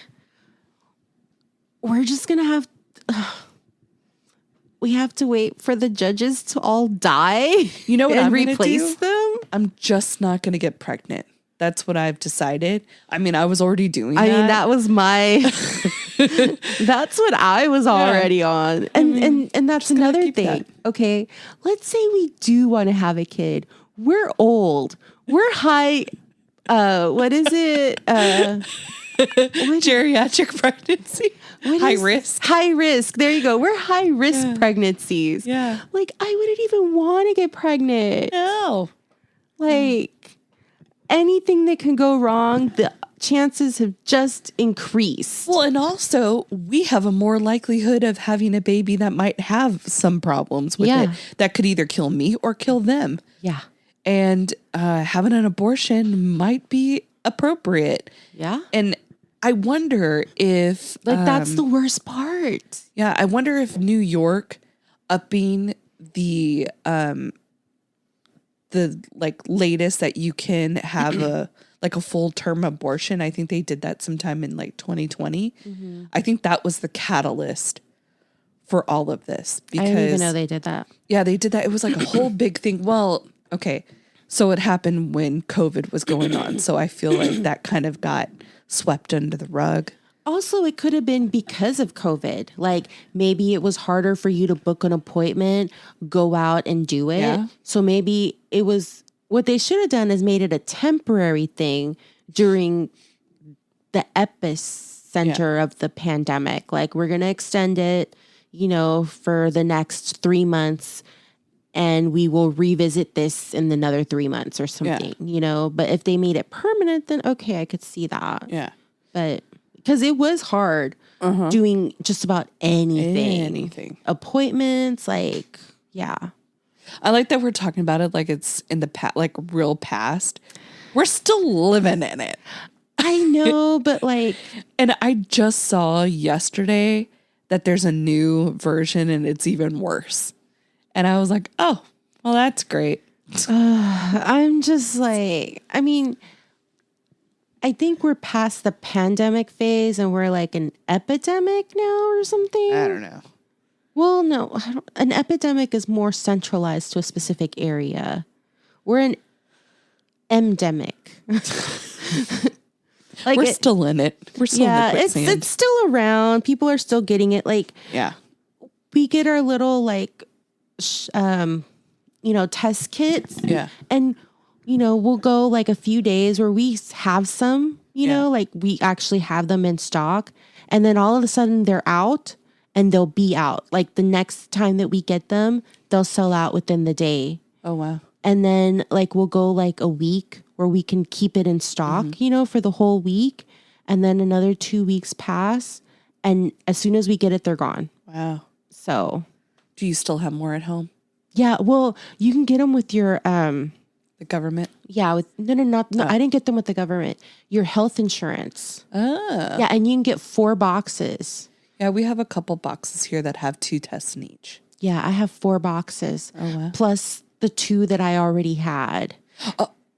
we're just going to have... we have to wait for the judges to all die. You know what? And replace them. I'm just not going to get pregnant. That's what I've decided. I mean, I was already doing that. I mean, that was my... that's what I was already on. And that's another thing. That. Okay, let's say we do want to have a kid. We're old. We're high... what is it? Geriatric pregnancy. High risk. High risk. There you go. We're high risk pregnancies. Yeah. Like, I wouldn't even want to get pregnant. No. Like, anything that can go wrong, the chances have just increased. Well, and also, we have a more likelihood of having a baby that might have some problems with it that could either kill me or kill them. Yeah. And having an abortion might be appropriate. Yeah. And I wonder if... that's the worst part. Yeah, I wonder if New York upping the like latest that you can have a full-term abortion. I think they did that sometime in like 2020. I think that was the catalyst for all of this. Because, I didn't even know they did that. Yeah, they did that. It was like a whole big thing. Well, okay. So it happened when COVID was going on. So I feel like that kind of got swept under the rug. Also, it could have been because of COVID. Like maybe it was harder for you to book an appointment, go out and do it. Yeah. So maybe it was what they should have done is made it a temporary thing during the epicenter of the pandemic. Like we're going to extend it, for the next 3 months and we will revisit this in another 3 months or something, but if they made it permanent, then okay, I could see that. Yeah. But because it was hard doing just about anything. Appointments, like, yeah. I like that we're talking about it like it's in the like real past. We're still living in it. I know, but like. And I just saw yesterday that there's a new version and it's even worse. And I was like, oh, well, that's great. I'm just like, I think we're past the pandemic phase and we're like an epidemic now or something. I don't know. Well, no, an epidemic is more centralized to a specific area. We're an endemic. Like we're still in it. We're still in the quicksand. It's still around. People are still getting it. Like, yeah, we get our little like, test kits. Yeah, and we'll go like a few days where we have some. Like we actually have them in stock, and then all of a sudden they're out, and they'll be out. Like the next time that we get them, they'll sell out within the day. Oh wow! And then like we'll go like a week where we can keep it in stock, for the whole week. And then another 2 weeks pass. And as soon as we get it, they're gone. Wow. So. Do you still have more at home? Yeah. Well, you can get them with your, the government? Yeah. No. I didn't get them with the government. Your health insurance. Oh. Yeah. And you can get 4 boxes. Yeah. We have a couple boxes here that have 2 tests in each. Yeah. I have 4 boxes. Oh, wow. Plus the 2 that I already had.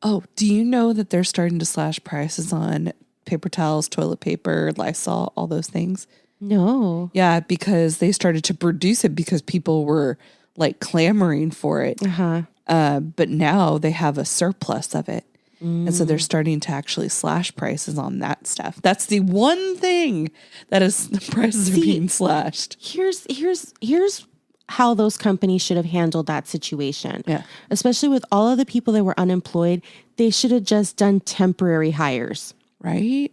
Oh, do you know that they're starting to slash prices on paper towels, toilet paper, Lysol, all those things? No. Yeah, because they started to produce it because people were like clamoring for it. But now they have a surplus of it. And so they're starting to actually slash prices on that stuff. That's the one thing that is the prices are being slashed. Here's how those companies should have handled that situation. Yeah. Especially with all of the people that were unemployed, they should have just done temporary hires. Right?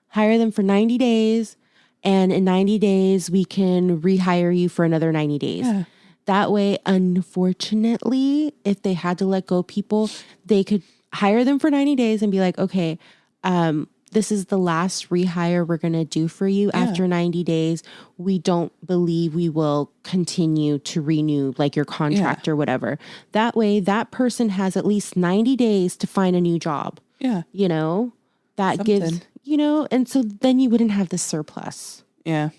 Hire them for 90 days. And in 90 days, we can rehire you for another 90 days. Yeah. That way, unfortunately, if they had to let go people, they could hire them for 90 days and be like, okay, this is the last rehire we're going to do for you. Yeah. After 90 days, we don't believe we will continue to renew like your contract or whatever. That way, that person has at least 90 days to find a new job. Yeah. That Something. gives, and so then you wouldn't have the surplus. Yeah.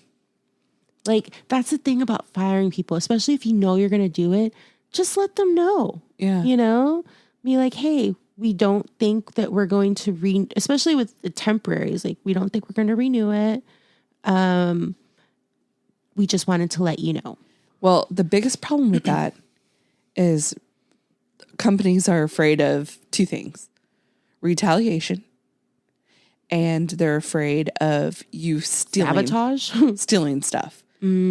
Like, that's the thing about firing people, especially if you know you're going to do it, just let them know. Yeah. Be like, hey, we don't think that we're going to especially with the temporaries, like we don't think we're going to renew it. We just wanted to let you know. Well, the biggest problem with that is companies are afraid of 2 things: retaliation, and they're afraid of you sabotage, stealing stuff.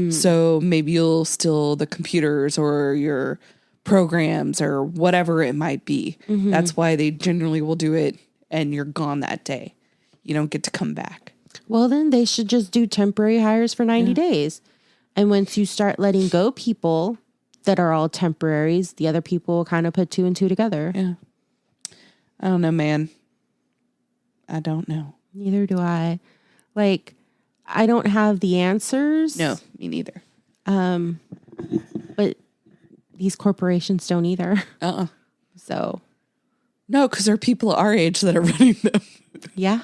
So maybe you'll steal the computers or your programs or whatever it might be. That's why they generally will do it and you're gone that day. You don't get to come back. Well, then they should just do temporary hires for 90 days. And once you start letting go people that are all temporaries, the other people will kind of put 2 and 2 together. Yeah. I don't know, man. I don't know. Neither do I. Like, I don't have the answers. No, me neither. But these corporations don't either. So. No, because there are people our age that are running them. Yeah.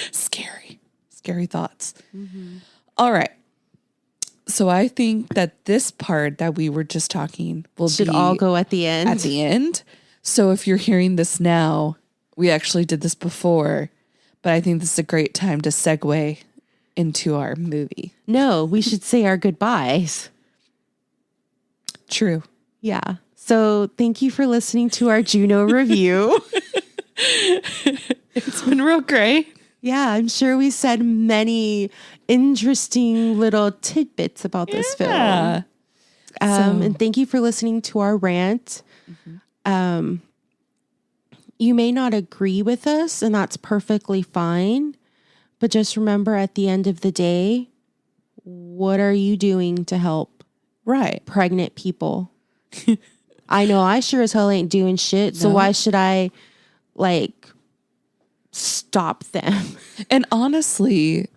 Scary thoughts. All right. So I think that this part that we were just talking should all go at the end. At the end. So if you're hearing this now, we actually did this before, but I think this is a great time to segue into our movie. No, we should say our goodbyes. True. Yeah. So thank you for listening to our Juno review. It's been real great. Yeah, I'm sure we said many interesting little tidbits about this film. And thank you for listening to our rant. You may not agree with us, and that's perfectly fine. But just remember, at the end of the day, what are you doing to help pregnant people? I know I sure as hell ain't doing shit. So why should I stop them? And honestly,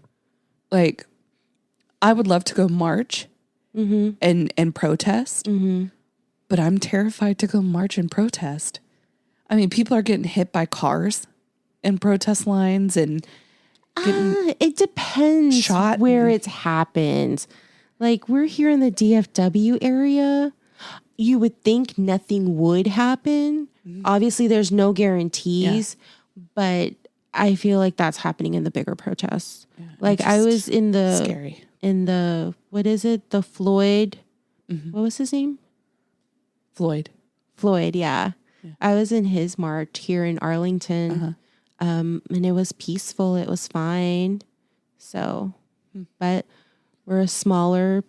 I would love to go march and protest, but I'm terrified to go march and protest. I mean, people are getting hit by cars in protest lines and getting it depends shot where it's happened. Like, we're here in the DFW area. You would think nothing would happen. Obviously, there's no guarantees, but I feel like that's happening in the bigger protests. Yeah, like, I was in the what is it? The Floyd. What was his name? Floyd, yeah. I was in his march here in Arlington. And it was peaceful. It was fine. So, but we're a smaller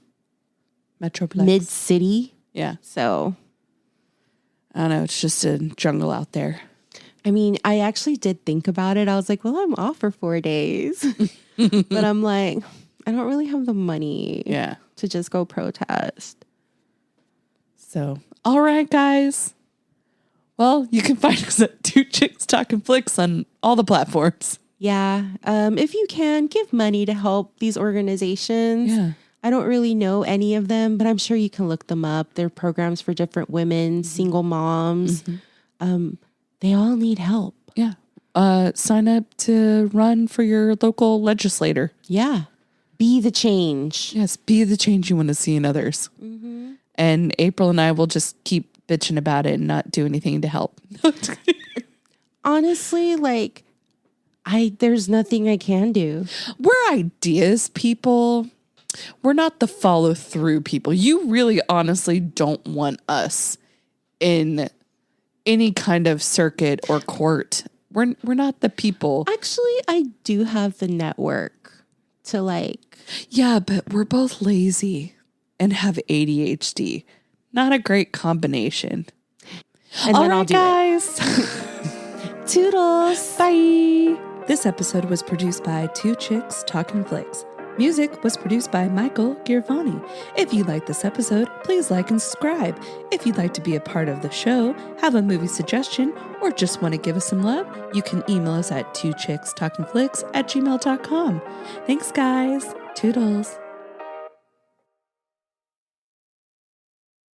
metroplex, mid-city. Yeah. So, I don't know. It's just a jungle out there. I mean, I actually did think about it. I was like, well, I'm off for 4 days. But I'm like, I don't really have the money to just go protest. So, all right, guys. Well, you can find us at Two Chicks Talkin Flicks on all the platforms. Yeah. If you can, give money to help these organizations. Yeah. I don't really know any of them, but I'm sure you can look them up. They're programs for different women, single moms. They all need help. Yeah. Sign up to run for your local legislator. Yeah. Be the change. Yes. Be the change you want to see in others. And April and I will just keep bitching about it and not do anything to help. Honestly, there's nothing I can do. We're ideas people. We're not the follow through people. You really honestly don't want us in any kind of circuit or court. We're not the people. Actually, I do have the network to Yeah, but we're both lazy and have ADHD. Not a great combination. And then I'll do guys. Toodles. Bye. This episode was produced by Two Chicks Talkin Flicks. Music was produced by Michael Girvani. If you like this episode, please like and subscribe. If you'd like to be a part of the show, have a movie suggestion, or just want to give us some love, you can email us at twochickstalkinflicks@gmail.com. Thanks, guys. Toodles.